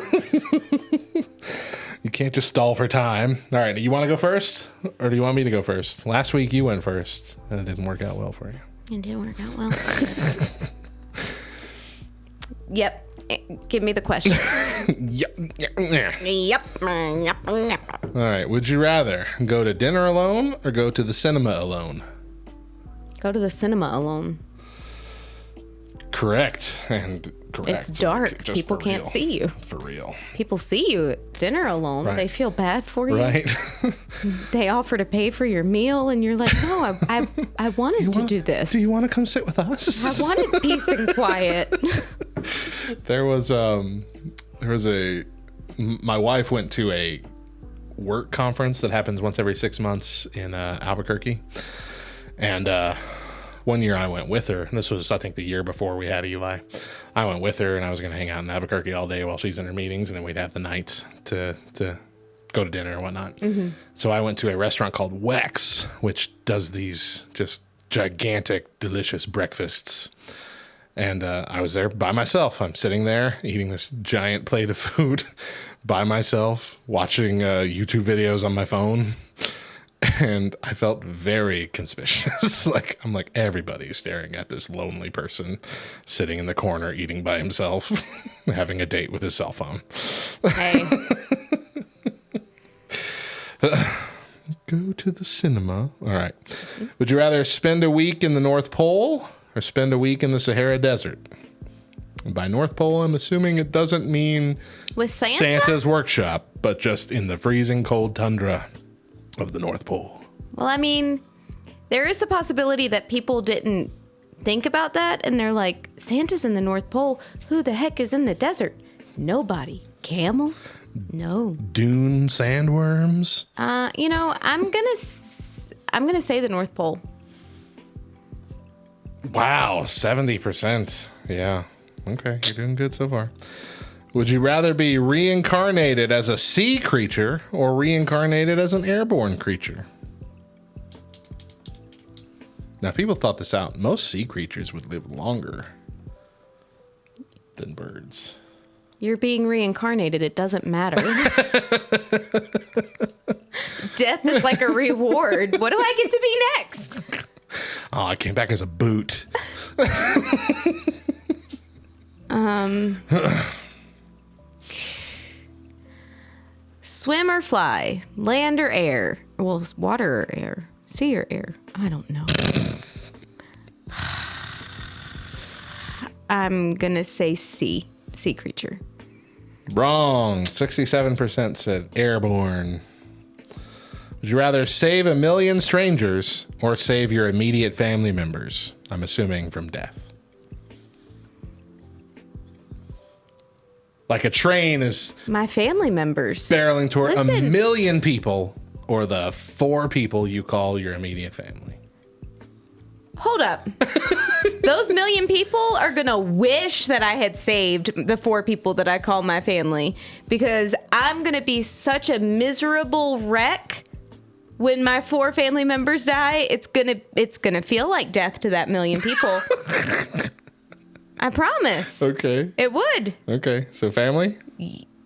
You can't just stall for time. All right, you want to go first, or do you want me to go first? Last week you went first, and it didn't work out well for you. It didn't work out well. Yep. Give me the question. Yep. Yep. All right. Would you rather go to dinner alone or go to the cinema alone? Go to the cinema alone. Correct. And correct. It's dark. Just People for can't real. see you. For real. People see you at dinner alone. Right. They feel bad for you. Right. They offer to pay for your meal, and you're like, no, I wanted to do this. Do you want to come sit with us? I wanted peace and quiet. There was my wife went to a work conference that happens once every 6 months in Albuquerque, and one year I went with her. And this was, I think, the year before we had Eli. I went with her, and I was going to hang out in Albuquerque all day while she's in her meetings, and then we'd have the night to go to dinner and whatnot. Mm-hmm. So I went to a restaurant called WEX, which does these just gigantic, delicious breakfasts. And I was there by myself. I'm sitting there eating this giant plate of food by myself, watching YouTube videos on my phone. And I felt very conspicuous. I'm like, everybody's staring at this lonely person sitting in the corner eating by himself, having a date with his cell phone. Hey. Go to the cinema. All right. Would you rather spend a week in the North Pole or spend a week in the Sahara Desert? And by North Pole, I'm assuming it doesn't mean With Santa? Santa's workshop, but just in the freezing cold tundra of the North Pole. Well, I mean, there is the possibility that people didn't think about that, and they're like, Santa's in the North Pole. Who the heck is in the desert? Nobody. Camels? No. Dune sandworms? I'm gonna say the North Pole. Wow, 70%. Yeah. Okay, you're doing good so far. Would you rather be reincarnated as a sea creature or reincarnated as an airborne creature? Now, people thought this out. Most sea creatures would live longer than birds. You're being reincarnated. It doesn't matter. Death is like a reward. What do I get to be next? Oh, I came back as a boot. Swim or fly? Land or air? Well, water or air? Sea or air? I don't know. I'm going to say sea. Sea creature. Wrong. 67% said airborne. Would you rather save 1 million strangers or save your immediate family members? I'm assuming from death. Like a train is My family members. barreling toward Listen. 1 million people or the 4 people you call your immediate family. Hold up. Those 1 million people are going to wish that I had saved the 4 people that I call my family, because I'm going to be such a miserable wreck when my 4 family members die. It's going to feel like death to that 1 million people. I promise. Okay. It would. Okay. So family?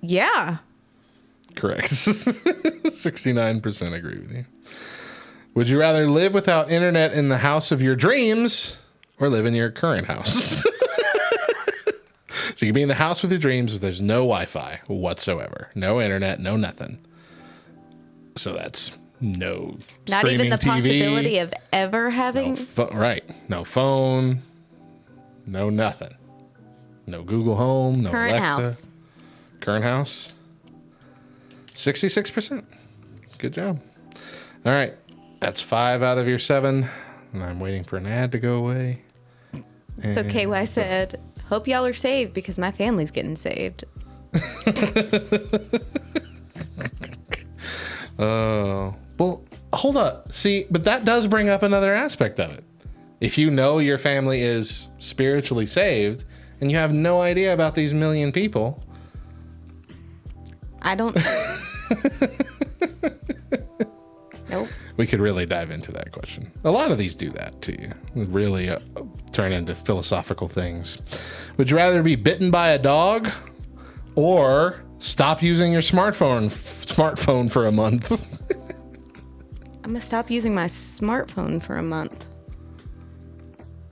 Yeah. Correct. 69% agree with you. Would you rather live without internet in the house of your dreams or live in your current house? So So you can be in the house with your dreams, but there's no Wi-Fi whatsoever, no internet, no nothing. So that's no Not even the streaming TV, possibility of ever having. right? No phone, no nothing, no Google Home, no Current Alexa. house. Current house, 66%. Good job. All right, that's 5 out of your 7, and I'm waiting for an ad to go away. So KY said, hope y'all are saved because my family's getting saved. Oh, well, hold up. See, but that does bring up another aspect of it. If you know your family is spiritually saved and you have no idea about these million people. I don't. Nope. We could really dive into that question. A lot of these do that to you. Really turn into philosophical things. Would you rather be bitten by a dog or stop using your smartphone for a month? I'm going to stop using my smartphone for a month.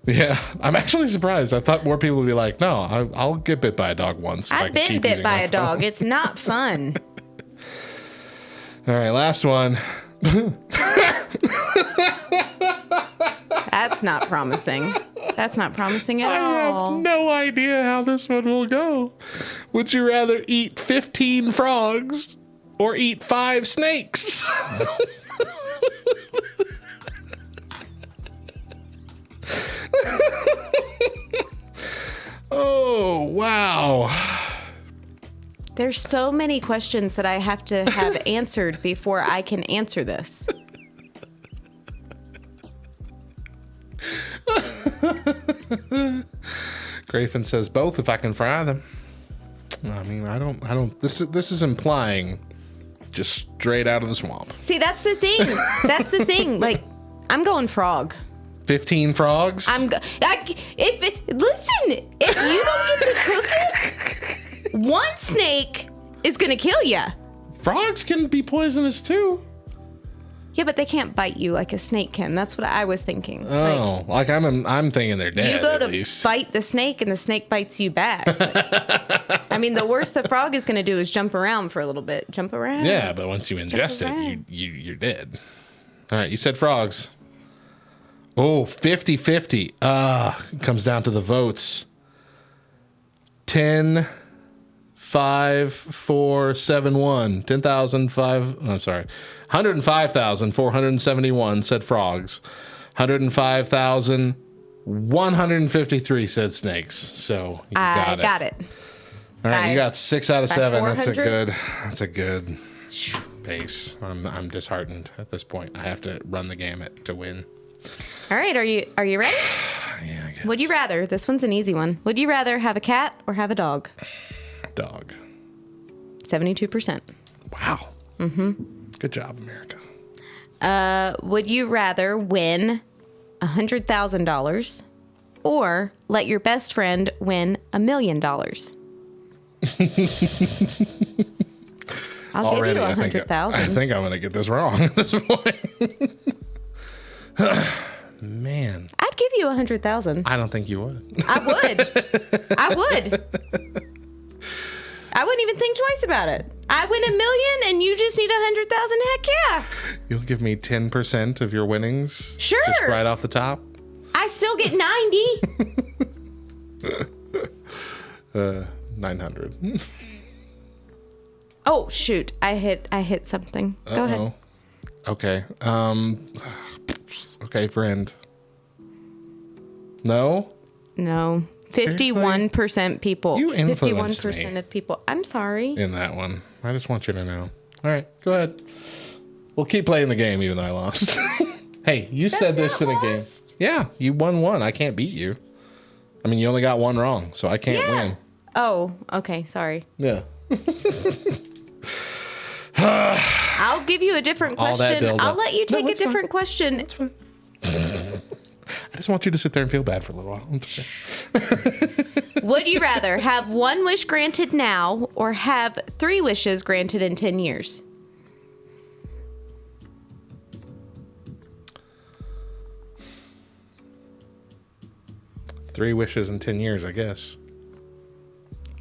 Yeah, I'm actually surprised. I thought more people would be like, no, I'll get bit by a dog once. I've been bit by a dog. It's not fun. All right, last one. That's not promising. That's not promising at I all. have no idea how this one will go. Would you rather eat 15 frogs or eat 5 snakes? Oh, wow. There's so many questions that I have to have answered before I can answer this. Grafin says both if I can fry them. I mean, I don't, this is implying just straight out of the swamp. See, that's the thing. That's the thing. Like, I'm going frog. 15 frogs? Listen, if you don't get to cook it, one snake is going to kill you. Frogs can be poisonous too. Yeah, but they can't bite you like a snake can. That's what I was thinking. Oh, like I'm thinking they're dead. You go at to least. bite the snake and the snake bites you back. I mean, the worst the frog is going to do is jump around for a little bit. Jump around. Yeah, but once you ingest it, you're dead. All right, you said frogs. Oh, 50-50. It comes down to the votes. 10, 5, 4, 7, 1. 10,005. I'm sorry. 105,471 said frogs. 105,153 said snakes. So you got it. Got it. All right, you got 6 out of 7. 400? That's a good pace. I'm disheartened at this point. I have to run the gamut to win. All right, are you ready? Yeah, I guess. Would you rather? This one's an easy one. Would you rather have a cat or have a dog? Dog. 72%. Wow. Good job, America. Would you rather win $100,000 or let your best friend win $1 million? I'll Already, give you I think $100,000. I'm going to get this wrong at this point. Man, I'd give you $100,000. I don't think you would. I would. I would. I wouldn't even think twice about it. I win $1 million and you just need $100,000. Heck yeah. You'll give me 10% of your winnings? Sure. Just right off the top? I still get 90. 900. Oh shoot! I hit something. Go ahead. Okay. Okay, friend. No? No. 51% people. You influenced 51% me. of people. I'm sorry. In that one. I just want you to know. All right, go ahead. We'll keep playing the game even though I lost. Hey, you said this in a game. lost. Yeah, you won one. I can't beat you. I mean, you only got one wrong, so I can't win. Oh, okay. Sorry. Yeah. I'll give you a different All that question. build-up. I'll let you take a it's fine. different question. That's fine. I just want you to sit there and feel bad for a little while. It's okay. Would you rather have one wish granted now or have 3 wishes granted in 10 years? Three wishes in 10 years, I guess.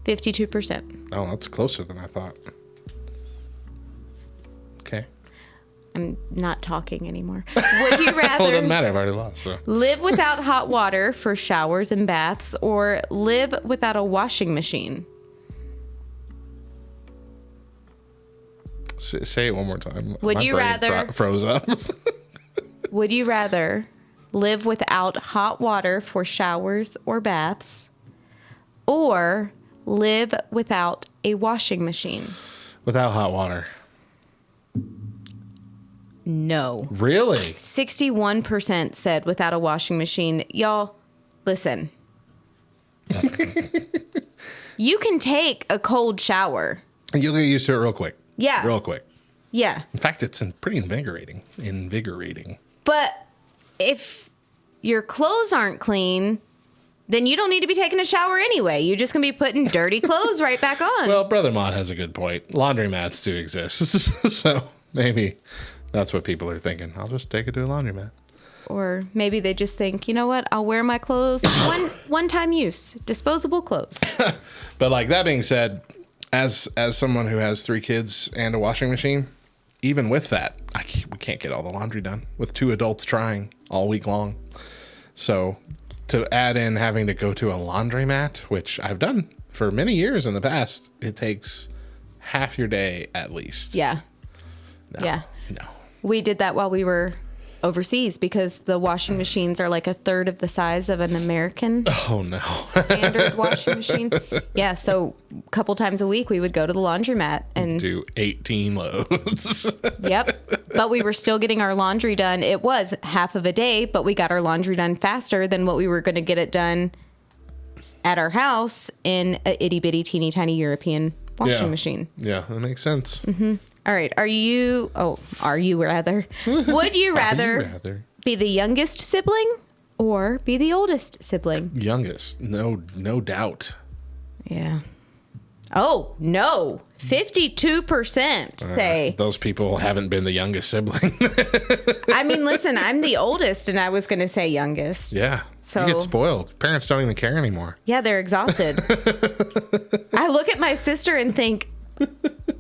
52%. Oh, that's closer than I thought. Okay. I'm not talking anymore. Would you Well, it rather doesn't matter. I've already lost. So. live without hot water for showers and baths or live without a washing machine? Say it one more time. Would My you brain rather- froze up? Would you rather live without hot water for showers or baths or live without a washing machine? Without hot water. No. Really? 61% said without a washing machine. Y'all, listen. You can take a cold shower. You'll get used to it real quick. Yeah. Real quick. Yeah. In fact, it's pretty invigorating. But if your clothes aren't clean, then you don't need to be taking a shower anyway. You're just going to be putting dirty clothes right back on. Well, Brother Mon has a good point. Laundromats do exist. So maybe that's what people are thinking. I'll just take it to a laundromat. Or maybe they just think, you know what? I'll wear my clothes one-time use, disposable clothes. But like that being said, as someone who has 3 kids and a washing machine, even with that, we can't get all the laundry done with 2 adults trying all week long. So to add in having to go to a laundromat, which I've done for many years in the past, it takes half your day at least. Yeah. No, Yeah. No. We did that while we were overseas because the washing machines are like a third of the size of an American Oh no. standard washing machine. Yeah, so a couple times a week we would go to the laundromat and Do 18 loads. yep. But we were still getting our laundry done. It was half of a day, but we got our laundry done faster than what we were going to get it done at our house in a itty bitty teeny tiny European washing machine. Yeah, that makes sense. All right. Are you rather? Would you rather be the youngest sibling or be the oldest sibling? Youngest, no doubt. Yeah. Oh, no. 52% say. Those people haven't been the youngest sibling. I mean, listen, I'm the oldest and I was going to say youngest. Yeah. So- You get spoiled. Parents don't even care anymore. Yeah, they're exhausted. I look at my sister and think,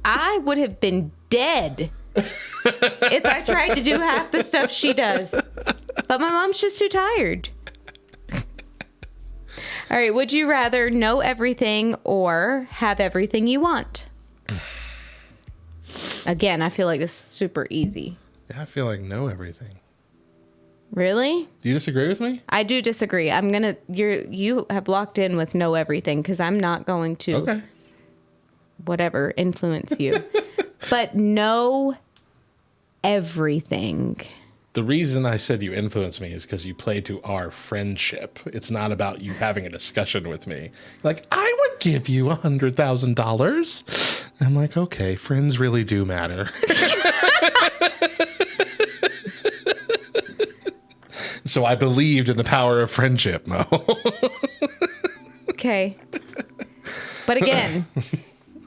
I would have been dead if I tried to do half the stuff she does. But my mom's just too tired. All right, would you rather know everything or have everything you want? Again, I feel like this is super easy. Yeah, I feel like know everything. Really? Do you disagree with me? I do disagree. You have locked in with know everything because I'm not going to Okay. whatever influence you. But know everything. The reason I said you influenced me is because you play to our friendship. It's not about you having a discussion with me. Like, I would give you $100,000. I'm like, okay, friends really do matter. So I believed in the power of friendship, Mo. Okay. But again,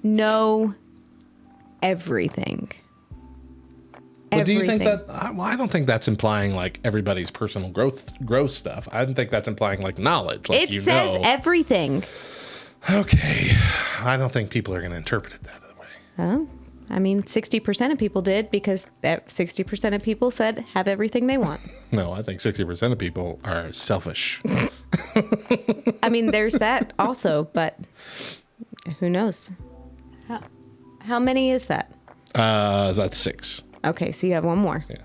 know everything. But do you think that? Well, I don't think that's implying like everybody's personal growth stuff. I don't think that's implying like knowledge. Like It says everything. Okay, I don't think people are going to interpret it that way. Well, I mean, 60% of people did because that 60% of people said have everything they want. No, I think 60% of people are selfish. I mean, there's that also, but who knows? How many is that? That's 6. Okay, so you have one more. Yeah.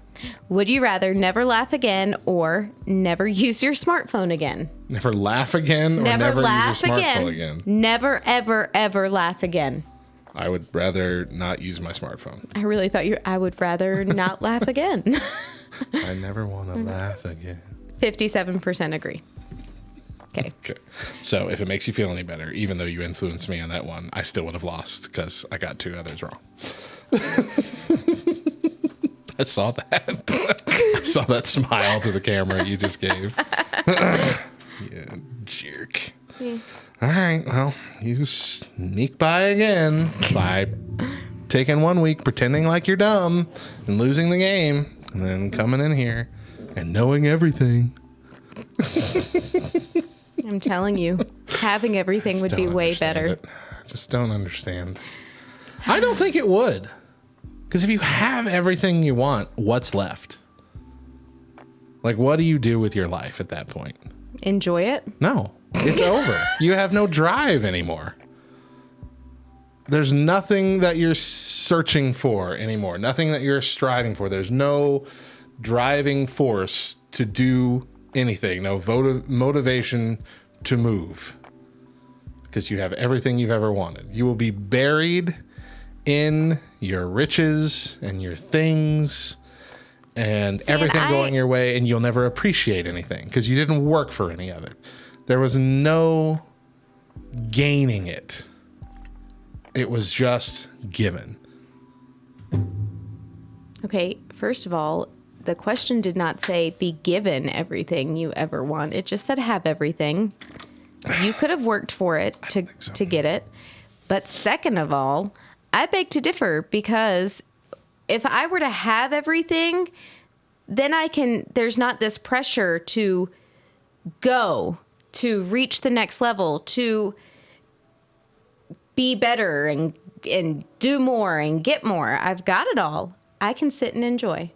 Would you rather never laugh again or never use your smartphone again? Never laugh again or never use your smartphone again? Never, ever, ever laugh again. I would rather not use my smartphone. I really thought I would rather not laugh again. I never want to laugh again. 57% agree. Okay. Okay. So if it makes you feel any better, even though you influenced me on that one, I still would have lost because I got 2 others wrong. I saw that. I saw that smile to the camera you just gave. You jerk. Yeah. All right. Well, you sneak by again by taking 1 week, pretending like you're dumb and losing the game, and then coming in here and knowing everything. I'm telling you. Having everything would be Don't way understand better. it. I just don't understand. I don't think it would. Because if you have everything you want, what's left? Like, what do you do with your life at that point? Enjoy it. No, it's over. You have no drive anymore. There's nothing that you're searching for anymore. Nothing that you're striving for. There's no driving force to do anything. No motivation to move. Because you have everything you've ever wanted. You will be buried in your riches and your things and everything going your way, and you'll never appreciate anything because you didn't work for any of it. There was no gaining it. It was just given. Okay, first of all, the question did not say be given everything you ever want. It just said have everything. You could have worked for it to get it. But second of all, I beg to differ, because if I were to have everything, then there's not this pressure to go, to reach the next level, to be better and do more and get more. I've got it all. I can sit and enjoy.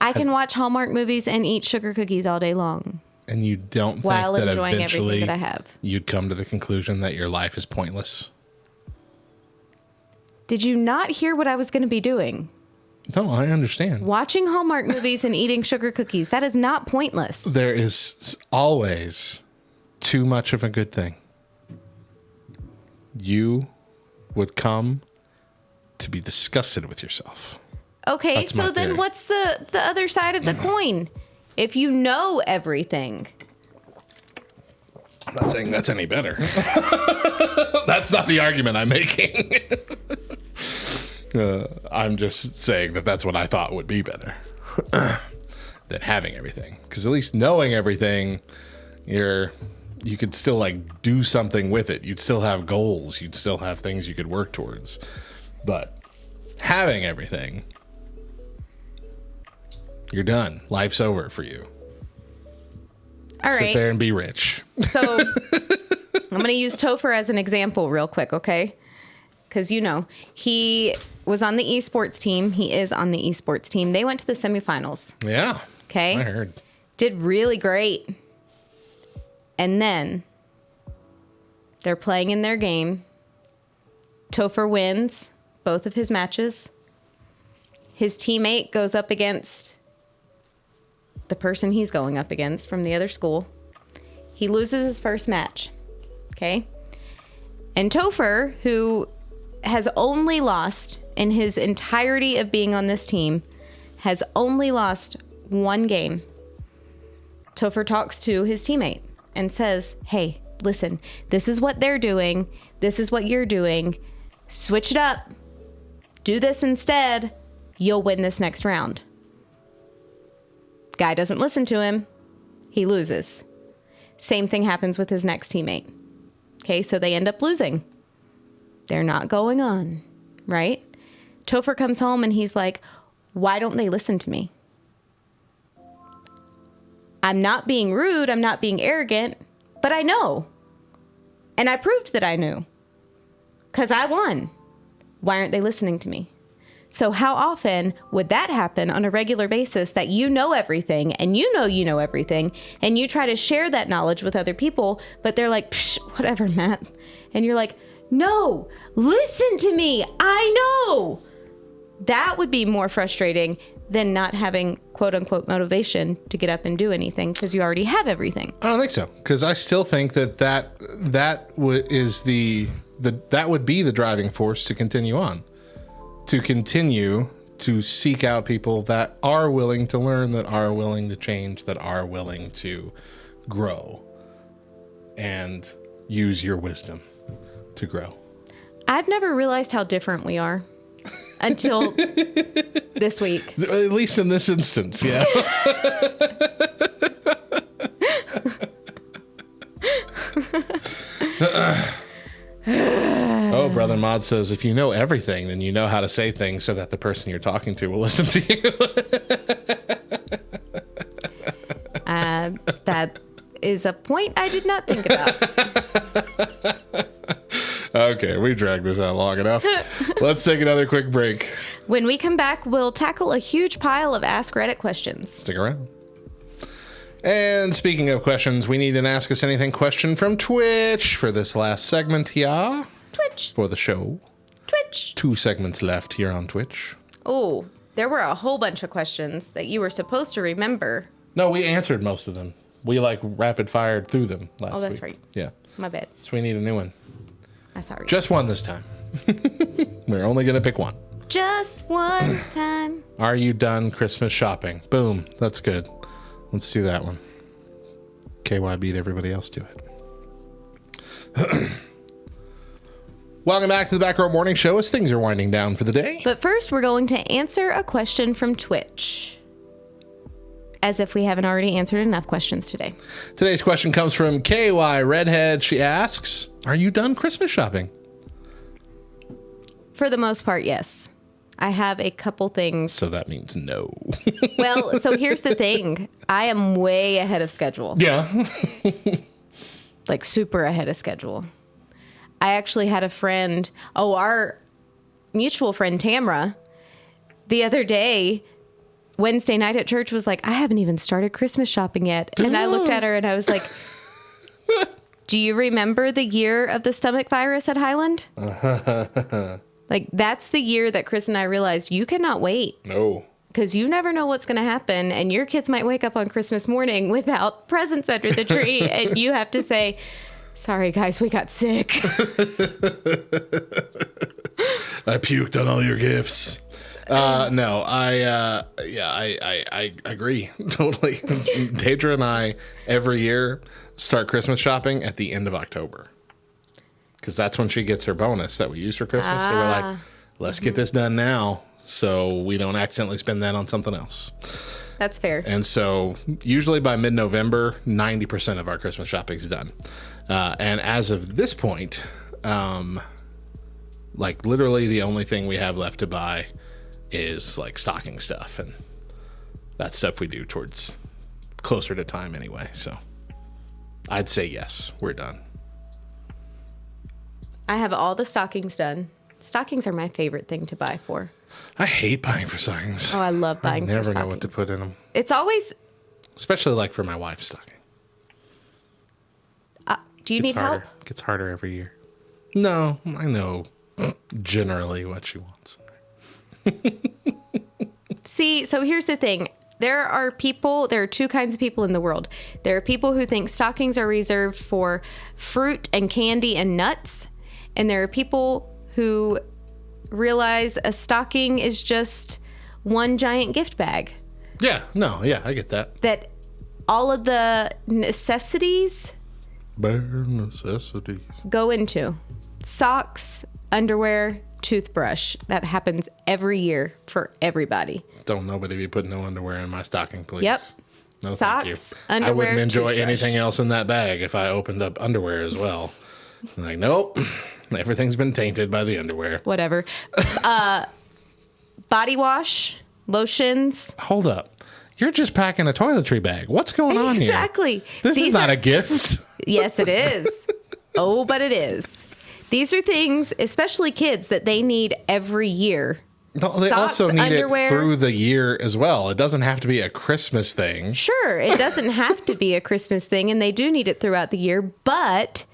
I can watch Hallmark movies and eat sugar cookies all day long. And you don't think while that enjoying eventually everything that I have. You'd come to the conclusion that your life is pointless? Did you not hear what I was going to be doing? No, I understand. Watching Hallmark movies and eating sugar cookies. That is not pointless. There is always too much of a good thing. You would come to be disgusted with yourself. Okay, That's my so then theory. what's the other side of the coin? If you know everything. I'm not saying that's any better. That's not the argument I'm making. I'm just saying that that's what I thought would be better than having everything. Because at least knowing everything, you could still like do something with it. You'd still have goals. You'd still have things you could work towards. But having everything, you're done. Life's over for you. All Sit right. there and be rich. So I'm going to use Topher as an example real quick, okay? Because, he was on the esports team. He is on the esports team. They went to the semifinals. Yeah. Okay. I heard. Did really great. And then they're playing in their game. Topher wins both of his matches. His teammate goes up against the person he's going up against from the other school. He loses his first match. Okay. And Topher, who has only lost in his entirety of being on this team, has only lost one game. Topher talks to his teammate and says, hey, listen, this is what they're doing. This is what you're doing. Switch it up. Do this instead. You'll win this next round. Guy doesn't listen to him. He loses. Same thing happens with his next teammate. Okay, so they end up losing. They're not going on, right? Topher comes home and he's like, why don't they listen to me? I'm not being rude. I'm not being arrogant, but I know. And I proved that I knew. Because I won. Why aren't they listening to me? So how often would that happen on a regular basis, that you know everything and you know everything and you try to share that knowledge with other people, but they're like, psh, whatever, Matt. And you're like, no, listen to me. I know. That would be more frustrating than not having quote unquote motivation to get up and do anything because you already have everything. I don't think so, because I still think that would be the driving force to continue on. To continue to seek out people that are willing to learn, that are willing to change, that are willing to grow and use your wisdom to grow. I've never realized how different we are until this week. At least in this instance, yeah. Oh, Brother Mod says, if you know everything, then you know how to say things so that the person you're talking to will listen to you. That is a point I did not think about. Okay, we dragged this out long enough. Let's take another quick break. When we come back, we'll tackle a huge pile of Ask Reddit questions. Stick around. And speaking of questions, we need an Ask Us Anything question from Twitch for this last segment here. Twitch. For the show. Twitch. 2 segments left here on Twitch. Oh, there were a whole bunch of questions that you were supposed to remember. No, we answered most of them. We rapid fired through them last week. Oh, that's right. Yeah. My bad. So we need a new one. I'm sorry. Just one this time. We're only going to pick one. Just one time. Are you done Christmas shopping? Boom. That's good. Let's do that one. KY beat everybody else to it. Welcome back to the Back Row Morning Show as things are winding down for the day. But first, we're going to answer a question from Twitch. As if we haven't already answered enough questions today. Today's question comes from KY Redhead. She asks, are you done Christmas shopping? For the most part, yes. I have a couple things. So that means no. Well, so here's the thing. I am way ahead of schedule. Yeah. Like super ahead of schedule. I actually had a friend, our mutual friend Tamra, the other day, Wednesday night at church was like, I haven't even started Christmas shopping yet. And I looked at her and I was like, do you remember the year of the stomach virus at Highland? Like, that's the year that Chris and I realized you cannot wait. No. Because you never know what's going to happen. And your kids might wake up on Christmas morning without presents under the tree. And you have to say, sorry, guys, we got sick. I puked on all your gifts. No, I agree totally. Deidre and I every year start Christmas shopping at the end of October because that's when she gets her bonus that we use for Christmas. So we're like, let's get this done now so we don't accidentally spend that on something else. That's fair. And so usually by mid-November, 90% of our Christmas shopping is done. And as of this point, like literally the only thing we have left to buy is like stocking stuff, and that stuff we do towards closer to time anyway. So I'd say yes, we're done. I have all the stockings done. Stockings are my favorite thing to buy for. I hate buying for stockings. Oh, I love buying for stockings. I never know what to put in them. It's always... Especially like for my wife's stocking. Do you need help? It gets harder every year. No, I know generally what she wants. See, so here's the thing. There are 2 kinds of people in the world. There are people who think stockings are reserved for fruit and candy and nuts. And there are people who realize a stocking is just one giant gift bag. Yeah, I get that. That all of the necessities Bare necessities go into socks, underwear, toothbrush. That happens every year for everybody. Don't nobody be putting no underwear in my stocking, please. Yep. No, socks, thank you. underwear, I wouldn't enjoy toothbrush. anything else in that bag if I opened up underwear as well. I'm like, nope. Everything's been tainted by the underwear. Whatever. Body wash, lotions. Hold up. You're just packing a toiletry bag. What's going on here? Exactly. This is not a gift. Yes, it is. Oh, but it is. These are things, especially kids, that they need every year. No, they Socks, also need underwear. it through the year as well. It doesn't have to be a Christmas thing. Sure, it doesn't have to be a Christmas thing, and they do need it throughout the year, but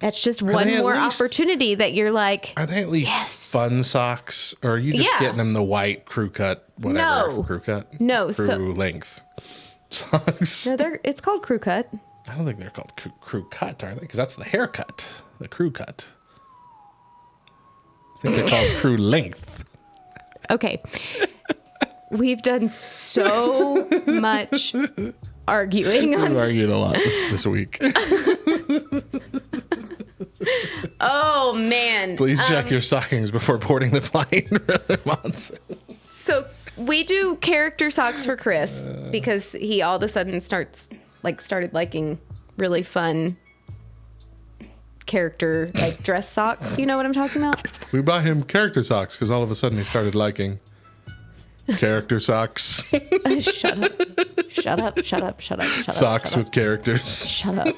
that's just one they at more least- opportunity that you're like, Are they at least Yes. fun socks? Or are you just Yeah. getting them the white crew cut, whatever? No. Crew cut? No, Crew so- length socks. no, it's called crew cut. I don't think they're called crew cut, are they? Because that's the haircut, the crew cut. I think they're called crew length. Okay. We've done so much arguing We've on. argued a lot this week. Oh, man. Please check your stockings before boarding the plane. So we do character socks for Chris because he all of a sudden started liking really fun character dress socks. You know what I'm talking about? We bought him character socks because all of a sudden he started liking character socks. Shut up. Shut up, shut up, shut up, shut up. Socks shut with up. characters. Shut up.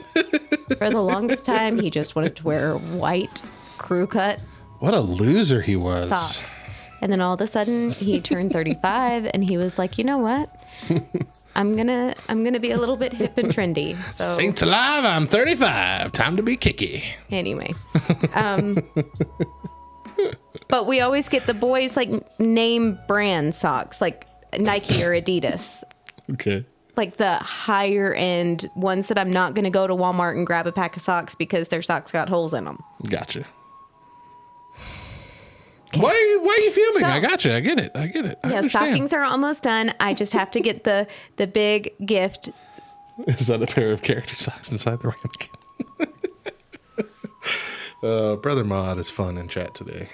For the longest time, he just wanted to wear white crew cut What a loser he was. socks. And then all of a sudden, he turned 35, and he was like, you know what? I'm gonna be a little bit hip and trendy. So Saints alive, I'm 35. Time to be kicky. anyway, but we always get the boys like name brand socks, like Nike or Adidas, Okay. like the higher end ones that I'm not gonna go to Walmart and grab a pack of socks because their socks got holes in them. Gotcha. Why are you fuming? So- I gotcha. I get it. I Yeah, understand. stockings are almost done. I just have to get the big gift. Is that a pair of character socks inside the ramekin? Brother Mod is fun in chat today.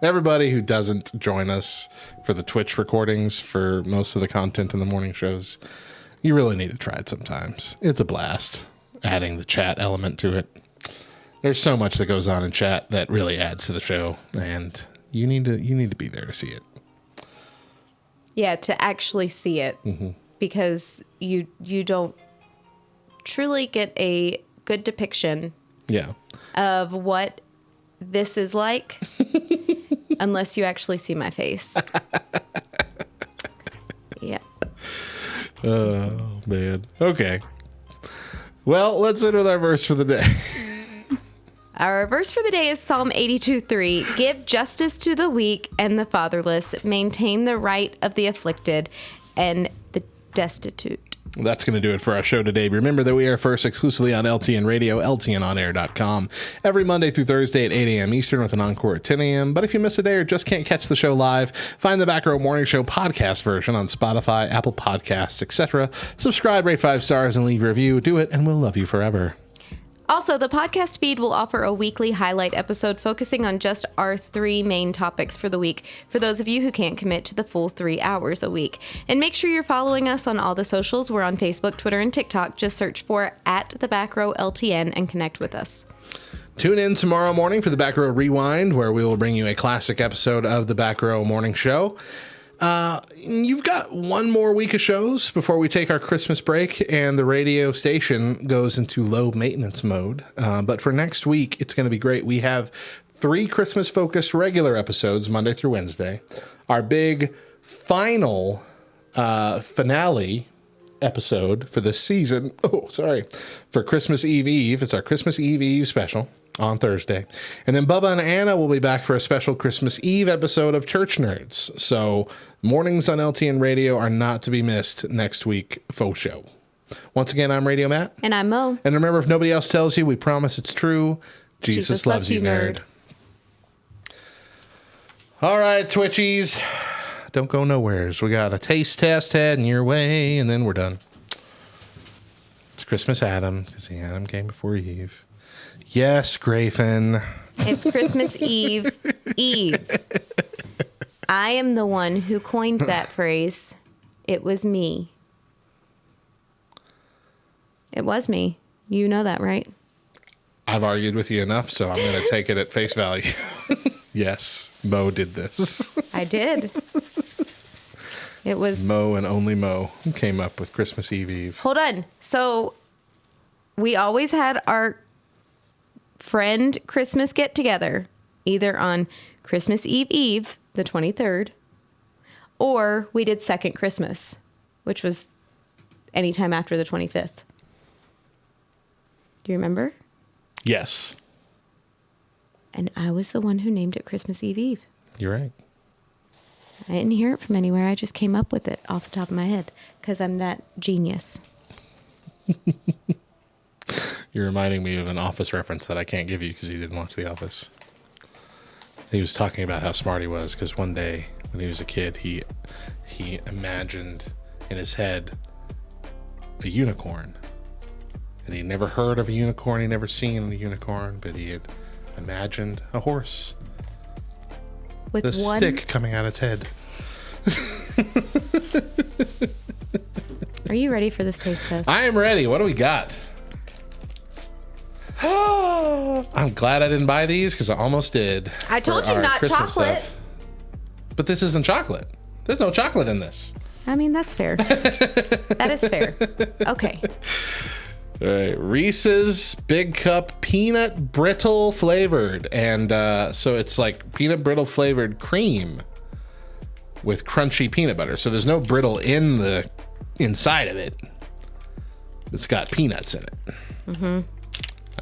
Everybody who doesn't join us for the Twitch recordings for most of the content in the morning shows, you really need to try it sometimes. It's a blast adding the chat element to it. There's so much that goes on in chat that really adds to the show, and you need to be there to see it. Yeah, to actually see it, because you don't truly get a good depiction Yeah. of what this is like unless you actually see my face. Yeah. Oh, man. Okay. Well, let's end with our verse for the day. Our verse for the day is Psalm 82:3. Give justice to the weak and the fatherless. Maintain the right of the afflicted and the destitute. That's going to do it for our show today. Remember that we air first exclusively on LTN Radio, LTNOnAir.com, every Monday through Thursday at 8 a.m. Eastern with an encore at 10 a.m. But if you miss a day or just can't catch the show live, find the Back Row Morning Show podcast version on Spotify, Apple Podcasts, etc. Subscribe, rate 5 stars, and leave a review. Do it, and we'll love you forever. Also, the podcast feed will offer a weekly highlight episode focusing on just our 3 main topics for the week for those of you who can't commit to the full 3 hours a week. And make sure you're following us on all the socials. We're on Facebook, Twitter, and TikTok. Just search for @TheBackRowLTN and connect with us. Tune in tomorrow morning for the Back Row Rewind, where we will bring you a classic episode of the Back Row Morning Show. You've got one more week of shows before we take our Christmas break and the radio station goes into low maintenance mode. But for next week, it's going to be great. We have 3 Christmas focused regular episodes, Monday through Wednesday. Our big final finale episode for this season. For Christmas Eve. It's our Christmas Eve special on Thursday. And then Bubba and Anna will be back for a special Christmas Eve episode of Church Nerds. So mornings on LTN Radio are not to be missed next week, faux show. Once again, I'm Radio Matt. And I'm Mo. And remember, if nobody else tells you, we promise it's true. Jesus loves you, nerd. All right, Twitchies. Don't go nowheres. We got a taste test heading your way, and then we're done. It's Christmas Adam, because the Adam came before Eve. Yes, Grafen. It's Christmas Eve. I am the one who coined that phrase. It was me. It was me. You know that, right? I've argued with you enough, so I'm going to take it at face value. Yes, Mo did this. I did. It was Mo and only Mo came up with Christmas Eve. Hold on. So we always had our friend Christmas get together either on Christmas Eve, the 23rd, or we did second Christmas, which was anytime after the 25th. Do you remember? Yes. And I was the one who named it Christmas Eve. You're right. I didn't hear it from anywhere. I just came up with it off the top of my head because I'm that genius. You're reminding me of an Office reference that I can't give you because you didn't watch The Office. He was talking about how smart he was because one day when he was a kid, he imagined in his head a unicorn. And he'd never heard of a unicorn. He'd never seen a unicorn, but he had imagined a horse. With The one stick coming out its head. Are you ready for this taste test? I am ready. What do we got? I'm glad I didn't buy these because I almost did. I told for you our not Christmas chocolate. stuff. But this isn't chocolate. There's no chocolate in this. I mean, that's fair. That is fair. Okay. All right, Reese's Big Cup peanut brittle flavored, and so it's like peanut brittle flavored cream with crunchy peanut butter. So there's no brittle in the inside of it. It's got peanuts in it. Mm-hmm.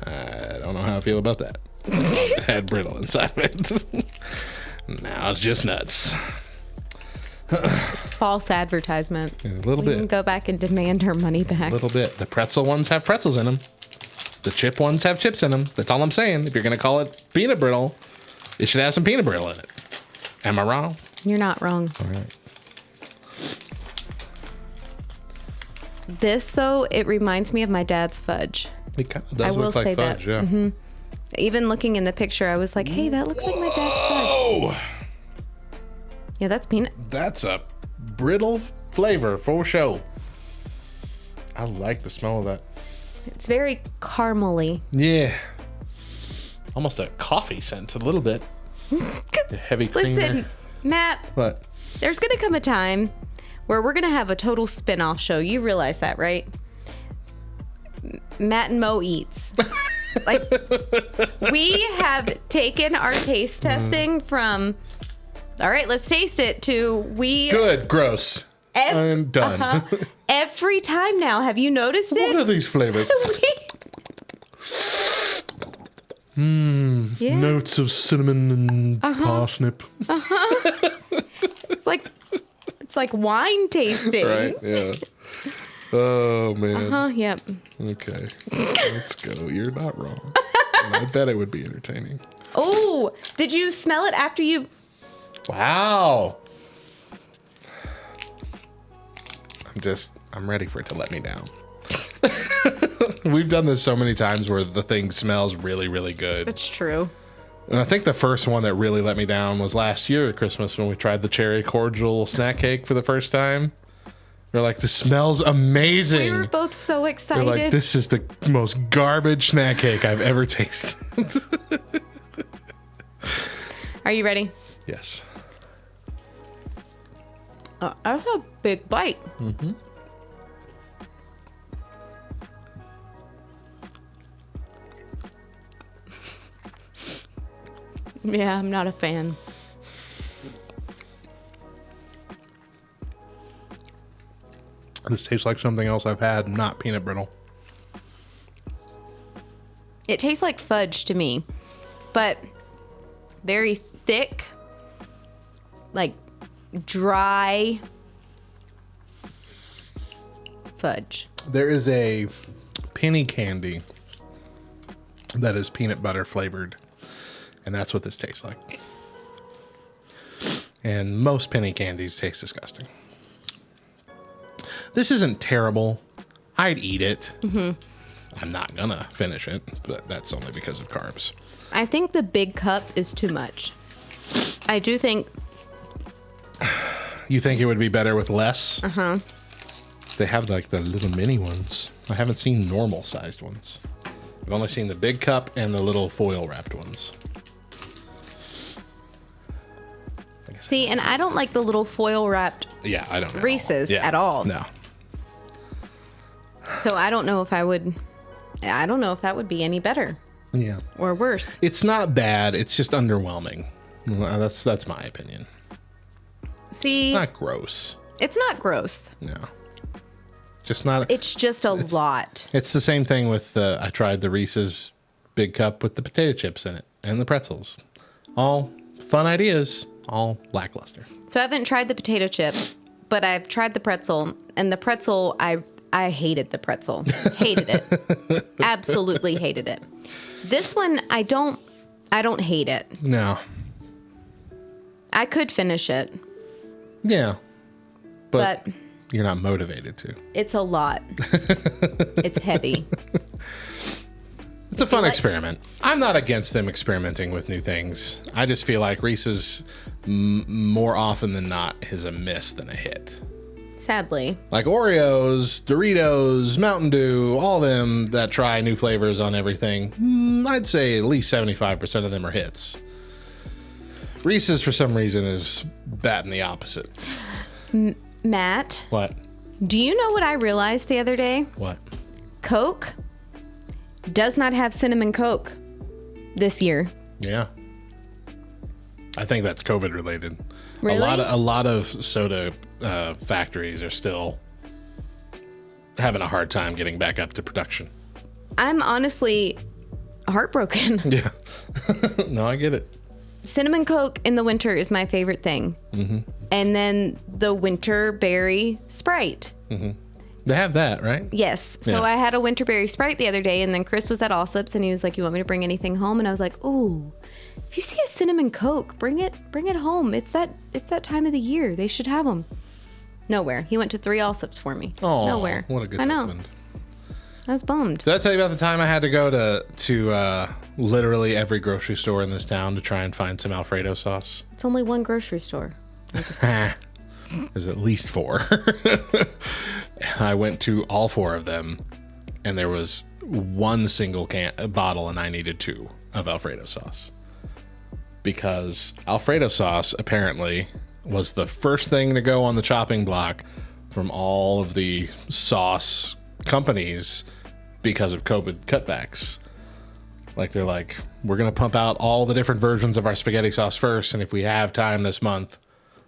I don't know how I feel about that. It had brittle inside of it. Now it's just nuts. It's false advertisement. A little We bit. can go back and demand our money back. A little bit. The pretzel ones have pretzels in them. The chip ones have chips in them. That's all I'm saying. If you're going to call it peanut brittle, it should have some peanut brittle in it. Am I wrong? You're not wrong. All right. This, though, it reminds me of my dad's fudge. It kind of does I will look like say that. fudge, yeah. Even looking in the picture, I was like, hey, that looks like my dad's fudge. Oh, Yeah, that's peanut. that's a brittle flavor for show. I like the smell of that. It's very caramely. Yeah. Almost a coffee scent, a little bit. The heavy cream there. Listen, Matt, What? there's going to come a time where we're going to have a total spin-off show. You realize that, right? Matt and Mo Eats. Like, we have taken our taste testing from, all right, let's taste it, to Good, gross. I'm done. Every time now. Have you noticed What are it? these flavors? Yeah. Notes of cinnamon and parsnip. It's like wine tasting. Right, yeah. Oh, man. Yep. Okay. Let's go. You're not wrong. And I bet it would be entertaining. Oh, did you smell it after you? Wow. I'm ready for it to let me down. We've done this so many times where the thing smells really, really good. It's true. And I think the first one that really let me down was last year at Christmas when we tried the cherry cordial snack cake for the first time. They're like, this smells amazing. We were both so They're excited. like, this is the most garbage snack cake I've ever tasted. Are you ready? Yes. That's a big bite. Mm-hmm. Yeah, I'm not a fan. This tastes like something else I've had, not peanut brittle. It tastes like fudge to me, but very thick, like dry fudge. There is a penny candy that is peanut butter flavored, and that's what this tastes like. And most penny candies taste disgusting. This isn't terrible. I'd eat it. Mm-hmm. I'm not gonna finish it, but that's only because of carbs. I think the big cup is too much. I do think. You think it would be better with less? Uh-huh. They have like the little mini ones. I haven't seen normal sized ones. I've only seen the big cup and the little foil wrapped ones. See, and I don't like the little foil wrapped Yeah, I don't know. Reese's Yeah, at all. No. So I don't know if that would be any better Yeah. or worse. It's not bad. It's just underwhelming. That's my opinion. See, Not gross. it's not gross. No. Just not. It's just a lot. It's the same thing with I tried the Reese's big cup with the potato chips in it and the pretzels. All fun ideas, all lackluster. So I haven't tried the potato chip, but I've tried the pretzel, and the pretzel, I hated the pretzel. Hated it. Absolutely hated it. This one, I don't hate it. No. I could finish it, Yeah. but You're not motivated to. it's a lot. It's heavy. It's a fun experiment. I'm not against them experimenting with new things. I just feel like Reese's more often than not is a miss than a hit. Sadly. Like Oreos, Doritos, Mountain Dew, all them that try new flavors on everything, I'd say at least 75% of them are hits. Reese's, for some reason, is batting the opposite. Matt, What? do you know what I realized the other day? What? Coke does not have cinnamon Coke this year. Yeah. I think that's COVID related. Really? A lot of soda factories are still having a hard time getting back up to production. I'm honestly heartbroken. Yeah. No, I get it. Cinnamon Coke in the winter is my favorite thing. Mm-hmm. And then the winter berry Sprite. Mm-hmm. They have that, right? Yes. So Yeah. I had a winter berry Sprite the other day, and then Chris was at Allsup's, and he was like, "You want me to bring anything home?" And I was like, "Ooh, if you see a cinnamon Coke, bring it home. It's that time of the year. They should have them." Nowhere. He went to 3 Allsup's for me. Oh, nowhere. What a good I know. husband. I was bummed. Did I tell you about the time I had to go to literally every grocery store in this town to try and find some Alfredo sauce? It's only one grocery store. There's at least 4. I went to all 4 of them, and there was one single bottle, and I needed 2 of Alfredo sauce. Because Alfredo sauce apparently was the first thing to go on the chopping block from all of the sauce companies because of COVID cutbacks. Like, they're like, we're going to pump out all the different versions of our spaghetti sauce first, and if we have time this month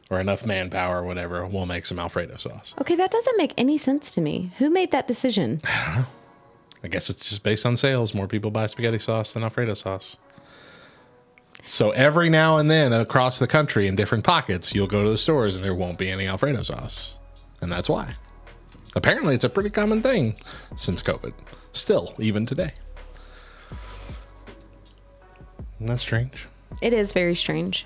or enough manpower or whatever, we'll make some Alfredo sauce. Okay, that doesn't make any sense to me. Who made that decision? I guess it's just based on sales. More people buy spaghetti sauce than Alfredo sauce. So every now and then across the country in different pockets, you'll go to the stores and there won't be any Alfredo sauce. And that's why. Apparently, it's a pretty common thing since COVID. Still, even today. Isn't that strange? It is very strange.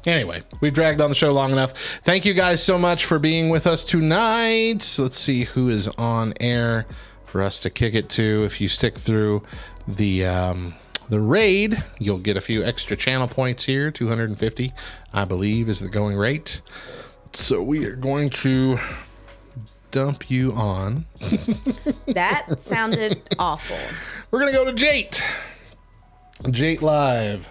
Anyway, we've dragged on the show long enough. Thank you guys so much for being with us tonight. Let's see who is on air for us to kick it to. If you stick through the raid, you'll get a few extra channel points here. 250, I believe, is the going rate. So we are going to dump you on. That sounded awful. We're going to go to Jate. Jate Live.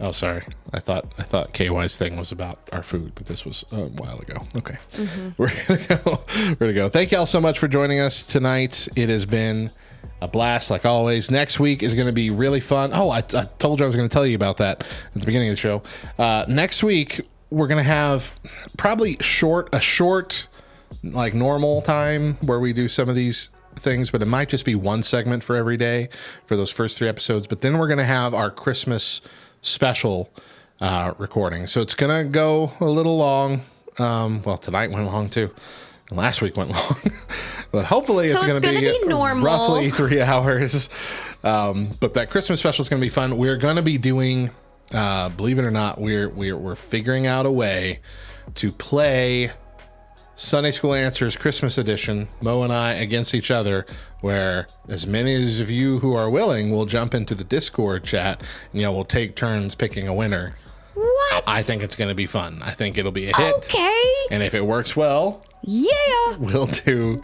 Oh, sorry. I thought KY's thing was about our food, but this was a while ago. Okay. We're gonna go. Thank y'all so much for joining us tonight. It has been a blast, like always. Next week is going to be really fun. Oh, I told you I was going to tell you about that at the beginning of the show. Next week we're going to have probably a short, like normal time where we do some of these things, but it might just be one segment for every day for those first 3 episodes. But then we're going to have our Christmas special recording. So it's going to go a little long. Well, tonight went long too. And last week went long. But hopefully it's going to be normal. Roughly 3 hours. But that Christmas special is going to be fun. We're going to be doing, believe it or not, we're figuring out a way to play Sunday School Answers Christmas Edition, Mo and I against each other, where as many of you who are willing will jump into the Discord chat and we'll take turns picking a winner. What? I think it's going to be fun. I think it'll be a hit. Okay. And if it works well, yeah, we'll do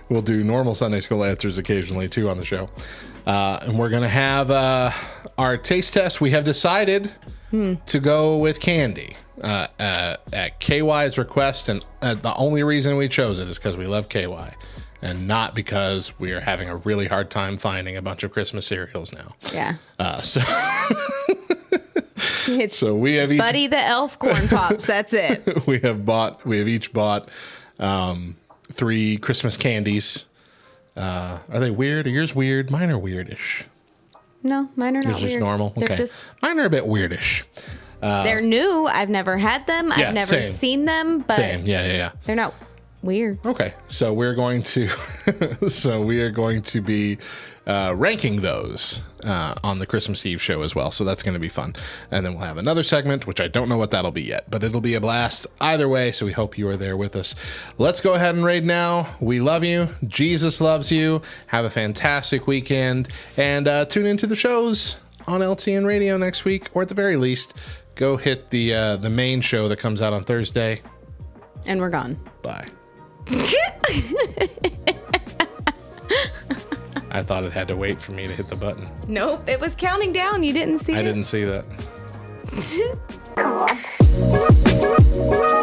normal Sunday School Answers occasionally too on the show. And we're going to have our taste test. We have decided to go with candy. At KY's request, and the only reason we chose it is because we love KY and not because we are having a really hard time finding a bunch of Christmas cereals now. Yeah. So we have each Buddy the Elf Corn Pops. That's it. we have each bought 3 Christmas candies. Are they weird? Are yours weird? Mine are weirdish. No, mine are not Yours weird. is normal. They're Okay. just, Mine are a bit weirdish. they're new. I've never had them. Yeah, I've never same. seen them, but Same. Yeah. they're not weird. Okay, so we're going to be ranking those on the Christmas Eve show as well. So that's going to be fun, and then we'll have another segment, which I don't know what that'll be yet, but it'll be a blast either way. So we hope you are there with us. Let's go ahead and raid now. We love you. Jesus loves you. Have a fantastic weekend, and tune into the shows on LTN Radio next week, or at the very least, go hit the main show that comes out on Thursday. And we're gone. Bye. I thought it had to wait for me to hit the button. Nope, it was counting down. You didn't see it. I didn't see that. Come on.